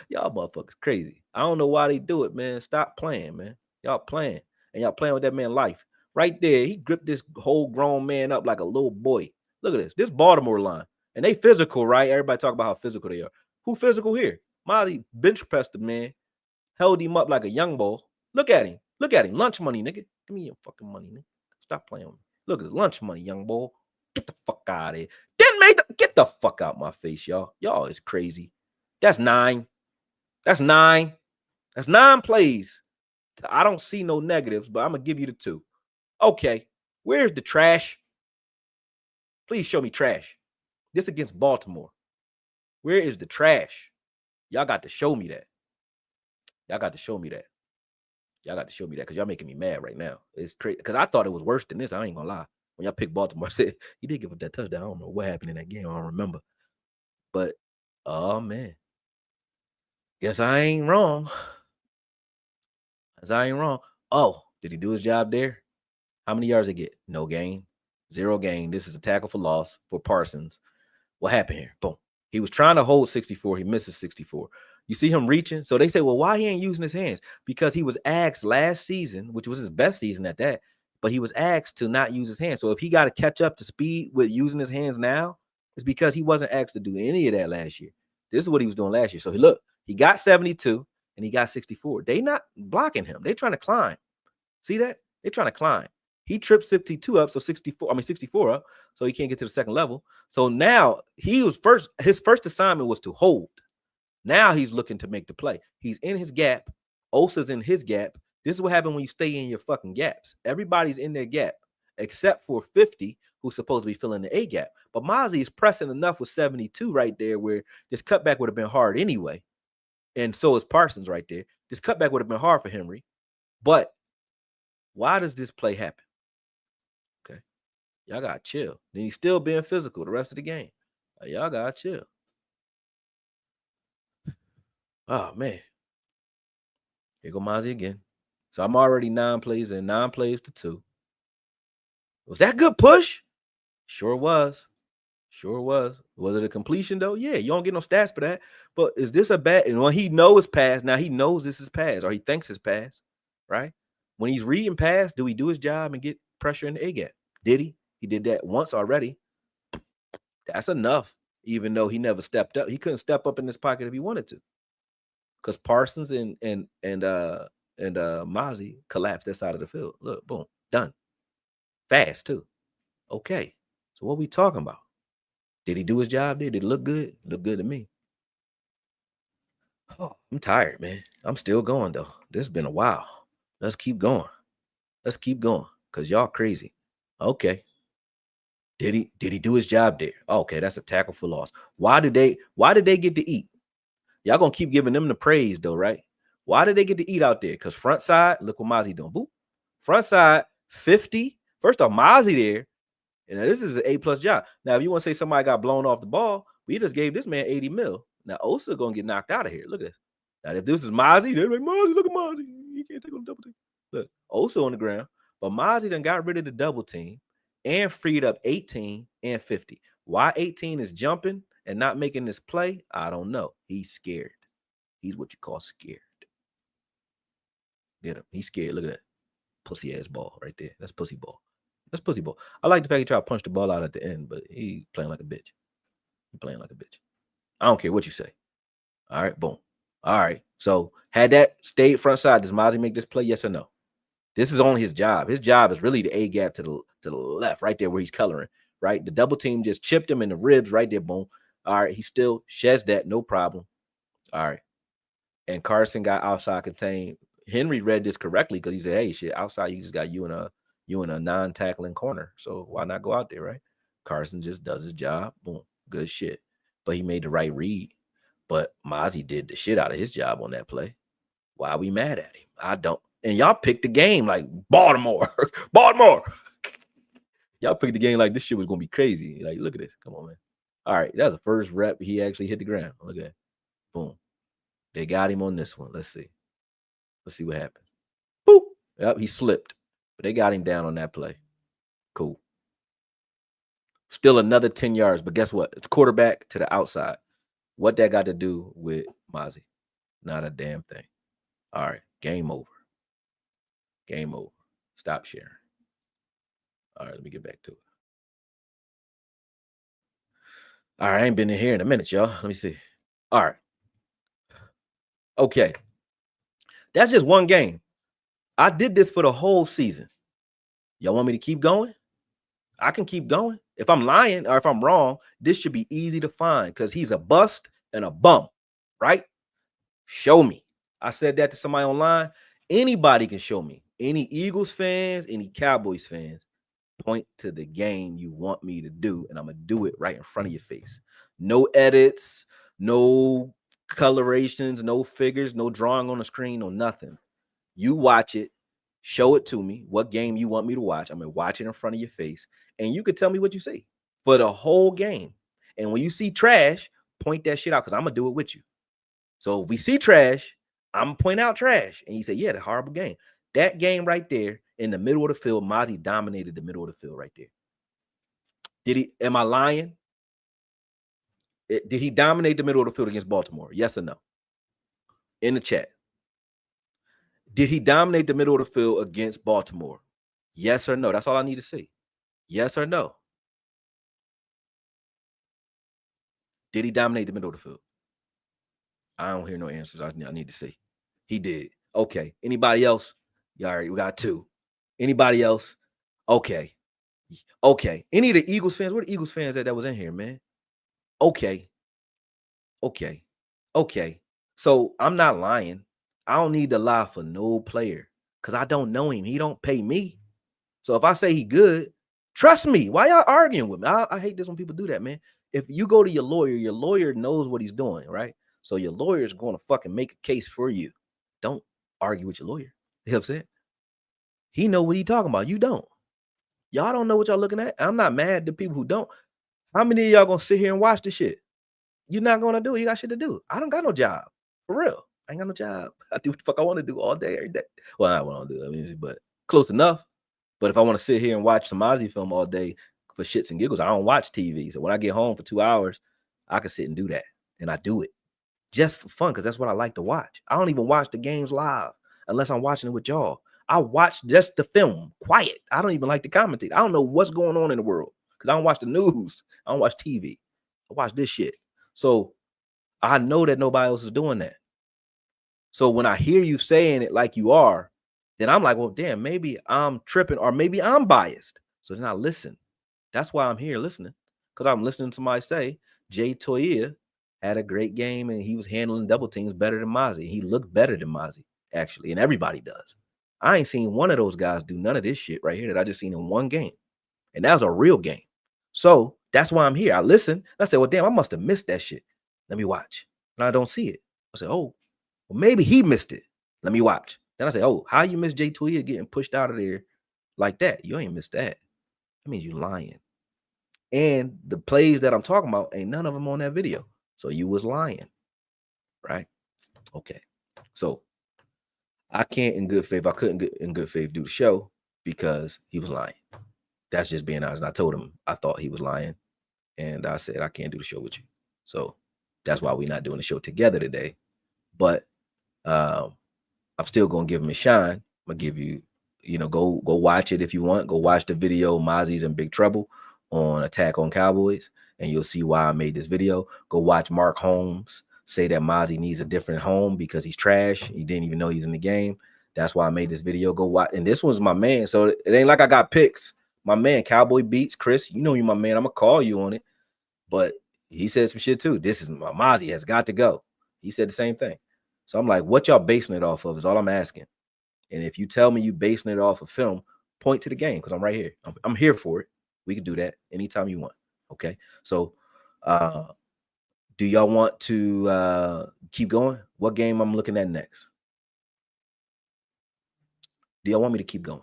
Y'all motherfuckers crazy. I don't know why they do it, man. Stop playing, man. Y'all playing. And y'all playing with that man's life. Right there, he gripped this whole grown man up like a little boy. Look at this. This Baltimore line. And they physical, right? Everybody talk about how physical they are. Who physical here? Molly bench pressed the man. Held him up like a young boy. Look at him. Look at him. Lunch money, nigga. Give me your fucking money, nigga. Stop playing with me. Look at the lunch money, young boy. Get the fuck out of here. Get the fuck out my face, y'all. Y'all is crazy. That's 9. That's 9. That's 9 plays. I don't see no negatives, but I'm going to give you the 2. Okay. Where's the trash? Please show me trash. This against Baltimore. Where is the trash? Y'all got to show me that. Y'all got to show me that. Y'all got to show me that because y'all making me mad right now. It's crazy because I thought it was worse than this. I ain't going to lie. When y'all picked Baltimore, I said, he did give up that touchdown. I don't know what happened in that game. I don't remember. But, oh, man. Guess I ain't wrong. Oh, did he do his job there? How many yards did he get? No gain. 0 gain. This is a tackle for loss for Parsons. What happened here? Boom. He was trying to hold 64. He misses 64. You see him reaching? So they say, well, why he ain't using his hands? Because he was asked last season, which was his best season at that, but he was asked to not use his hands. So if he got to catch up to speed with using his hands now, it's because he wasn't asked to do any of that last year. This is what he was doing last year. So he got 72 and he got 64. They not blocking him. They trying to climb. See that? They trying to climb. He tripped 62 up, so 64 up, so he can't get to the second level. So now his first assignment was to hold. Now he's looking to make the play. He's in his gap. Osa's in his gap. This is what happens when you stay in your fucking gaps. Everybody's in their gap, except for 50, who's supposed to be filling the A gap. But Mazi is pressing enough with 72 right there where this cutback would have been hard anyway. And so is Parsons right there. This cutback would have been hard for Henry. But why does this play happen? Y'all gotta chill. Then he's still being physical the rest of the game. Y'all gotta chill. Oh man. Here go Mazi again. So I'm already 9 plays in, 9 plays to 2. Was that good push? Sure was. Sure was. Was it a completion though? Yeah, you don't get no stats for that. But is this a bad? And when he knows pass, now he knows this is pass, or he thinks it's pass, right? When he's reading pass, do he do his job and get pressure in the A gap? Did he? He did that once already. That's enough. Even though he never stepped up, he couldn't step up in this pocket if he wanted to, because Parsons and Mazi collapsed that side of the field. Look, boom, done, fast too. Okay, so what we talking about? Did he do his job? Did it look good? Look good to me. Oh, I'm tired, man. I'm still going though. This has been a while. Let's keep going. Let's keep going, cause y'all crazy. Okay. Did he do his job there? Okay, that's a tackle for loss. Why did they get to eat? Y'all gonna keep giving them the praise though, right? Why did they get to eat out there? Because front side, look what Mazi doing. Boop. Front side, 50. First off, Mazi there. And this is an A+ job. Now, if you want to say somebody got blown off the ball, we just gave this man 80 mil. Now, Osa gonna get knocked out of here. Look at this. Now, if this is Mazi, they're like, Mazi, look at Mazi. He can't take on the double team. Look, Osa on the ground. But Mazi done got rid of the double team and freed up 18 and 50. Why 18 is jumping and not making this play, I don't know. He's scared. He's what you call scared. Get him. He's scared. Look at that. Pussy ass ball right there. That's pussy ball. That's pussy ball. I like the fact he tried to punch the ball out at the end, but he's playing like a bitch. He's playing like a bitch. I don't care what you say. All right, boom. All right. So had that stayed front side, does Mazi make this play? Yes or no? This is only his job. His job is really the A gap to the left, right there where he's coloring. Right. The double team just chipped him in the ribs right there. Boom. All right. He still sheds that, no problem. All right. And Carson got outside contained. Henry read this correctly because he said, "Hey, shit, outside you just got you in a non-tackling corner. So why not go out there, right?" Carson just does his job. Boom, good shit. But he made the right read. But Mazi did the shit out of his job on that play. Why are we mad at him? I don't. And y'all picked the game like Baltimore, Baltimore. Y'all picked the game like this shit was gonna be crazy. Like, look at this. Come on, man. All right, that's the first rep he actually hit the ground. Look at that. Boom. They got him on this one. Let's see. Let's see what happens. Boop. Yep, he slipped. But they got him down on that play. Cool. Still another 10 yards, but guess what? It's quarterback to the outside. What that got to do with Mazi? Not a damn thing. All right, game over. Game over. Stop sharing. All right, let me get back to it. All right, I ain't been in here in a minute, y'all. Let me see. All right. Okay. That's just one game. I did this for the whole season. Y'all want me to keep going? I can keep going. If I'm lying or if I'm wrong, this should be easy to find because he's a bust and a bum, right? Show me. I said that to somebody online. Anybody can show me. Any Eagles fans, any Cowboys fans, point to the game you want me to do, and I'm going to do it right in front of your face. No edits, no colorations, no figures, no drawing on the screen, no nothing. You watch it, show it to me, what game you want me to watch. I'm going to watch it in front of your face, and you could tell me what you see for the whole game. And when you see trash, point that shit out because I'm going to do it with you. So if we see trash, I'm going to point out trash. And you say, yeah, the horrible game. That game right there in the middle of the field, Mazi dominated the middle of the field right there. Did he? Am I lying? Did he dominate the middle of the field against Baltimore? Yes or no? In the chat. Did he dominate the middle of the field against Baltimore? Yes or no? That's all I need to see. Yes or no? Did he dominate the middle of the field? I don't hear no answers. I need to see. He did. Okay. Anybody else? Yeah, all right, we got 2. Anybody else? Okay. Okay. Any of the Eagles fans? Where the Eagles fans that was in here, man? Okay. Okay. Okay. So I'm not lying. I don't need to lie for no player because I don't know him. He don't pay me. So if I say he good, trust me. Why y'all arguing with me? I hate this when people do that, man. If you go to your lawyer knows what he's doing, right? So your lawyer is going to fucking make a case for you. Don't argue with your lawyer. You know what I'm saying? He know what he talking about. You don't. Y'all don't know what y'all looking at. I'm not mad at the people who don't. How many of y'all gonna sit here and watch this shit? You're not gonna do it. You got shit to do. I don't got no job. For real. I ain't got no job. I do what the fuck I want to do all day, every day. Well, I want to do it, but close enough. But if I want to sit here and watch some Mazi film all day for shits and giggles, I don't watch TV. So when I get home for 2 hours, I can sit and do that. And I do it just for fun because that's what I like to watch. I don't even watch the games live unless I'm watching it with y'all. I watch just the film, quiet. I don't even like to commentate. I don't know what's going on in the world because I don't watch the news. I don't watch TV. I watch this shit. So I know that nobody else is doing that. So when I hear you saying it like you are, then I'm like, well, damn, maybe I'm tripping or maybe I'm biased. So then I listen. That's why I'm here listening, because I'm listening to somebody say Jay Toya had a great game and he was handling double teams better than Mazi. He looked better than Mazi, actually, and everybody does. I ain't seen one of those guys do none of this shit right here that I just seen in one game. And that was a real game. So that's why I'm here. I listen. I say, well, damn, I must have missed that shit. Let me watch. And I don't see it. I say, oh, well, maybe he missed it. Let me watch. Then I say, oh, how you miss Jay Toya getting pushed out of there like that? You ain't missed that. That means you lying. And the plays that I'm talking about, ain't none of them on that video. So you was lying, right? Okay. So I can't in good faith, I couldn't in good faith do the show because he was lying. That's just being honest. And I told him I thought he was lying. And I said, I can't do the show with you. So that's why we're not doing the show together today. But I'm still going to give him a shine. I'm going to give you, go watch it if you want. Go watch the video, Mazi's in Big Trouble on Attack on Cowboys, and you'll see why I made this video. Go watch Mark Holmes say that Mazi needs a different home because he's trash. He didn't even know he was in the game. That's why I made this video. Go watch. And this one's my man. So it ain't like I got picks. My man, Cowboy Beats, Chris, you know you my man. I'm going to call you on it. But he said some shit too. This is my Mazi has got to go. He said the same thing. So I'm like, what y'all basing it off of is all I'm asking. And if you tell me you basing it off of film, point to the game because I'm right here. I'm here for it. We can do that anytime you want. Okay. So do y'all want to keep going? What game I'm looking at next? Do y'all want me to keep going?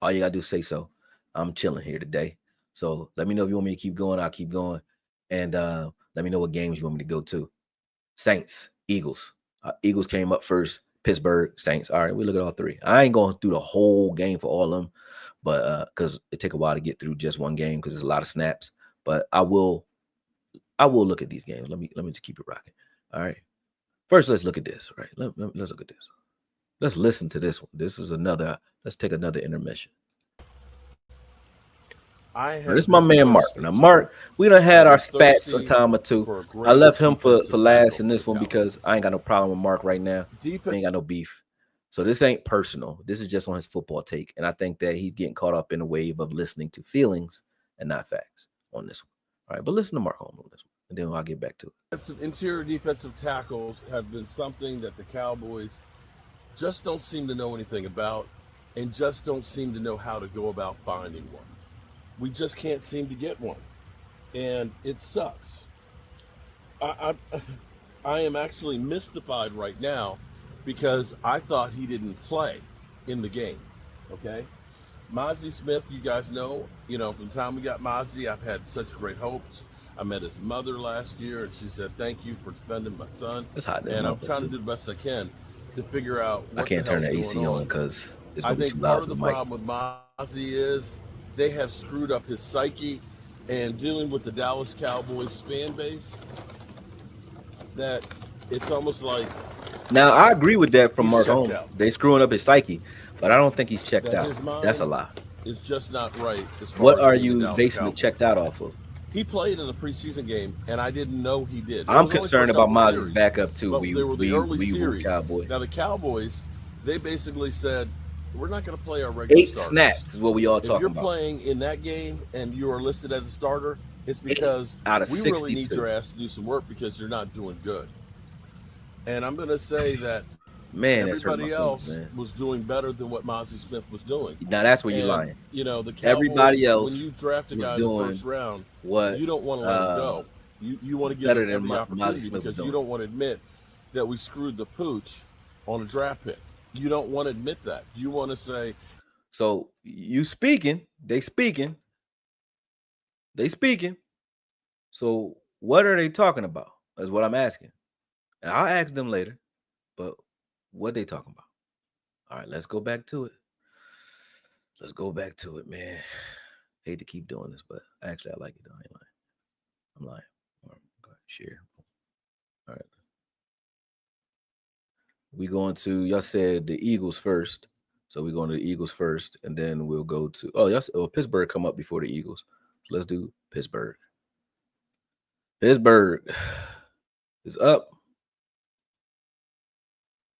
All you gotta do is say so. I'm chilling here today. So let me know if you want me to keep going. I'll keep going. And let me know what games you want me to go to. Saints, Eagles. Eagles came up first. Pittsburgh, Saints. All right, we look at all three. I ain't going through the whole game for all of them, but because it take a while to get through just one game because there's a lot of snaps. But I will look at these games. Let me just keep it rocking. All right. First, let's look at this. Right. Let's look at this. Let's listen to this one. This is another. Let's take another intermission. This is my man Mark. Now, Mark, we done had our spats a time or two. I left him for last in this one because I ain't got no problem with Mark right now. We ain't got no beef. So this ain't personal. This is just on his football take. And I think that he's getting caught up in a wave of listening to feelings and not facts on this one. All right, but listen to Mark Holmes on this one, and then I'll get back to it. Interior defensive tackles have been something that the Cowboys just don't seem to know anything about and just don't seem to know how to go about finding one. We just can't seem to get one, and it sucks. I am actually mystified right now because I thought he didn't play in the game, okay? Mazi Smith, you guys know, from the time we got Mazi, I've had such great hopes. I met his mother last year, and she said, thank you for defending my son. It's hot, and I'm trying to do the best I can to figure out what I can't turn the AC on because it's I going to be think too loud. part of the problem with Mazi is they have screwed up his psyche, and dealing with the Dallas Cowboys fan base, that it's almost like... Now, I agree with that from Mark Holmes. They screwing up his psyche, but I don't think he's checked out. That's a lie. It's just not right. What are you basing it checked out off of? He played in the preseason game, and I didn't know he did. I'm concerned about Mazi's backup, too. We were Cowboys. Now, the Cowboys, they basically said, we're not going to play our regular 8 starters. snaps is what we all talking about. If you're playing in that game and you are listed as a starter, it's because we really need your ass to do some work because you're not doing good. And I'm going to say that everybody else was doing better than what Mazi Smith was doing. Now that's where you're lying. The Cowboys, everybody else when you draft a guy in the first round, you don't want to let him go. You want to give him every opportunity because you don't want to admit that we screwed the pooch on a draft pick. You don't want to admit that. You want to say. So you speaking, they speaking, they speaking. So what are they talking about? Is what I'm asking. And I'll ask them later, but what they talking about? All right, let's go back to it. Let's go back to it, man. Hate to keep doing this, but actually I like it though. I ain't lying. I'm lying. All right, go ahead, share. All right. We going to y'all said the Eagles first. So we're going to the Eagles first, and then we'll go to Pittsburgh come up before the Eagles. So let's do Pittsburgh. Pittsburgh is up.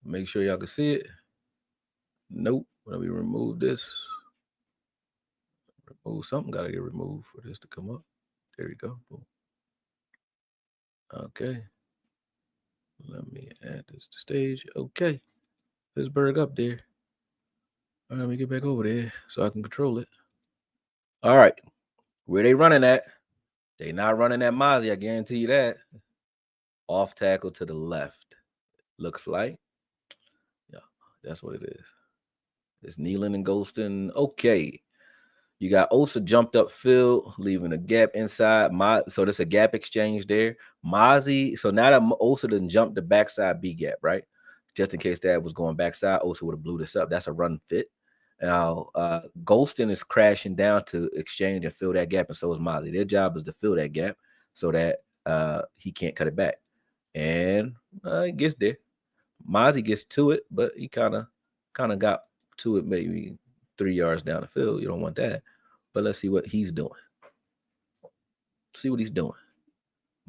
Make sure y'all can see it. Nope. Let me remove this. Remove something. Gotta get removed for this to come up. There we go. Boom. Okay. Let me add this to stage. Okay. Pittsburgh up there. All right, let me get back over there so I can control it. All right. Where they running at? They not running at Mazi, I guarantee you that. Off tackle to the left. Looks like. Yeah, that's what it is. It's Nealon and Golston. Okay. You got Osa jumped up field, leaving a gap inside. So there's a gap exchange there. Mazi, so now that Osa didn't jump the backside B gap, right? Just in case that was going backside, Osa would have blew this up. That's a run fit. Now, Golston is crashing down to exchange and fill that gap, and so is Mazi. Their job is to fill that gap so that he can't cut it back. And it gets there. Mazi gets to it, but he kind of got to it maybe 3 yards down the field. You don't want that. But let's see what he's doing. See what he's doing.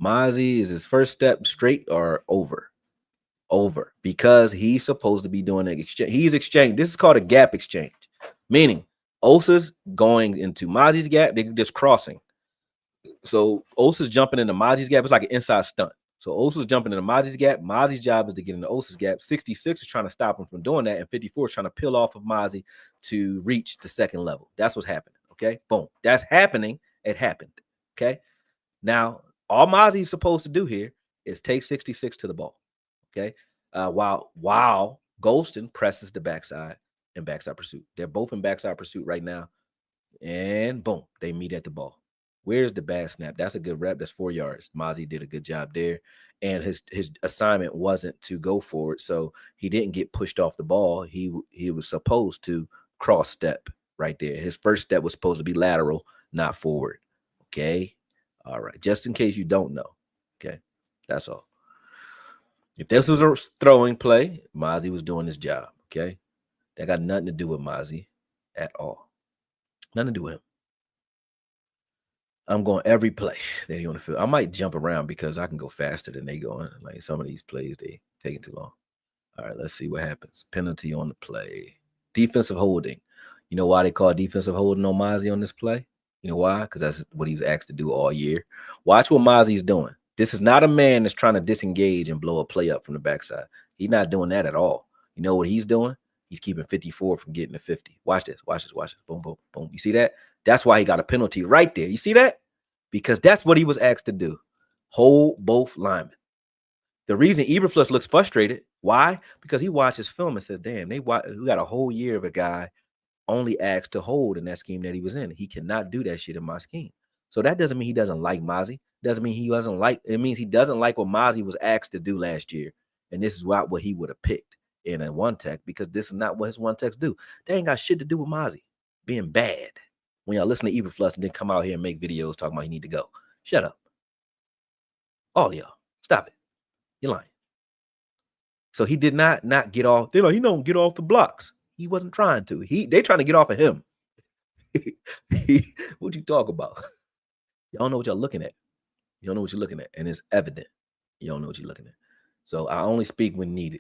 Mazi, is his first step straight or over? Over. Because he's supposed to be doing an exchange. He's exchanged. This is called a gap exchange. Meaning, Osa's going into Mazi's gap. They're just crossing. So Osa's jumping into Mazi's gap. It's like an inside stunt. So Osa's jumping into Mazi's gap. Mazi's job is to get into Osa's gap. 66 is trying to stop him from doing that. And 54 is trying to peel off of Mazi to reach the second level. That's what's happening. Okay. Boom. That's happening. It happened. Okay. Now, all Mazi is supposed to do here is take 66 to the ball. Okay. While Golston presses the backside in backside pursuit. They're both in backside pursuit right now. And boom, they meet at the ball. Where's the bad snap? That's a good rep. That's 4 yards. Mazi did a good job there. And his assignment wasn't to go forward. So he didn't get pushed off the ball. He was supposed to cross step right there. His first step was supposed to be lateral, not forward. Okay. All right. Just in case you don't know. Okay. That's all. If this was a throwing play, Mazi was doing his job. Okay. That got nothing to do with Mazi at all. Nothing to do with him. I'm going every play that he on the field. I might jump around because I can go faster than they going. Like some of these plays, they taking too long. All right, let's see what happens. Penalty on the play. Defensive holding. You know why they call defensive holding on Mazi on this play? You know why? Because that's what he was asked to do all year. Watch what Mazi's doing. This is not a man that's trying to disengage and blow a play up from the backside. He's not doing that at all. You know what he's doing? He's keeping 54 from getting to 50. Watch this. Watch this. Watch this. Boom, boom, boom. You see that? That's why he got a penalty right there. You see that? Because that's what he was asked to do. Hold both linemen. The reason Eberflus looks frustrated, why? Because he watches film and says, damn, we got a whole year of a guy only asked to hold in that scheme that he was in. He cannot do that shit in my scheme. So that doesn't mean he doesn't like Mazi. Doesn't mean he doesn't like, it means he doesn't like what Mazi was asked to do last year. And this is what he would have picked in a one tech, because this is not what his one techs do. They ain't got shit to do with Mazi being bad. When y'all listen to Eberflus and then come out here and make videos talking about he need to go. Shut up. All y'all. Stop it. You're lying. So he did not get off. They're like, he don't get off the blocks. He wasn't trying to. They trying to get off of him. What you talk about? Y'all know what y'all looking at. You don't know what you're looking at. And it's evident. You don't know what you're looking at. So I only speak when needed.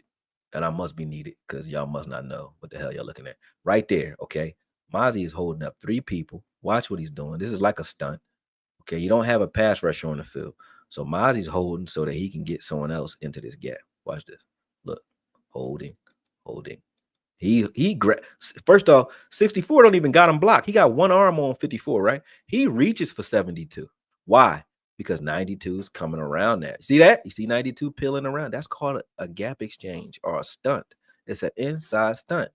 And I must be needed because y'all must not know what the hell y'all looking at. Right there, okay? Mazi is holding up 3 people. Watch what he's doing. This is like a stunt. Okay, you don't have a pass rusher on the field. So Mazi's holding so that he can get someone else into this gap. Watch this. Look, holding. First off, 64 don't even got him blocked. He got one arm on 54, right? He reaches for 72. Why? Because 92 is coming around that. See that? You see 92 peeling around? That's called a gap exchange or a stunt. It's an inside stunt.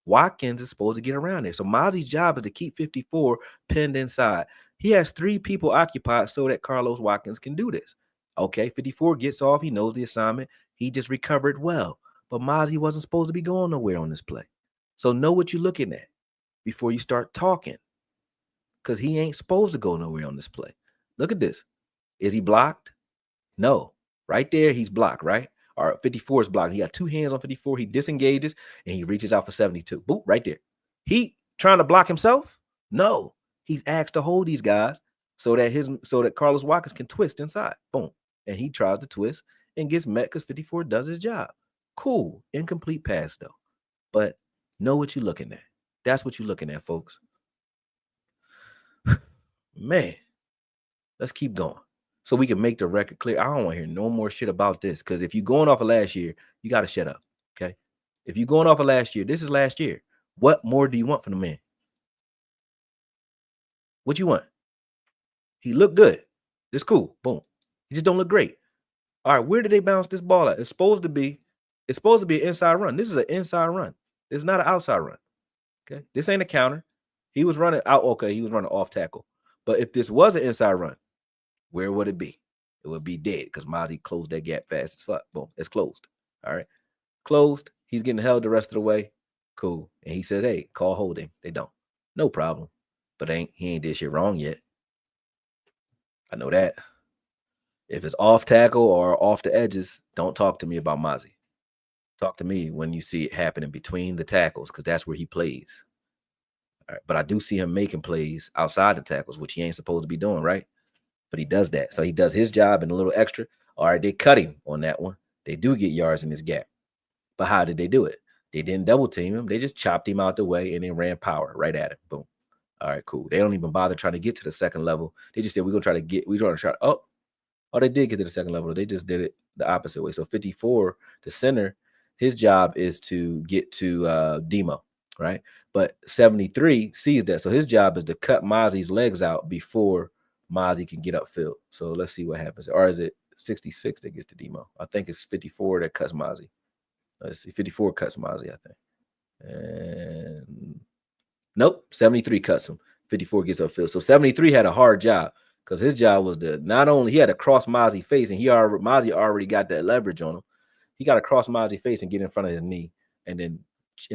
Watkins is supposed to get around there. So Mazi's job is to keep 54 pinned inside. He has 3 people occupied so that Carlos Watkins can do this. Okay, 54 gets off. He knows the assignment. He just recovered well. But Mazi wasn't supposed to be going nowhere on this play. So know what you're looking at before you start talking, because he ain't supposed to go nowhere on this play. Look at this. Is he blocked? No. Right there, he's blocked, right? Or 54 is blocked. He got 2 hands on 54. He disengages and he reaches out for 72. Boop, right there. He trying to block himself? No. He's asked to hold these guys so that Carlos Watkins can twist inside. Boom. And he tries to twist and gets met because 54 does his job. Cool. Incomplete pass, though. But know what you're looking at. That's what you're looking at, folks. Man, let's keep going so we can make the record clear. I don't want to hear no more shit about this, because if you're going off of last year, you got to shut up, okay? If you're going off of last year, this is last year. What more do you want from the man? What you want? He looked good. It's cool. Boom. He just don't look great. All right, where did they bounce this ball at? It's supposed to be an inside run. This is an inside run. It's not an outside run. Okay, this ain't a counter. He was running out. Okay, he was running off tackle. But if this was an inside run, where would it be? It would be dead because Mazi closed that gap fast as fuck. Boom, it's closed. All right, closed. He's getting held the rest of the way. Cool. And he says, "Hey, call holding." They don't. No problem. But he ain't did shit wrong yet. I know that. If it's off tackle or off the edges, don't talk to me about Mazi. Talk to me when you see it happening between the tackles, because that's where he plays. All right, but I do see him making plays outside the tackles, which he ain't supposed to be doing, right? But he does that. So he does his job and a little extra. All right, they cut him on that one. They do get yards in this gap. But how did they do it? They didn't double team him. They just chopped him out the way and then ran power right at him. Boom. All right, cool. They don't even bother trying to get to the second level. They just said, we're going to try. Oh, they did get to the second level. They just did it the opposite way. So 54, the center, his job is to get to Demo, right? But 73 sees that. So his job is to cut Mazi's legs out before Mazi can get upfield. So let's see what happens. Or is it 66 that gets to Demo? I think it's 54 that cuts Mazi. Let's see. 54 cuts Mazi, I think. And nope, 73 cuts him. 54 gets upfield. So 73 had a hard job, because his job was to not only he had to cross Mazi face, and Mazi already got that leverage on him. He got to cross Mazi face and get in front of his knee and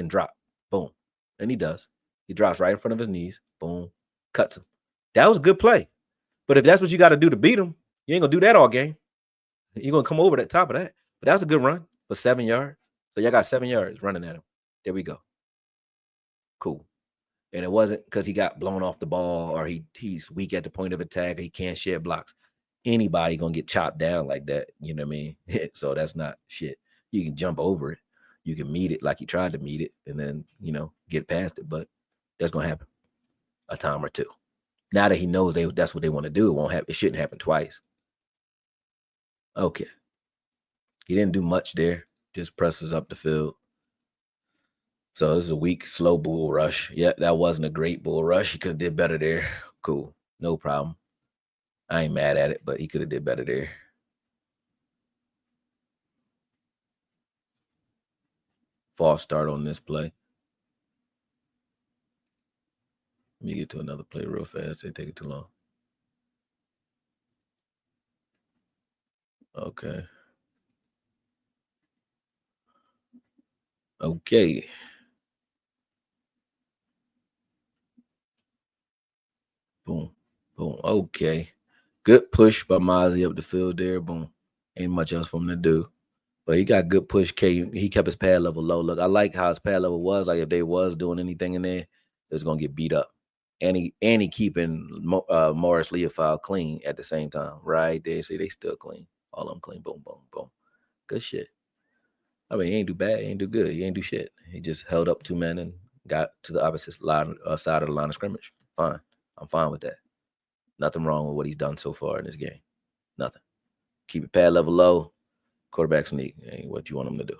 drop. Boom. And he does. He drops right in front of his knees. Boom. Cuts him. That was a good play. But if that's what you got to do to beat him, you ain't going to do that all game. You're going to come over the top of that. But that was a good run for 7 yards. So y'all got 7 yards running at him. There we go. Cool. And it wasn't because he got blown off the ball or he's weak at the point of attack or he can't shed blocks. Anybody going to get chopped down like that, you know what I mean? So that's not shit. You can jump over it. You can meet it like he tried to meet it and then, get past it. But that's going to happen a time or two. Now that he knows that's what they want to do, it shouldn't happen twice. Okay. He didn't do much there. Just presses up the field. So this is a weak, slow bull rush. Yeah, that wasn't a great bull rush. He could have did better there. Cool. No problem. I ain't mad at it, but he could have did better there. False start on this play. Let me get to another play real fast. They take it too long. Okay. Okay. Boom. Boom. Okay. Good push by Mazi up the field there. Boom. Ain't much else for him to do. But he got good push. He kept his pad level low. Look, I like how his pad level was. Like if they was doing anything in there, it was gonna get beat up. And he keeping Morris Leofile clean at the same time. Right there. See, they still clean. All of them clean. Boom, boom, boom. Good shit. I mean, he ain't do bad. He ain't do good. He ain't do shit. He just held up 2 men and got to the opposite side of the line of scrimmage. Fine. I'm fine with that. Nothing wrong with what he's done so far in this game. Nothing. Keep your pad level low. Quarterback sneak ain't what you want him to do.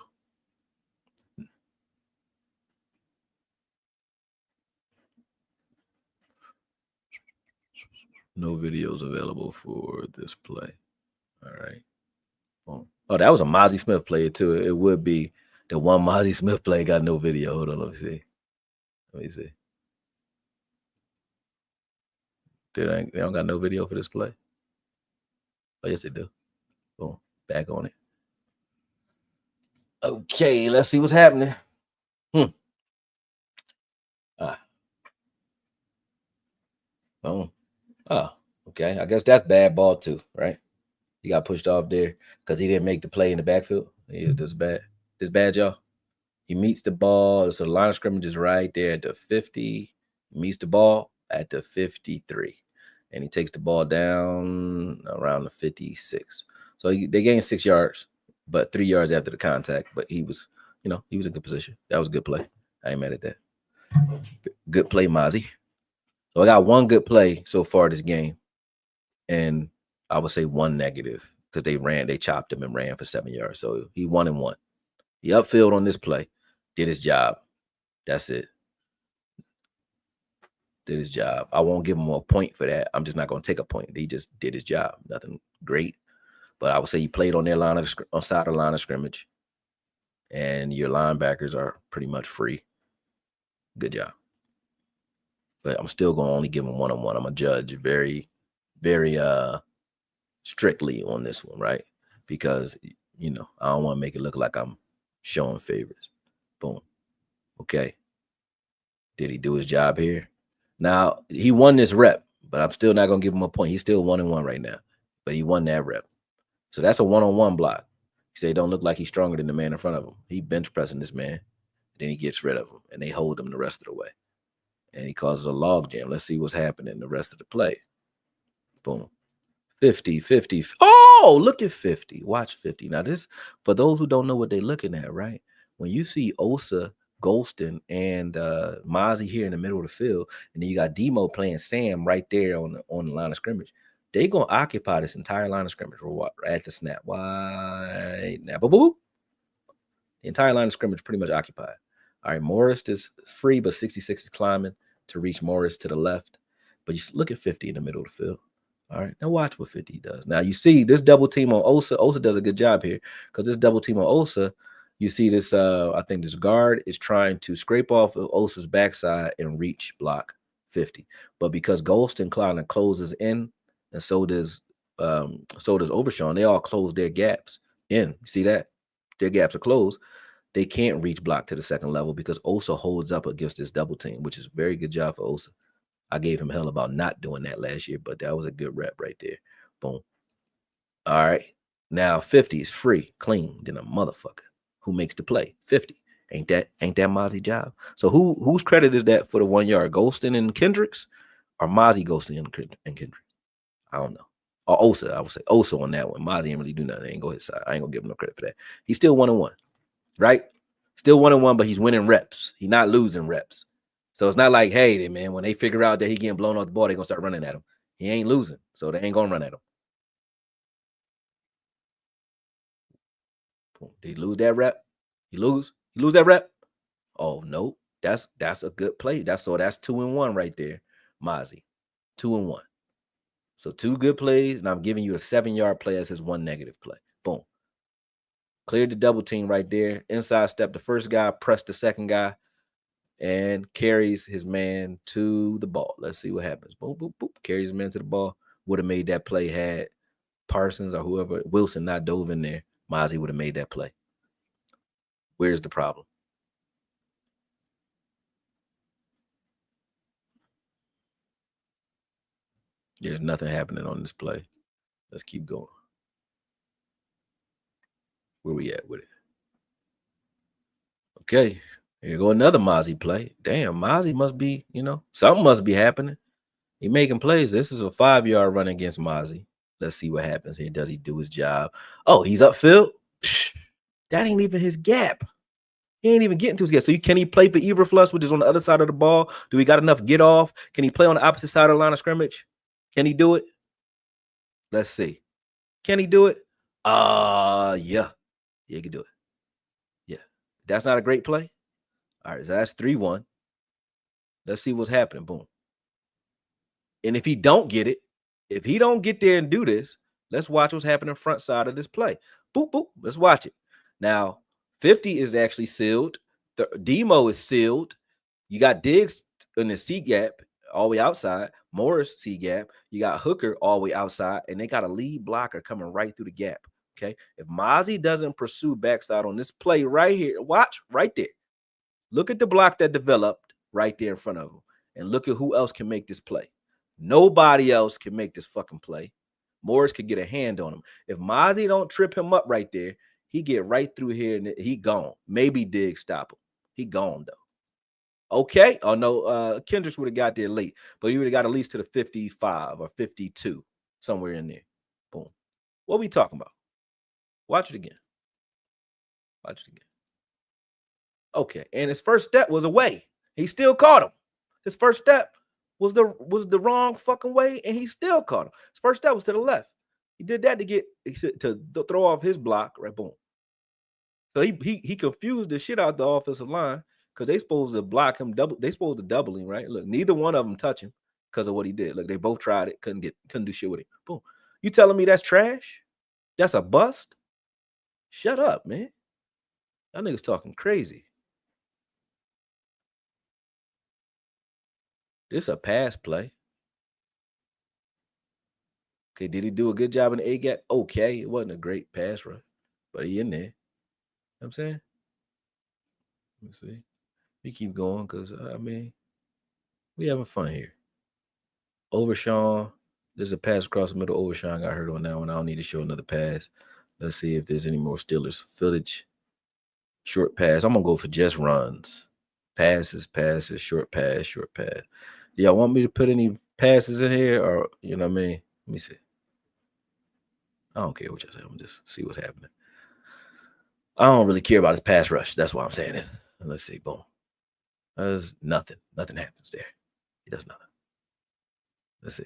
No videos available for this play. All right. Boom. Oh, that was a Mazi Smith play too. It would be the one Mazi Smith play got no video. Hold on, let me see. Let me see. They don't got no video for this play. Oh, yes, they do. Boom. Back on it. Okay, let's see what's happening. Boom. Oh, okay. I guess that's bad ball too, right? He got pushed off there because he didn't make the play in the backfield. Yeah, this bad. This bad, y'all. He meets the ball. So the line of scrimmage is right there at the 50. He meets the ball at the 53. And he takes the ball down around the 56. So they gained 6 yards, but 3 yards after the contact. But he was, he was in good position. That was a good play. I ain't mad at that. Good play, Mazi. So I got one good play so far this game. And I would say one negative because they chopped him and ran for 7 yards. So he 1-1. He upfield on this play, did his job. That's it. Did his job. I won't give him a point for that. I'm just not going to take a point. He just did his job. Nothing great. But I would say he played on their on side of the line of scrimmage. And your linebackers are pretty much free. Good job. But I'm still going to only give him 1-1. I'm a judge very, very strictly on this one, right? Because, I don't want to make it look like I'm showing favors. Boom. Okay. Did he do his job here? Now, he won this rep, but I'm still not going to give him a point. He's still 1-1 right now, but he won that rep. So that's a 1-on-1 block. He said, don't look like he's stronger than the man in front of him. He bench pressing this man. Then he gets rid of him, and they hold him the rest of the way. And he causes a log jam. Let's see what's happening the rest of the play. Boom. 50, 50. Oh, look at 50. Watch 50. Now, this, for those who don't know what they're looking at, right? When you see Osa, Golston, and Mazi here in the middle of the field, and then you got Demo playing Sam right there on the line of scrimmage, they're going to occupy this entire line of scrimmage at the snap. Why? Now, boop, boop, boop. The entire line of scrimmage pretty much occupied. All right, Morris is free, but 66 is climbing to reach Morris to the left. But you look at 50 in the middle of the field. All right, now watch what 50 does. Now you see this double team on Osa. Osa does a good job here because this double team on Osa, you see this, I think this guard is trying to scrape off of Osa's backside and reach block 50. But because Golston Kleiner closes in, and so does Overshawn, they all close their gaps in. You see that? Their gaps are closed. They can't reach block to the second level because Osa holds up against this double team, which is a very good job for Osa. I gave him hell about not doing that last year, but that was a good rep right there. Boom. All right. Now 50 is free, clean, then a motherfucker who makes the play. 50. Ain't that Mazi job? So whose credit is that for the 1 yard? Golston and Kendricks, or Mazi, Golston, and Kendricks? I don't know. Or Osa, I would say Osa on that one. Mazi ain't really do nothing. I ain't go his side. I ain't gonna give him no credit for that. He's still 1-1, right? Still 1-1, but he's winning reps. He's not losing reps. So it's not like, hey, man, when they figure out that he getting blown off the ball, they're going to start running at him. He ain't losing, so they ain't going to run at him. They lose that rep? You lose that rep? Oh, no. That's a good play. That's 2-1 right there, Mazi. 2-1. So 2 good plays, and I'm giving you a 7-yard play as his 1 negative play. Boom. Cleared the double team right there. Inside step the first guy, press the second guy, and carries his man to the ball. Let's see what happens. Boop, boop, boop. Carries his man to the ball. Would have made that play had Parsons or whoever, Wilson, not dove in there. Mazi would have made that play. Where's the problem? There's nothing happening on this play. Let's keep going. Where we at with it? Okay. Here go another Mazi play. Damn, Mazi must be, something must be happening. He making plays. This is a 5-yard run against Mazi. Let's see what happens here. Does he do his job? Oh, he's upfield. That ain't even his gap. He ain't even getting to his gap. So can he play for Eberflus, which is on the other side of the ball? Do we got enough get off? Can he play on the opposite side of the line of scrimmage? Can he do it? Let's see. Can he do it? Yeah. Yeah, he can do it. Yeah. That's not a great play. All right, so that's 3-1. Let's see what's happening. Boom. And if he don't get it, if he don't get there and do this, let's watch what's happening front side of this play. Boop, boop. Let's watch it. Now, 50 is actually sealed. Demo is sealed. You got Diggs in the C gap all the way outside, Morris C gap. You got Hooker all the way outside, and they got a lead blocker coming right through the gap. Okay. If Mazi doesn't pursue backside on this play right here, watch right there. Look at the block that developed right there in front of him, and look at who else can make this play. Nobody else can make this fucking play. Morris could get a hand on him. If Mazi don't trip him up right there, he get right through here and he gone. Maybe Diggs stop him. He gone though. Okay. Oh no, Kendricks would have got there late, but he would have got at least to the 55 or 52, somewhere in there. Boom. What we talking about? Watch it again. Watch it again. Okay. And his first step was away. He still caught him. His first step was the wrong fucking way, and he still caught him. His first step was to the left. He did that to throw off his block. Right, boom. So he confused the shit out the offensive line because they supposed to block him double. They supposed to double him, right? Look, neither one of them touch him because of what he did. Look, they both tried it, couldn't do shit with it. Boom. You telling me that's trash? That's a bust? Shut up, man. That nigga's talking crazy. This a pass play. Okay, did he do a good job in the A gap? Okay, it wasn't a great pass rush, but he in there. You know what I'm saying? Let me see. We keep going because, I mean, we having fun here. Overshawn. There's a pass across the middle. Overshawn got hurt on that one. I don't need to show another pass. Let's see if there's any more Steelers footage. Short pass. I'm going to go for just runs. Passes, short pass, short pass. Do y'all want me to put any passes in here or, you know what I mean? Let me see. I don't care what y'all say. I'm going to just see what's happening. I don't really care about his pass rush. That's why I'm saying it. Let's see. Boom. There's nothing. Nothing happens there. He does nothing. Let's see.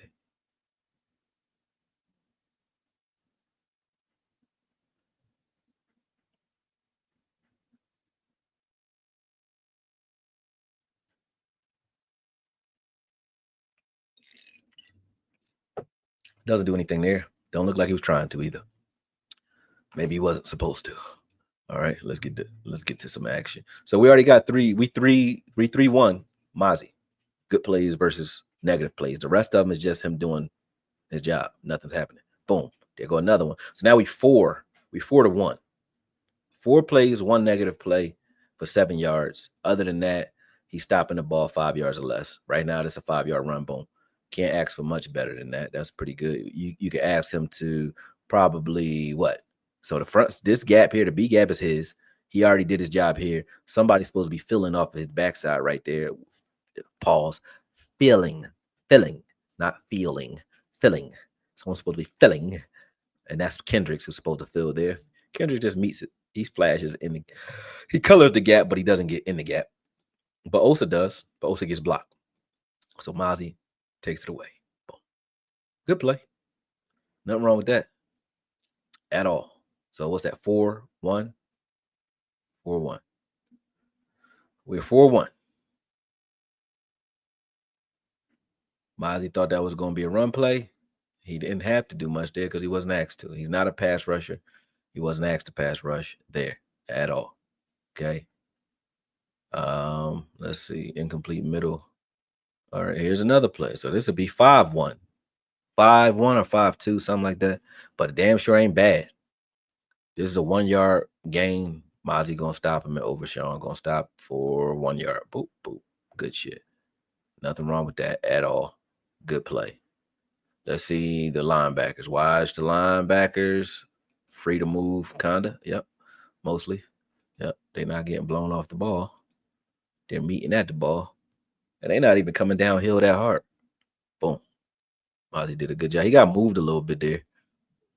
Doesn't do anything there. Don't look like he was trying to either. Maybe he wasn't supposed to. All right, let's get to some action. So we already got 3-1 Mazi. Good plays versus negative plays. The rest of them is just him doing his job. Nothing's happening. Boom. There go another one. So now we 4-1. 4 plays, 1 negative play for 7 yards. Other than that, he's stopping the ball 5 yards or less. Right now, that's a 5-yard run. Boom. Can't ask for much better than that. That's pretty good. You could ask him to probably what? So the front, this gap here, the B gap is his. He already did his job here. Somebody's supposed to be filling off his backside right there. Pause. Filling, not feeling. Filling. Someone's supposed to be filling. And that's Kendricks who's supposed to fill there. Kendrick just meets it. He flashes he colors the gap, but he doesn't get in the gap. But Osa does. But Osa gets blocked. So Mazi takes it away. Boom. Good play. Nothing wrong with that at all. So what's that? 4-1? 4-1. We're 4-1. Mazi thought that was going to be a run play. He didn't have to do much there because he wasn't asked to. He's not a pass rusher. He wasn't asked to pass rush there at all. Okay. Let's see. Incomplete middle. All right, here's another play. So this would be 5-1. 5-1 or 5-2, something like that. But damn sure ain't bad. This is a 1-yard gain. Mazi gonna stop him, and Overshawn gonna stop for 1 yard. Boop, boop. Good shit. Nothing wrong with that at all. Good play. Let's see the linebackers. Watch the linebackers. Free to move, kinda. Yep. Mostly. Yep. They're not getting blown off the ball. They're meeting at the ball. And they're not even coming downhill that hard. Boom. Mazi did a good job. He got moved a little bit there.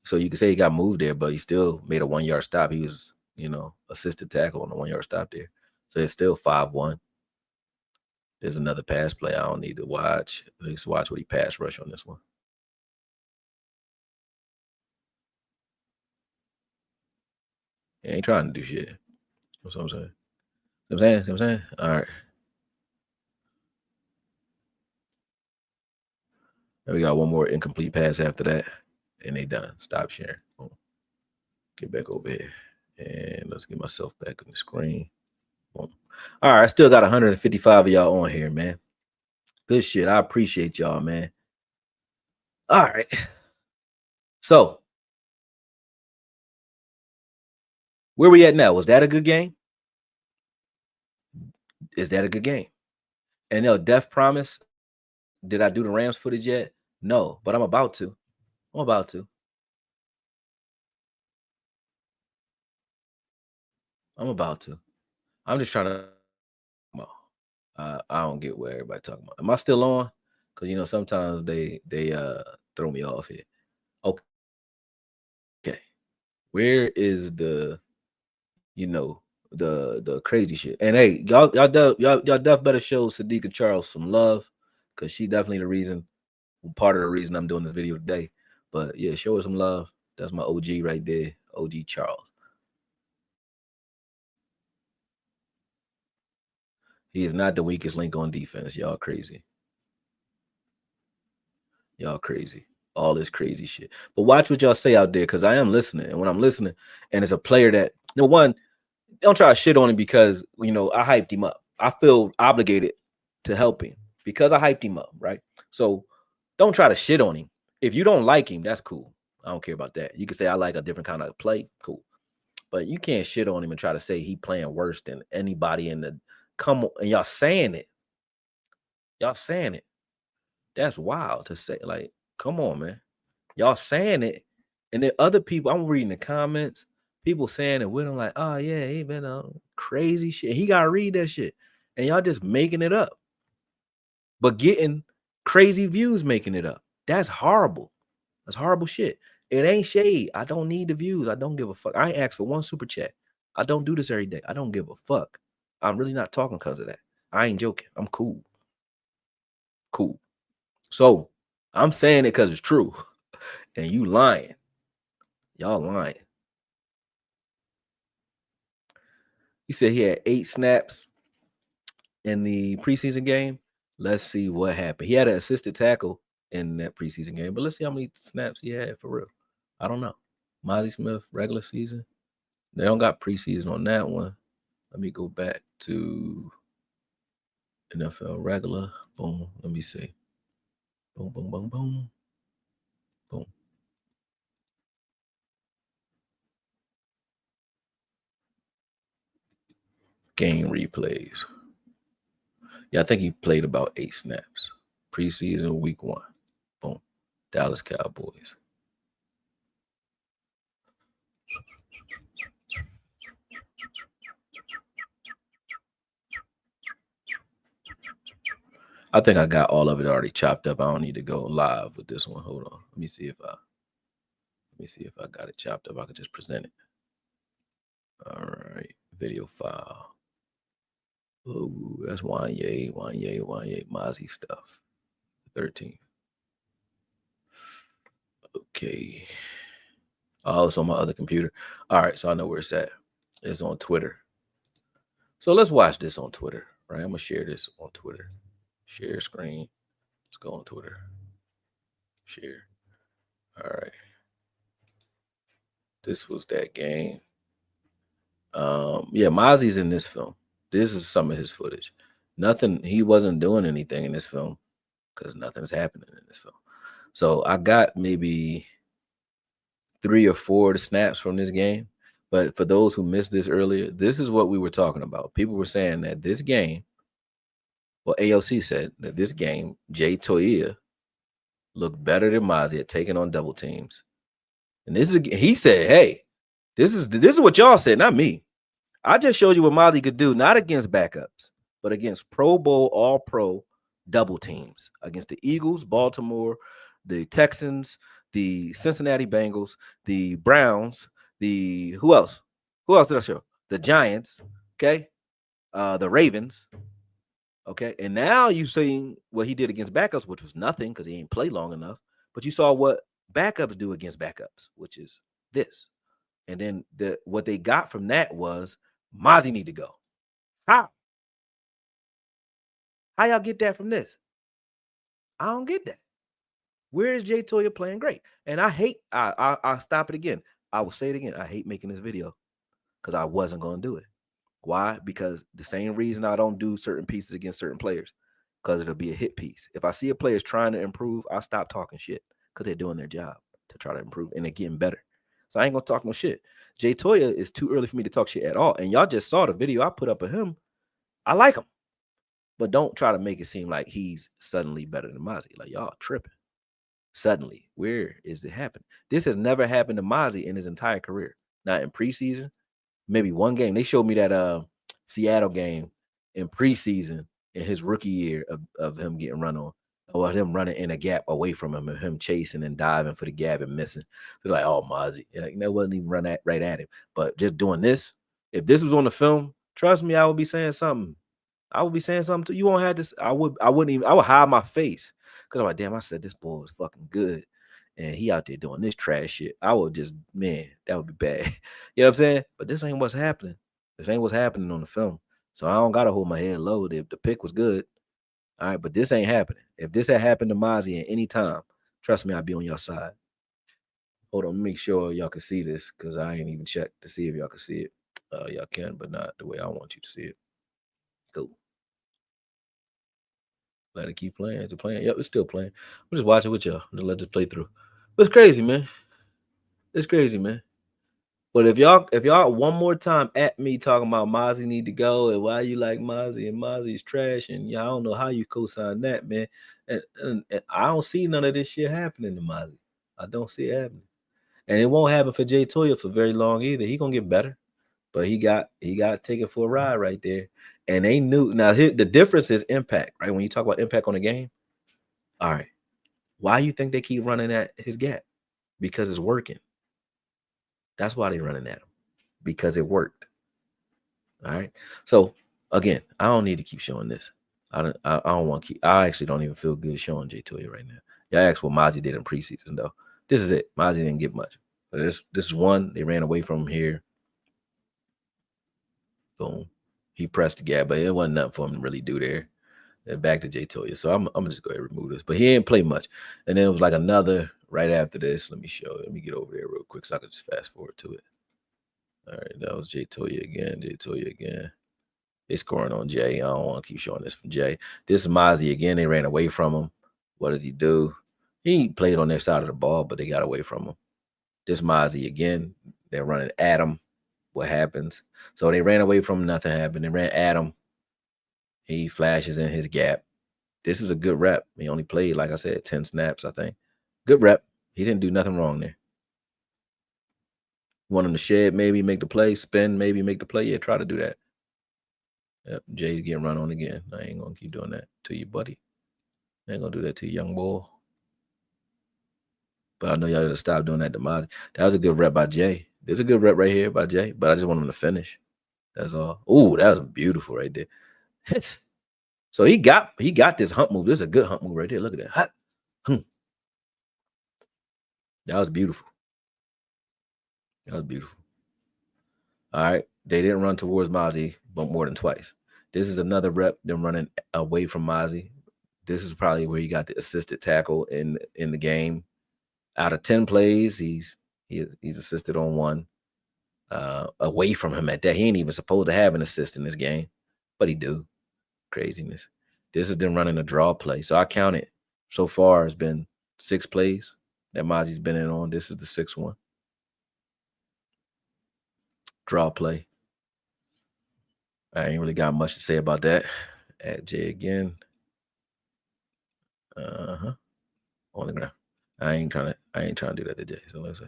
So you can say he got moved there, but he still made a 1-yard stop. He was, assisted tackle on a 1-yard stop there. So it's still 5-1. There's another pass play I don't need to watch. Let's watch what he pass rush on this one. He ain't trying to do shit. That's what I'm saying. See what I'm saying? All right. And we got one more incomplete pass after that. And they done. Stop sharing. Boom. Get back over here. And let's get myself back on the screen. All right, I still got 155 of y'all on here, man. Good shit. I appreciate y'all, man. All right. So, where we at now? Was that a good game? Is that a good game? And Death Promise. Did I do the Rams footage yet? No, but I'm about to. I'm about to. I'm about to. I'm just trying to. I don't get what everybody talking about. Am I still on? Because sometimes they throw me off here. Okay. Where is the the crazy shit? And hey, y'all def better show Sadiqa Charles some love, because she definitely part of the reason I'm doing this video today. But yeah, show her some love. That's my OG right there, OG Charles. He is not the weakest link on defense. Y'all crazy. Y'all crazy. All this crazy shit. But watch what y'all say out there, because I am listening. And when I'm listening, and it's a player that, don't try to shit on him because, I hyped him up. I feel obligated to help him because I hyped him up, right? So don't try to shit on him. If you don't like him, that's cool. I don't care about that. You can say I like a different kind of play. Cool. But you can't shit on him and try to say he playing worse than anybody in the come on. And y'all saying it. Y'all saying it. That's wild to say. Like, come on, man. Y'all saying it. And then other people, I'm reading the comments, people saying it with him, like, oh yeah, he been on crazy shit. He gotta read that shit. And y'all just making it up. But getting crazy views making it up. That's horrible. That's horrible shit. It ain't shade. I don't need the views. I don't give a fuck. I ain't asked for one super chat. I don't do this every day. I don't give a fuck. I'm really not talking because of that. I ain't joking. I'm cool. Cool. So I'm saying it because it's true. And you lying. Y'all lying. He said he had 8 snaps in the preseason game. Let's see what happened. He had an assisted tackle in that preseason game, but let's see how many snaps he had for real. I don't know. Mazi Smith, regular season. They don't got preseason on that one. Let me go back to NFL regular. Boom. Let me see. Boom, boom, boom, boom. Boom. Game replays. Yeah, I think he played about 8 snaps. Preseason week 1. Boom. Dallas Cowboys. I think I got all of it already chopped up. I don't need to go live with this one. Hold on. Let me see if I got it chopped up. I could just present it. All right. Video file. Oh, that's Wanye, Mazi stuff. 13. Okay. Oh, it's on my other computer. All right, so I know where it's at. It's on Twitter. So let's watch this on Twitter, right? I'm gonna share this on Twitter. Share screen. Let's go on Twitter. Share. All right. This was that game. Yeah, Mazi's in this film. This is some of his footage. Nothing, he wasn't doing anything in this film because nothing's happening in this film. So I got maybe 3 or 4 of the snaps from this game. But for those who missed this earlier, this is what we were talking about. People were saying that this game, well, AOC said that this game, Jay Toia looked better than Mazi at taking on double teams. And he said, hey, this is what y'all said, not me. I just showed you what Mazi could do, not against backups, but against Pro Bowl, All-Pro double teams, against the Eagles, Baltimore, the Texans, the Cincinnati Bengals, the Browns, who else? Who else did I show? The Giants, okay? The Ravens, okay? And now you see what he did against backups, which was nothing because he ain't played long enough. But you saw what backups do against backups, which is this. And then what they got from that was Mazi need to go. How? How y'all get that from this? I don't get that. Where is Jay Toya playing great? And I'll stop it again. I will say it again. I hate making this video because I wasn't going to do it. Why? Because the same reason I don't do certain pieces against certain players, because it'll be a hit piece. If I see a player's trying to improve, I'll stop talking shit because they're doing their job to try to improve and they're getting better. So I ain't gonna talk no shit. Jay Toya is too early for me to talk shit at all. And y'all just saw the video I put up of him. I like him, but don't try to make it seem like he's suddenly better than Mazi. Like y'all tripping. Suddenly, where is it happening? This has never happened to Mazi in his entire career. Not in preseason, maybe one game. They showed me that Seattle game in preseason in his rookie year of him getting run on, or him running in a gap away from him and him chasing and diving for the gap and missing. They're like, oh, Mozzie. That wasn't even right at him. But just doing this, if this was on the film, trust me, I would be saying something. I would be saying something to you. Won't have this. I wouldn't even, I would hide my face. Because I'm like, damn, I said this boy was fucking good. And he out there doing this trash shit. I would just, man, that would be bad. You know what I'm saying? But this ain't what's happening. This ain't what's happening on the film. So I don't gotta hold my head low. If the pick was good, all right, but this ain't happening. If this had happened to Mazi at any time, trust me, I'd be on your side. Hold on, make sure y'all can see this because I ain't even checked to see if y'all can see it. Y'all can, but not the way I want you to see it. Cool. Let it keep playing. Is it playing? Yep, it's still playing. I'm just watching with y'all. Just let it play through. It's crazy, man. It's crazy, man. But if y'all one more time at me talking about Mazi need to go and why you like Mazi and Mozzie's trash and y'all don't know how you co-sign that, man. And I don't see none of this shit happening to Mazi. I don't see it happening. And it won't happen for Jay Toya for very long either. He gonna get better. But he got taken for a ride right there. And they knew now the difference is impact, right? When you talk about impact on the game, all right. Why you think they keep running at his gap? Because it's working. That's why they're running at him. Because it worked. All right. So again, I don't need to keep showing this. I don't want to keep. I actually don't even feel good showing Jay Toya right now. Y'all asked what Mazi did in preseason though. This is it. Mazi didn't get much. This is one. They ran away from him here. Boom. He pressed the gap, but it wasn't nothing for him to really do there. And back to Jay Toya. So I'm gonna just go ahead and remove this. But he didn't play much. And then it was like another right after this. Let me show. Let me get over there real quick so I can just fast forward to it. All right, that was Jay Toya again. Jay Toya again. They scoring on Jay. I don't want to keep showing this from Jay. This is Mazi again. They ran away from him. What does he do? He played on their side of the ball, but they got away from him. This Mazi again. They're running at him. What happens? So they ran away from him. Nothing happened. They ran at him. He flashes in his gap. This is a good rep. He only played, like I said, 10 snaps, I think. Good rep. He didn't do nothing wrong there. Want him to shed, maybe make the play, spin, maybe make the play. Yeah, try to do that. Yep, Jay's getting run on again. I ain't gonna keep doing that to you, buddy. I ain't gonna do that to you, young boy. But I know y'all gotta stop doing that to Mazi. That was a good rep by Jay. There's a good rep right here by Jay, but I just want him to finish. That's all. Ooh, that was beautiful right there. So he got this hump move. This is a good hump move right there. Look at that. That was beautiful. That was beautiful. All right. They didn't run towards Mazi, but more than twice. This is another rep, them running away from Mazi. This is probably where he got the assisted tackle in the game. Out of 10 plays, he's assisted on one. Away from him at that. He ain't even supposed to have an assist in this game, but he do. Craziness. This is them running a draw play. So I counted so far it's been 6 plays that Mazi's been in on. This is the 6th one. Draw play. I ain't really got much to say about that. At Jay again. On the ground. I ain't trying to do that to Jay. So let's see.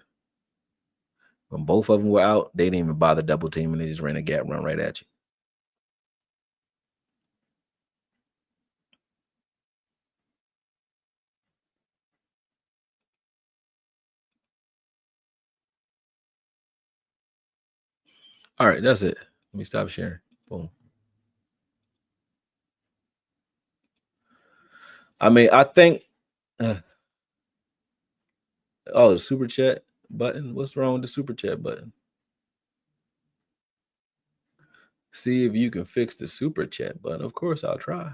When both of them were out, they didn't even bother double teaming. They just ran a gap run right at you. All right, that's it. Let me stop sharing. Boom. I mean, I think. Oh, the super chat button. What's wrong with the super chat button? See if you can fix the super chat button. Of course, I'll try.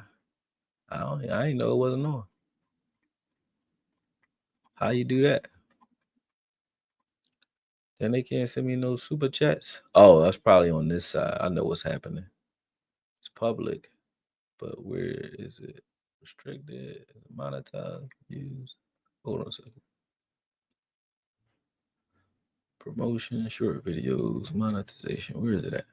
I ain't know it wasn't on. How you do that? Then they can't send me no super chats. Oh, that's probably on this side. I know what's happening. It's public, but where is it? Restricted, monetized, used. Hold on a second. Promotion, short videos, monetization. Where is it at?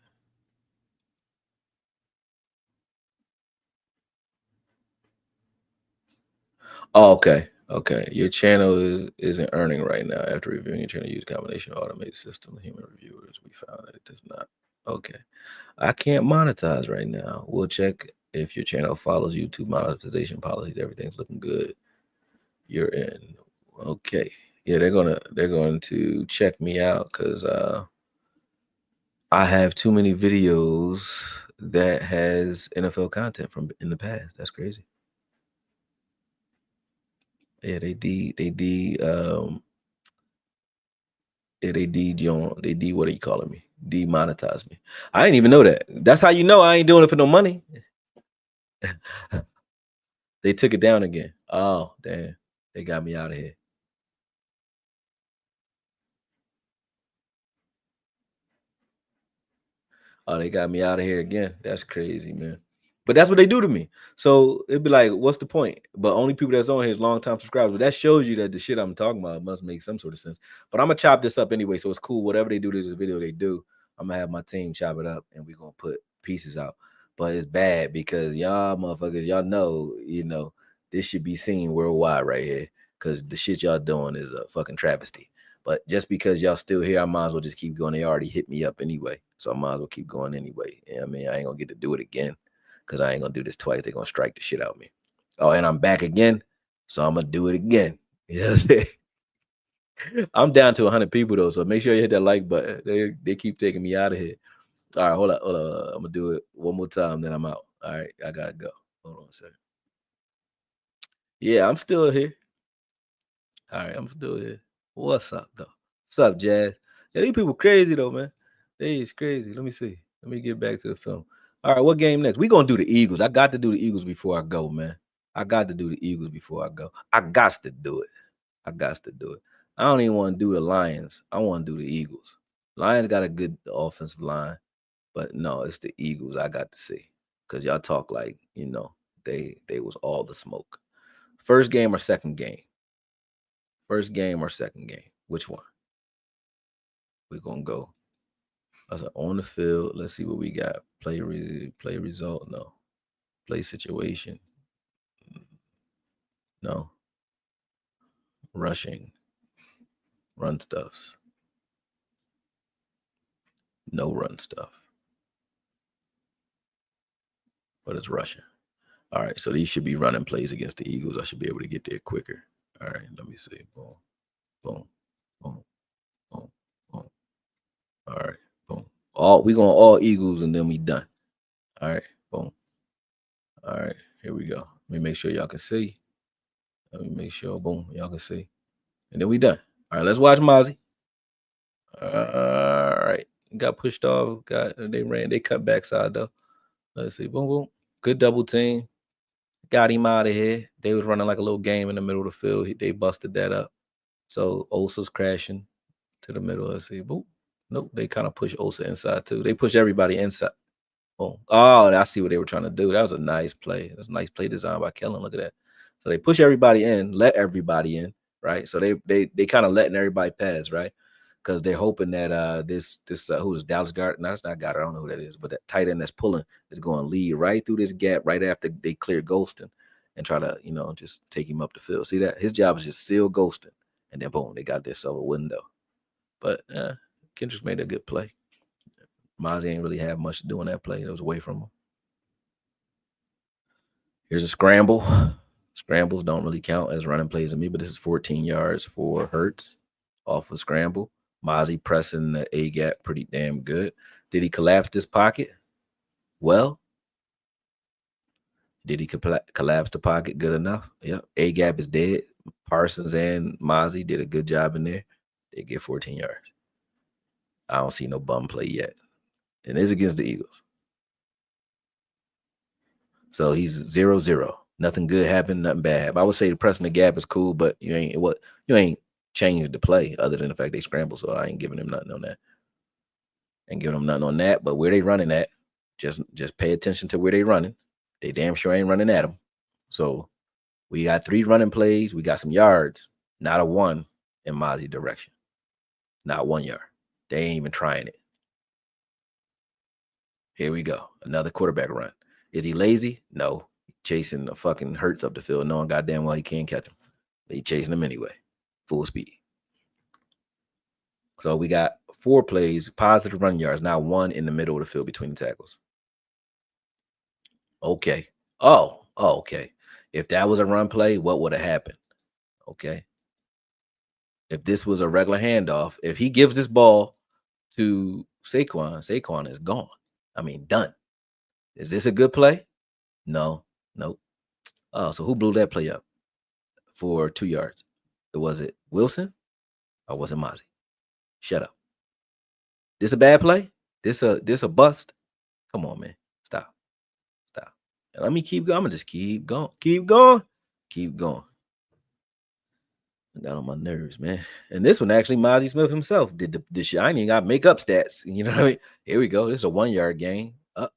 Oh, okay. Okay. Your channel isn't earning right now. After reviewing your channel, use combination of automated system and human reviewers. We found that it does not. Okay. I can't monetize right now. We'll check if your channel follows YouTube monetization policies. Everything's looking good. You're in. Okay. Yeah, they're going to check me out because I have too many videos that has NFL content from in the past. That's crazy. Yeah, they what are you calling me? Demonetize me. I didn't even know that. That's how you know I ain't doing it for no money. They took it down again. Oh, damn. They got me out of here. Oh, they got me out of here again. That's crazy, man. But that's what they do to me. So it'd be like, what's the point? But only people that's on here is long-time subscribers. But that shows you that the shit I'm talking about must make some sort of sense. But I'm gonna chop this up anyway, so it's cool. Whatever they do to this video, they do. I'm gonna have my team chop it up and we're gonna put pieces out. But it's bad because y'all motherfuckers, y'all know, this should be seen worldwide right here. Cause the shit y'all doing is a fucking travesty. But just because y'all still here, I might as well just keep going. They already hit me up anyway. So I might as well keep going anyway. I mean, I ain't gonna get to do it again because I ain't gonna do this twice. They're gonna strike the shit out of me. Oh, and I'm back again. So I'm gonna do it again. You know what I'm saying? I'm down to 100 people though. So make sure you hit that like button. They keep taking me out of here. All right, hold up. I'm gonna do it one more time, then I'm out. All right, I gotta go. Hold on a second. Yeah, I'm still here. All right, I'm still here. What's up, though? What's up, Jazz? Yeah, these people crazy though, man. They is crazy. Let me see. Let me get back to the film. All right, what game next? We gonna do the Eagles. I got to do the Eagles before I go, man. I got to do the Eagles before I go. I got to do it. I got to do it. I don't even want to do the Lions. I want to do the Eagles. Lions got a good offensive line, but no, it's the Eagles I got to see. Cause y'all talk like, they was all the smoke. First game or second game? First game or second game? Which one? We're gonna go. I said on the field. Let's see what we got. Play result. No. Play situation. No. Rushing. Run stuffs. No run stuff. But it's rushing. All right. So these should be running plays against the Eagles. I should be able to get there quicker. All right. Let me see. Boom. Boom. Boom. Boom. Boom. All right. Boom. We going all Eagles and then we done. All right. Boom. All right. Here we go. Let me make sure y'all can see. Let me make sure, boom, y'all can see. And then we done. All right, let's watch Mazi. All right. Got pushed off. They cut backside though. Let's see. Boom, boom. Good double team. Got him out of here. They was running like a little game in the middle of the field. They busted that up. So Osa's crashing to the middle. Let's see. Boom. Nope. They kind of push Osa inside too. They push everybody inside. Boom. Oh, I see what they were trying to do. That was a nice play. That's a nice play design by Kellen. Look at that. So they push everybody in, let everybody in, right? So they kind of letting everybody pass, right? Because they're hoping that this who is Dallas Gardner? No, that's not Gardner. I don't know who that is, but that tight end that's pulling is going to lead right through this gap right after they clear Golston and try to just take him up the field. See that his job is just seal Golston, and then boom, they got this over window. But Kendrick's made a good play. Mazi ain't really have much to do on that play. That was away from him. Here's a scramble. Scrambles don't really count as running plays to me, but this is 14 yards for Hurts off a scramble. Mazi pressing the A gap pretty damn good. Did he collapse this pocket? Well, did he collapse the pocket good enough? Yep. A gap is dead. Parsons and Mazi did a good job in there. They get 14 yards. I don't see no bum play yet. And it's against the Eagles. So he's 0-0. Nothing good happened, nothing bad happened. I would say the pressing the gap is cool, but you ain't change the play other than the fact they scramble. So I ain't giving them nothing on that. Ain't giving them nothing on that. But where they running at, just pay attention to where they running. They damn sure ain't running at them. So we got 3 running plays. We got some yards. Not a one in Mazi direction. Not 1 yard. They ain't even trying it. Here we go. Another quarterback run. Is he lazy? No. Chasing the fucking Hurts up the field, knowing goddamn well he can't catch him. But he chasing him anyway. Full speed. So we got 4 plays, positive run yards, not 1 in the middle of the field between the tackles. Okay. Oh, okay. If that was a run play, what would have happened? Okay. If this was a regular handoff, if he gives this ball to Saquon is gone. I mean, done. Is this a good play? No. Nope. Oh, so who blew that play up for 2 yards? Was it Wilson or was it Mazi? Shut up. This a bad play? This a bust? Come on, man. Stop. And let me keep going. I'm gonna just keep going. Keep going. I got on my nerves, man. And this one actually, Mazi Smith himself did the shit. I ain't even got makeup stats. You know what I mean? Here we go. This is a 1 yard gain.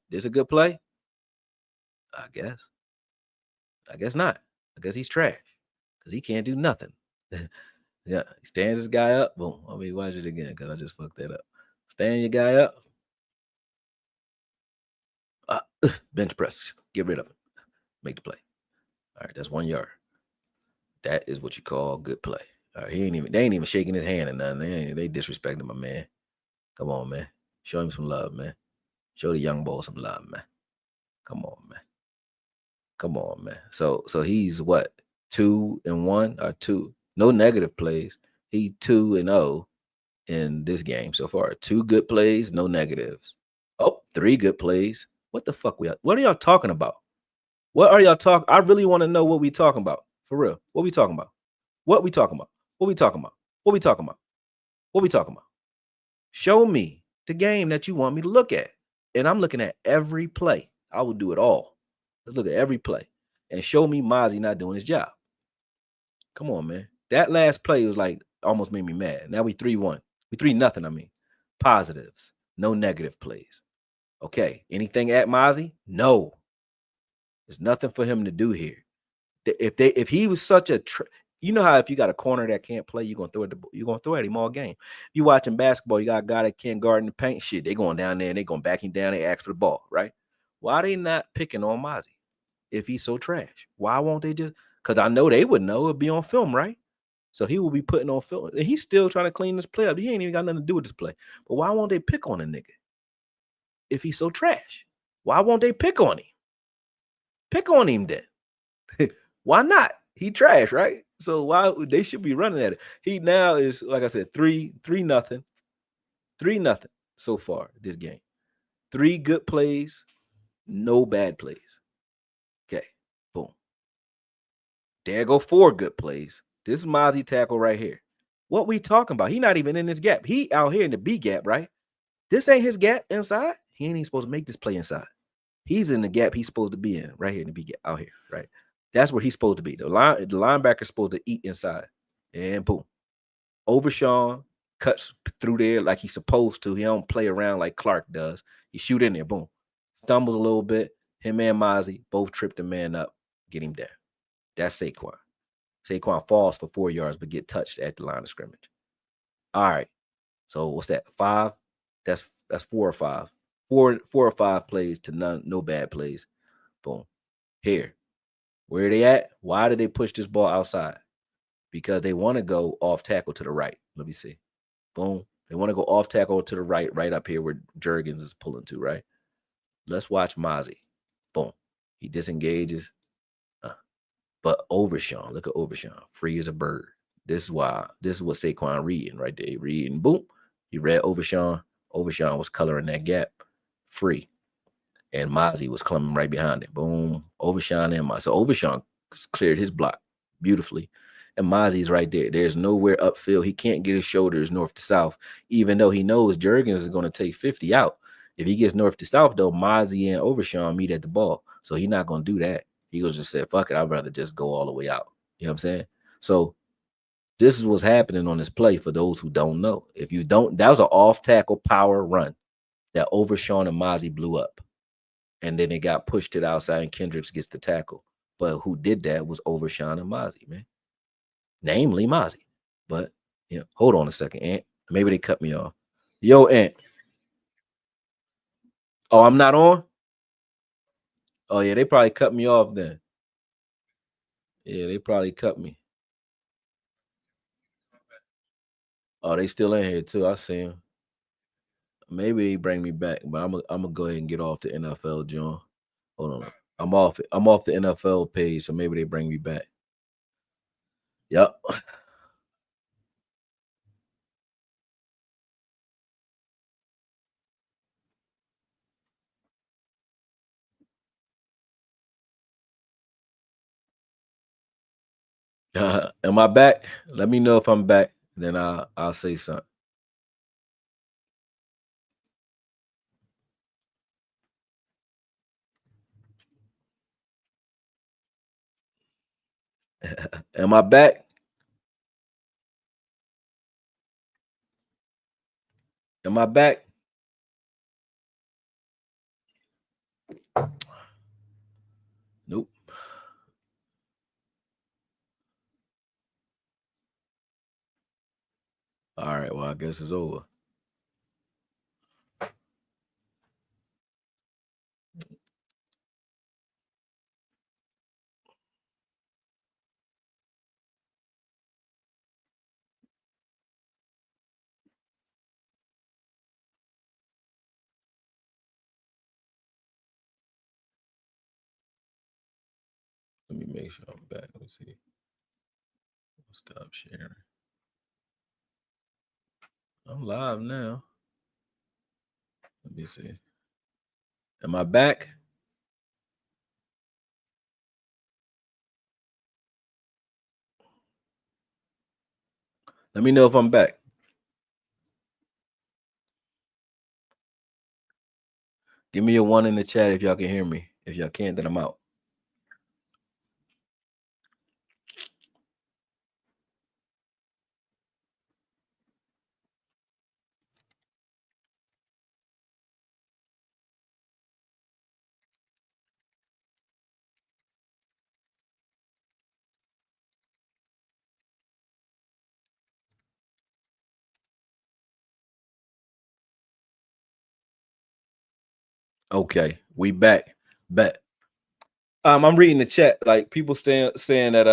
This a good play? I guess not. I guess he's trash because he can't do nothing. Yeah, he stands this guy up. Boom. Let me watch it again because I just fucked that up. Stand your guy up. Bench press. Get rid of him. Make the play. All right, that's 1 yard. That is what you call good play. All right, they ain't even shaking his hand or nothing. They disrespecting my man. Come on, man. Show him some love, man. Show the young boy some love, man. Come on, man. So he's what? 2-1 or 2? No negative plays. He 2-0 in this game so far. 2 good plays, no negatives. Oh, 3 good plays. What the fuck what are y'all talking about? What are y'all talking? I really want to know what we talking about. For real. What we talking about? Show me the game that you want me to look at. And I'm looking at every play. I will do it all. Let's look at every play. And show me Mazi not doing his job. Come on, man. That last play was like almost made me mad. Now we 3-1. We 3-0, I mean. Positives. No negative plays. Okay. Anything at Mazi? No. There's nothing for him to do here. If he was such a you know how if you got a corner that can't play, you're gonna throw at him all game. You watching basketball, you got a guy that can't guard in the paint. Shit, they going down there and they gonna back him down. They ask for the ball, right? Why they not picking on Mazi if he's so trash? Why won't they just? Because I know they would know it'd be on film, right? So he will be putting on film, and he's still trying to clean this play up. He ain't even got nothing to do with this play. But why won't they pick on a nigga if he's so trash? Why won't they pick on him? Pick on him then. Why not? He trash, right? So why they should be running at it? He now is, like I said, 3-0 so far this game. 3 good plays, no bad plays. Okay, boom. There go 4 good plays. This is Mazi tackle right here. What we talking about? He not even in this gap. He out here in the B gap, right? This ain't his gap inside. He ain't even supposed to make this play inside. He's in the gap he's supposed to be in, right here in the B gap, out here, right? That's where he's supposed to be. The linebacker's supposed to eat inside. And boom. Overshawn cuts through there like he's supposed to. He don't play around like Clark does. He shoot in there, boom. Stumbles a little bit. Him and Mazi both trip the man up, get him down. That's Saquon. Saquon falls for 4 yards, but get touched at the line of scrimmage. All right. So what's that? 5? That's 4 or 5. 4 or 5 plays to no bad plays. Boom. Here. Where are they at? Why did they push this ball outside? Because they want to go off tackle to the right. Let me see. Boom. They want to go off tackle to the right up here where Jurgens is pulling to, right? Let's watch Mazi. Boom. He disengages. But Overshawn, look at Overshawn. Free as a bird. This is what Saquon reading right there. Reading. Boom. He read Overshawn. Overshawn was coloring that gap. Free. And Mazi was coming right behind him. Boom. Overshawn and Mazi. So Overshawn cleared his block beautifully. And Mazi's right there. There's nowhere upfield. He can't get his shoulders north to south, even though he knows Jurgens is going to take 50 out. If he gets north to south, though, Mazi and Overshawn meet at the ball. So he's not going to do that. He goes just say, fuck it, I'd rather just go all the way out. You know what I'm saying? So This is what's happening on this play for those who don't know. If you don't, that was an off-tackle power run that Overshawn and Mazi blew up. And then it got pushed to the outside and Kendricks gets the tackle. But who did that was Overshawn and Mazi, man. Namely Mazi. But, hold on a second, Ant. Maybe they cut me off. Yo, Ant. Oh, I'm not on? Oh, yeah, they probably cut me off then. Yeah, they probably cut me. Oh, they still in here too. I see them. Maybe they bring me back, but I'm gonna go ahead and get off the NFL, John. Hold on. I'm off the NFL page, so maybe they bring me back. Yep. Am I back? Let me know if I'm back. Then I'll say something. Am I back? Am I back? Nope. All right. Well, I guess it's over. Let me make sure I'm back. Let me see. Stop sharing. I'm live now. Let me see. Am I back? Let me know if I'm back. Give me a 1 in the chat if y'all can hear me. If y'all can't, then I'm out. Okay, we back. Bet. I'm reading the chat. Like people saying that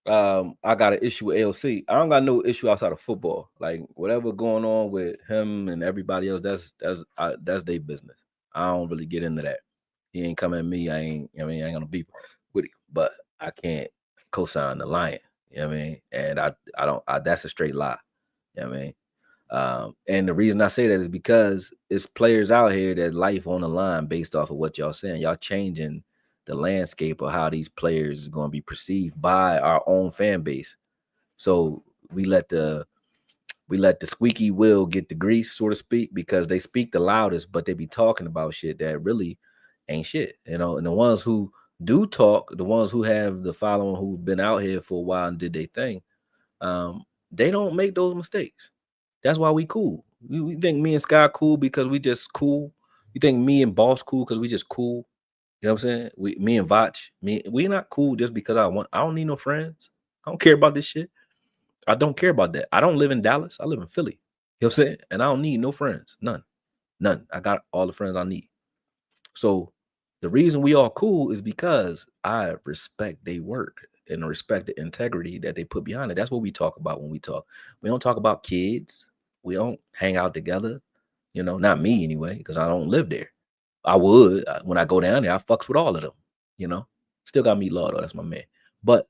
I got an issue with AOC. I don't got no issue outside of football. Like whatever going on with him and everybody else, that's their business. I don't really get into that. He ain't coming at me. I ain't gonna beef with him. But I can't co-sign the lion. You know what I mean? And I don't. That's a straight lie. You know what I mean? And the reason I say that is because it's players out here that life on the line based off of what y'all saying. Y'all changing the landscape of how these players is going to be perceived by our own fan base. So we let the squeaky wheel get the grease, so to speak, because they speak the loudest, but they be talking about shit that really ain't shit. And the ones who do talk, the ones who have the following who've been out here for a while and did their thing, they don't make those mistakes. That's why we cool. We think me and Sky cool because we just cool. You think me and Boss cool because we just cool. You know what I'm saying? Me and Vach, we not cool just because I don't need no friends. I don't care about this shit. I don't care about that. I don't live in Dallas. I live in Philly. You know what I'm saying? And I don't need no friends. None. I got all the friends I need. So the reason we all cool is because I respect their work and respect the integrity that they put behind it. That's what we talk about when we talk. We don't talk about kids. We don't hang out together. Not me anyway, because I don't live there. I would when I go down there. I fucks with all of them. Still got me Law though. That's my man. But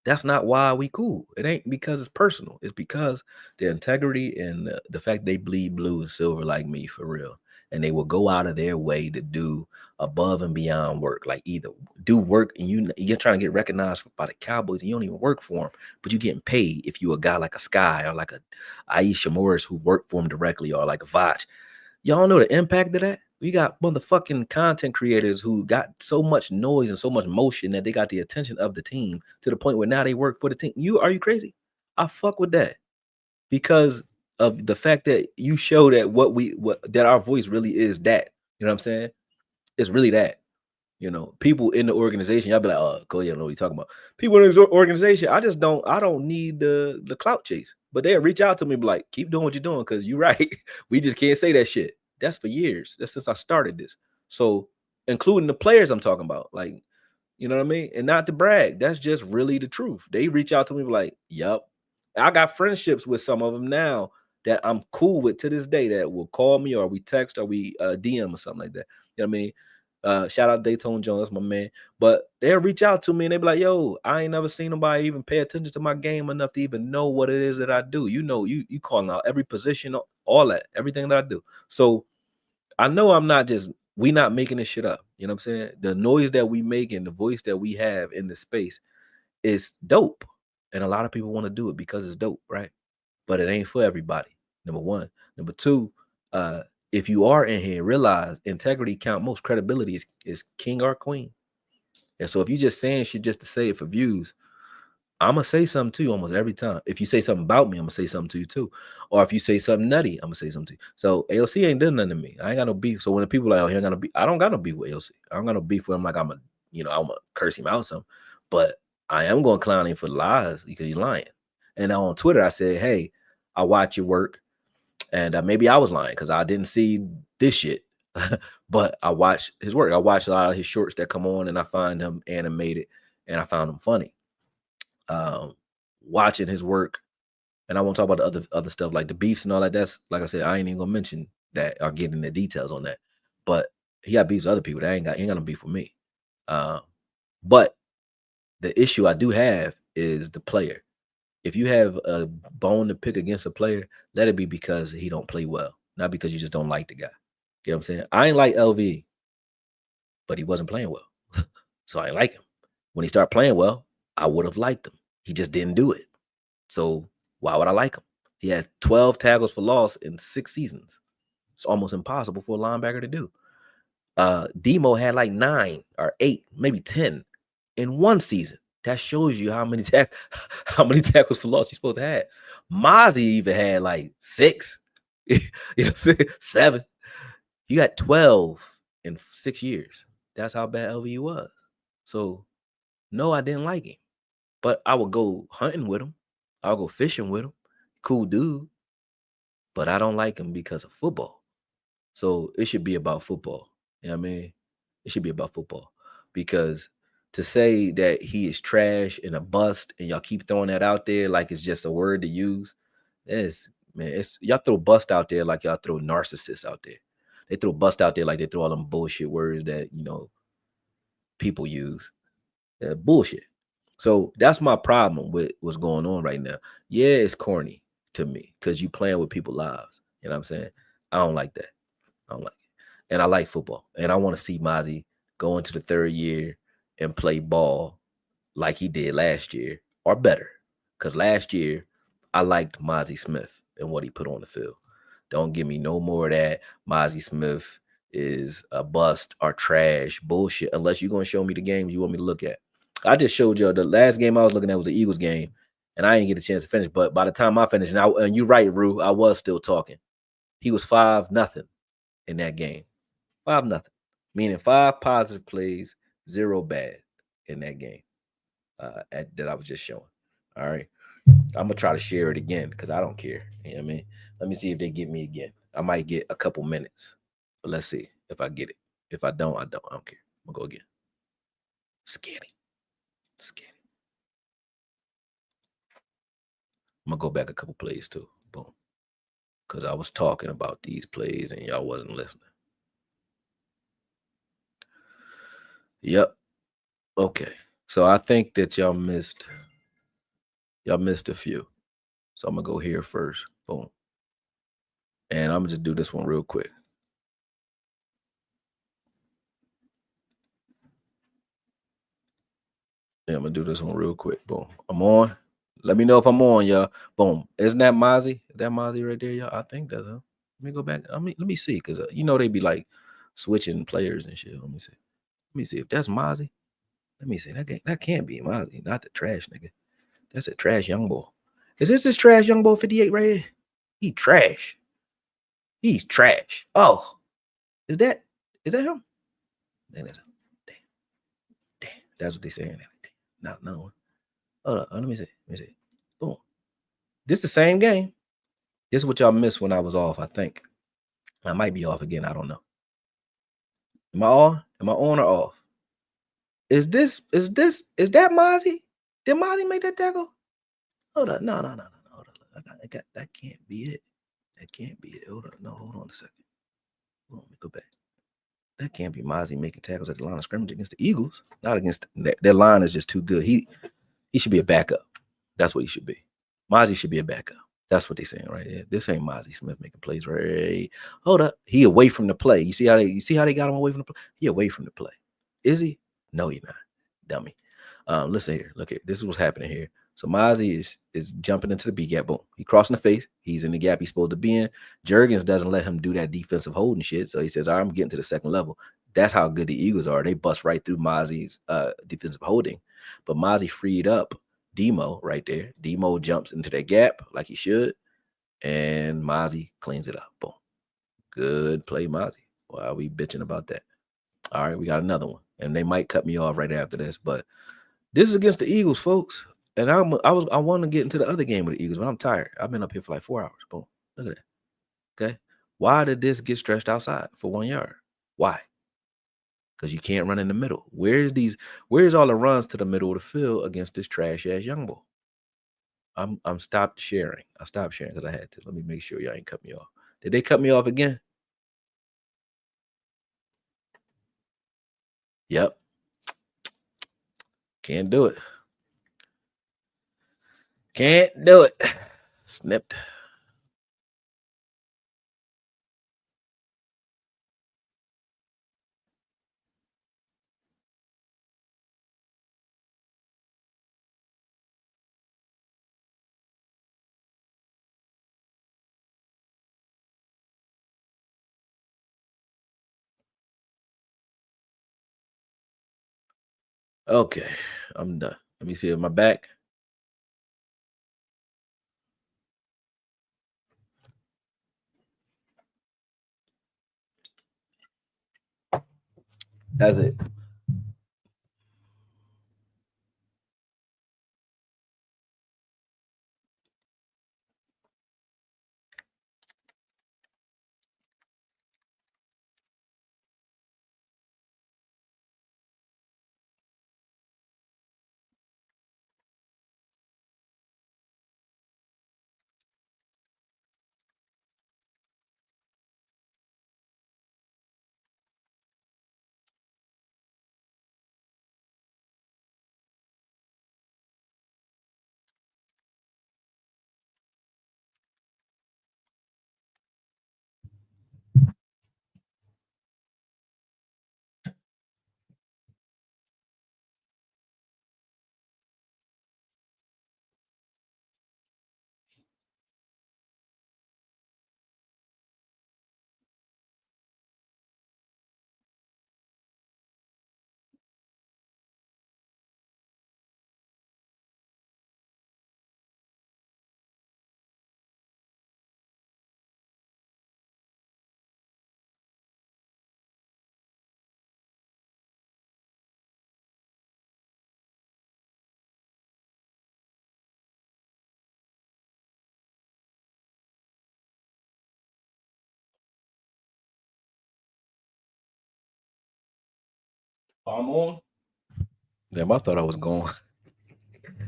that's not why we cool. It ain't because it's personal. It's because the integrity and the fact they bleed blue and silver like me for real. And they will go out of their way to do above and beyond work. Like either do work and you're trying to get recognized by the Cowboys and you don't even work for them, but you're getting paid if you a guy like a Sky or like a Aisha Morris who worked for him directly or like a Vach. Y'all know the impact of that? We got motherfucking content creators who got so much noise and so much motion that they got the attention of the team to the point where now they work for the team. Are you crazy? I fuck with that because of the fact that you show that that our voice really is that. You know what I'm saying? It's really that. People in the organization, y'all be like, oh, go ahead, I don't know what you're talking about. People in this organization, I don't need the clout chase. But they'll reach out to me, be like, keep doing what you're doing, because you're right. We just can't say that shit. That's for years. That's since I started this. So, including the players I'm talking about, like, you know what I mean? And not to brag, that's just really the truth. They reach out to me like, yep. I got friendships with some of them now that I'm cool with to this day that will call me or we text or we DM or something like that. You know what I mean? Shout out Daytona Jones, my man. But they'll reach out to me and they be like, yo, I ain't never seen nobody even pay attention to my game enough to even know what it is that I do. You calling out every position, all that, everything that I do. So I know we not making this shit up. You know what I'm saying? The noise that we make and the voice that we have in the space is dope. And a lot of people want to do it because it's dope, right? But it ain't for everybody. Number one. Number two, if you are in here, realize integrity count most. Credibility is king or queen. And so if you just saying shit just to say it for views, I'm gonna say something to you almost every time. If you say something about me, I'm gonna say something to you too. Or if you say something nutty, I'm gonna say something to you. So AOC ain't done nothing to me. I ain't got no beef. So when the people like, oh, he ain't got no beef, I don't got no beef with AOC. I don't got no beef with him. Like I'm gonna curse him out some. But I am gonna clown him for lies because he's lying. And on Twitter, I said, hey, I watch your work, and maybe I was lying because I didn't see this shit. But I watch his work. I watch a lot of his shorts that come on, and I find him animated, and I found him funny. Watching his work, and I won't talk about the other stuff like the beefs and all that. That's like I said, I ain't even gonna mention that or get in the details on that. But he got beefs with other people that ain't got no beef with me. But the issue I do have is the player. If you have a bone to pick against a player, let it be because he don't play well, not because you just don't like the guy. You know what I'm saying? I ain't like LV, but he wasn't playing well, so I ain't like him. When he started playing well, I would have liked him. He just didn't do it. So why would I like him? He has 12 tackles for loss in 6 seasons. It's almost impossible for a linebacker to do. Demo had like 9 or 8, maybe 10 in one season. That shows you how many tackles for loss you're supposed to have. Mazi even had like 6. You know what I'm saying? 7. You got 12 in 6 years. That's how bad LVU was. So no, I didn't like him. But I would go hunting with him. I'll go fishing with him. Cool dude. But I don't like him because of football. So it should be about football. You know what I mean? It should be about football. Because to say that he is trash and a bust and y'all keep throwing that out there like it's just a word to use, it's y'all throw bust out there like y'all throw narcissists out there. They throw bust out there like they throw all them bullshit words that, people use. Bullshit. So that's my problem with what's going on right now. Yeah, it's corny to me because you playing with people's lives. You know what I'm saying? I don't like that. I don't like it. And I like football. And I want to see Mazi go into the 3rd year and play ball like he did last year or better. Because last year, I liked Mazi Smith and what he put on the field. Don't give me no more of that Mazi Smith is a bust or trash bullshit unless you're going to show me the games you want me to look at. I just showed you the last game I was looking at was the Eagles game, and I didn't get a chance to finish. But by the time I finished, and you're right, Rue, I was still talking. He was 5-0 in that game. 5-0, meaning 5 positive plays, 0 bad in that game that I was just showing. All right. I'm gonna try to share it again because I don't care. You know what I mean? Let me see if they get me again. I might get a couple minutes, but let's see if I get it. If I don't, I don't. I don't care. I'm gonna go again. Scanning. I'm gonna go back a couple plays too. Boom. Because I was talking about these plays and y'all wasn't listening. Yep. Okay. So I think that y'all missed a few. So I'm gonna go here first. Boom. And I'm gonna just do this one real quick. Yeah, I'm gonna do this one real quick. Boom. I'm on. Let me know if I'm on, y'all. Boom. Isn't that Mazi? Is that Mazi right there, y'all? I think that's him. Let me go back. Let me see, because they be like switching players and shit. Let me see. Let me see if that's Mazi. Let me see. That can't be Mazi, not the trash nigga. That's a trash young boy. Is this trash young boy 58 right here? He trash. He's trash. Oh, is that him? Then that's him. Damn. That's what they saying. Damn. Not knowing. Hold up. Let me see. Boom. This the same game. This is what y'all missed when I was off, I think. I might be off again. I don't know. Am I on? Am I on or off? Is that Mazi? Did Mazi make that tackle? Hold up. No. Hold up. That can't be it. That can't be it. Hold on a second. Hold on, let me go back. That can't be Mazi making tackles at the line of scrimmage against the Eagles. Not against their line is just too good. He should be a backup. That's what he should be. Mazi should be a backup. That's what they're saying right here. This ain't Mazi Smith making plays right. Hold up. He away from the play. You see how they got him away from the play? He away from the play. Is he? No, he's not. Dummy. Listen here. Look here. This is what's happening here. So Mazi is jumping into the B gap. Boom. He crossing the face. He's in the gap he's supposed to be in. Jurgens doesn't let him do that defensive holding shit. So he says, all right, I'm getting to the second level. That's how good the Eagles are. They bust right through Mazi's defensive holding. But Mazi freed up Demo right there. Demo jumps into that gap like he should. And Mazi cleans it up. Boom. Good play, Mazi. Why are we bitching about that? All right, we got another one. And they might cut me off right after this. But this is against the Eagles, folks. And I want to get into the other game with the Eagles, but I'm tired. I've been up here for like 4 hours. Boom. Look at that. Okay. Why did this get stretched outside for 1 yard? Why? Because you can't run in the middle. Where's all the runs to the middle of the field against this trash ass young boy? I'm stopped sharing. I stopped sharing because I had to. Let me make sure y'all ain't cut me off. Did they cut me off again? Yep. Can't do it. Can't do it. Snipped. Okay, I'm done. Let me see if my back. That's it. I'm on. Damn, I thought I was gone.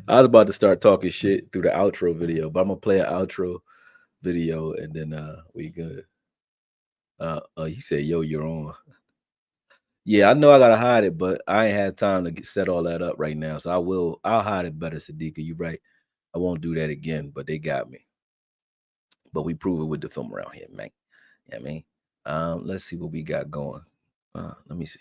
I was about to start talking shit through the outro video, but I'm gonna play an outro video and then we good. He said, "Yo, you're on." Yeah, I know I gotta hide it, but I ain't had time to set all that up right now, so I'll hide it better, Sadiqa. You right. I won't do that again, but they got me. But we prove it with the film around here, man. Yeah, I mean, let's see what we got going. Let me see.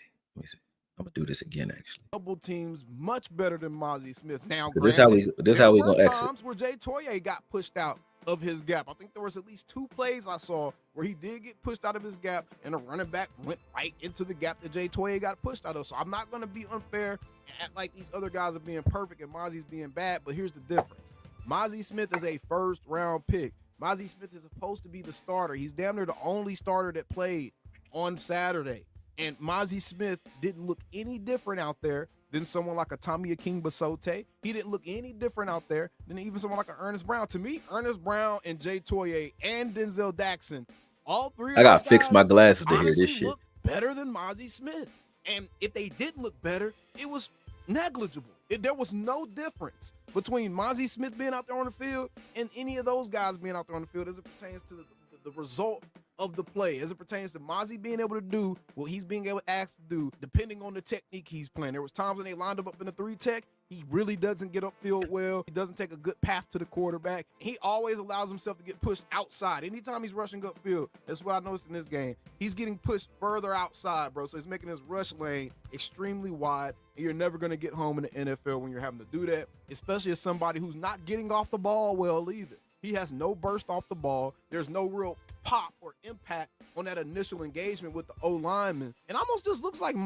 I'm gonna do this again, actually. Double teams much better than Mazi Smith. Now, This how we there gonna were exit. times where Jay Toye got pushed out of his gap. I think there was at least 2 plays I saw where he did get pushed out of his gap and a running back went right into the gap that AKOYE got pushed out of. So I'm not going to be unfair and act like these other guys are being perfect and Mazi's being bad, but here's the difference. Mazi Smith is a first-round pick. Mazi Smith is supposed to be the starter. He's damn near the only starter that played on Saturday. And Mazi Smith didn't look any different out there than someone like a Tommy Aking Basote. He didn't look any different out there than even someone like an Ernest Brown. To me, Ernest Brown and AKOYE and Denzel Daxon, all three of I gotta those fix guys my glasses to hear honestly this shit. looked better than Mazi Smith. And if they didn't look better, it was negligible. There was no difference between Mazi Smith being out there on the field and any of those guys being out there on the field as it pertains to the result of the play, as it pertains to Mazi being able to do what he's being able asked to do, depending on the technique he's playing. There was times when they lined him up in the 3 tech, he really doesn't get upfield well. He doesn't take a good path to the quarterback. He always allows himself to get pushed outside. Anytime he's rushing upfield, that's what I noticed in this game. He's getting pushed further outside, bro. So he's making his rush lane extremely wide, and you're never going to get home in the NFL when you're having to do that, especially as somebody who's not getting off the ball well either. He has no burst off the ball. There's no real pop or impact on that initial engagement with the O-lineman. And almost just looks like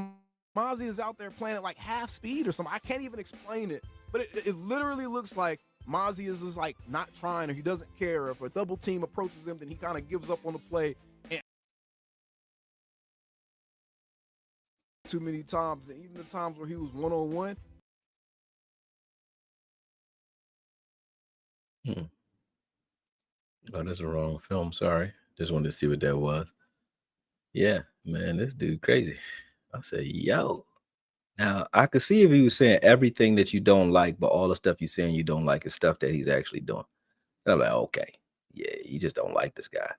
Mazi is out there playing at like half speed or something. I can't even explain it. But it literally looks like Mazi is just like not trying, or he doesn't care. Or if a double team approaches him, then he kind of gives up on the play. And too many times, and even the times where he was one-on-one. Oh, that's the wrong film. Sorry. Just wanted to see what that was. Yeah, man, this dude crazy. I said, yo. Now, I could see if he was saying everything that you don't like, but all the stuff you're saying you don't like is stuff that he's actually doing. And I'm like, okay, yeah, you just don't like this guy.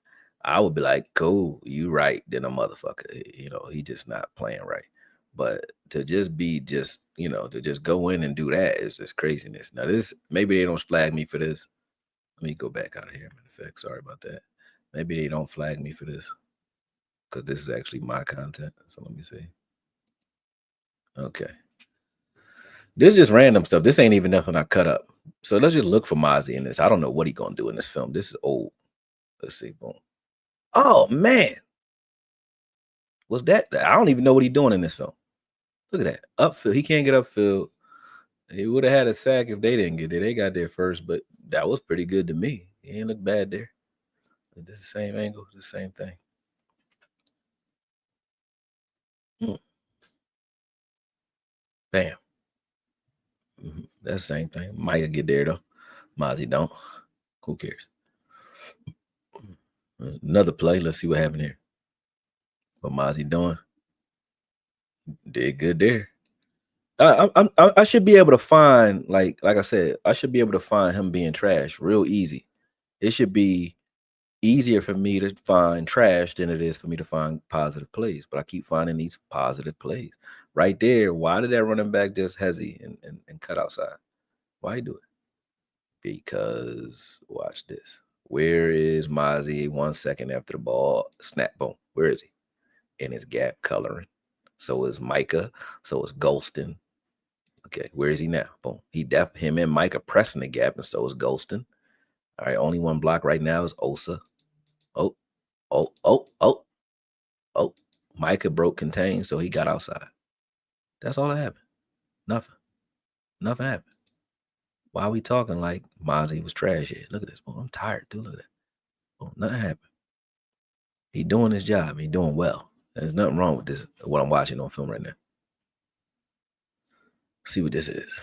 I would be like, cool, you right, then a motherfucker. You know, he just not playing right. But to just be just, you know, to just go in and do that is just craziness. Now, this, maybe they don't flag me for this. Let me go back out of here. Matter of fact, sorry about that. Maybe they don't flag me for this because this is actually my content. So let me see. Okay. This is just random stuff. This ain't even nothing I cut up. So let's just look for Mazi in this. I don't know what he gonna do in this film. This is old. Let's see. Boom. Oh man. Was that? I don't even know what he's doing in this film. Look at that. Upfield. He can't get upfield. He would have had a sack if they didn't get there. They got there first, but that was pretty good to me. He didn't look bad there. This is the same angle, the same thing. Bam. That's the same thing. Micah get there though. Mazi don't. Who cares? Another play. Let's see what happened here. What Mazi doing? Did good there. I should be able to find, like I said, I should be able to find him being trash real easy. It should be easier for me to find trash than it is for me to find positive plays. But I keep finding these positive plays. Right there, why did that running back just hezzy and cut outside? Why do it? Because, watch this. Where is Mazi 1 second after the ball? Snap, boom. Where is he? In his gap coloring. So is Micah. So is Golston. Okay, where is he now? Boom. Him and Micah pressing the gap, and so is Golston. All right, only one block right now is Osa. Oh. Micah broke contain, so he got outside. That's all that happened. Nothing happened. Why are we talking like Mazi was trash here? Look at this. Boom, I'm tired, dude. Look at that. Boom, nothing happened. He doing his job. He doing well. There's nothing wrong with this, what I'm watching on film right now. See what this is.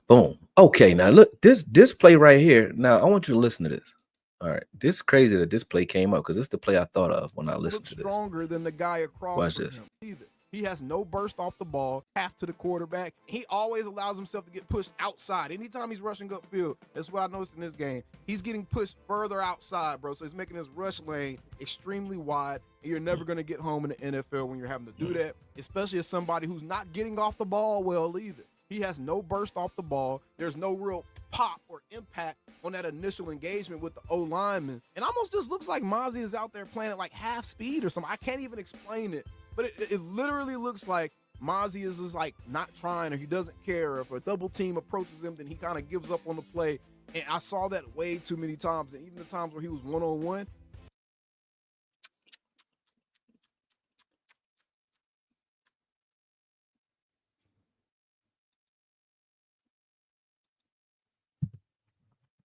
Boom. Okay, now look, this play right here. Now I want you to listen to this. All right, this is crazy that this play came up because it's the play I thought of when I listened to this. Stronger than the guy across from him either. He has no burst off the ball, half to the quarterback. He always allows himself to get pushed outside. Anytime he's rushing upfield, that's what I noticed in this game. He's getting pushed further outside, bro. So he's making his rush lane extremely wide, and you're never going to get home in the NFL when you're having to do that, especially as somebody who's not getting off the ball well either. He has no burst off the ball. There's no real pop or impact on that initial engagement with the O-lineman. And almost just looks like Mazi is out there playing at like half speed or something. I can't even explain it. But it literally looks like Mazi is just like not trying, or he doesn't care. Or if a double team approaches him, then he kind of gives up on the play. And I saw that way too many times. And even the times where he was one-on-one,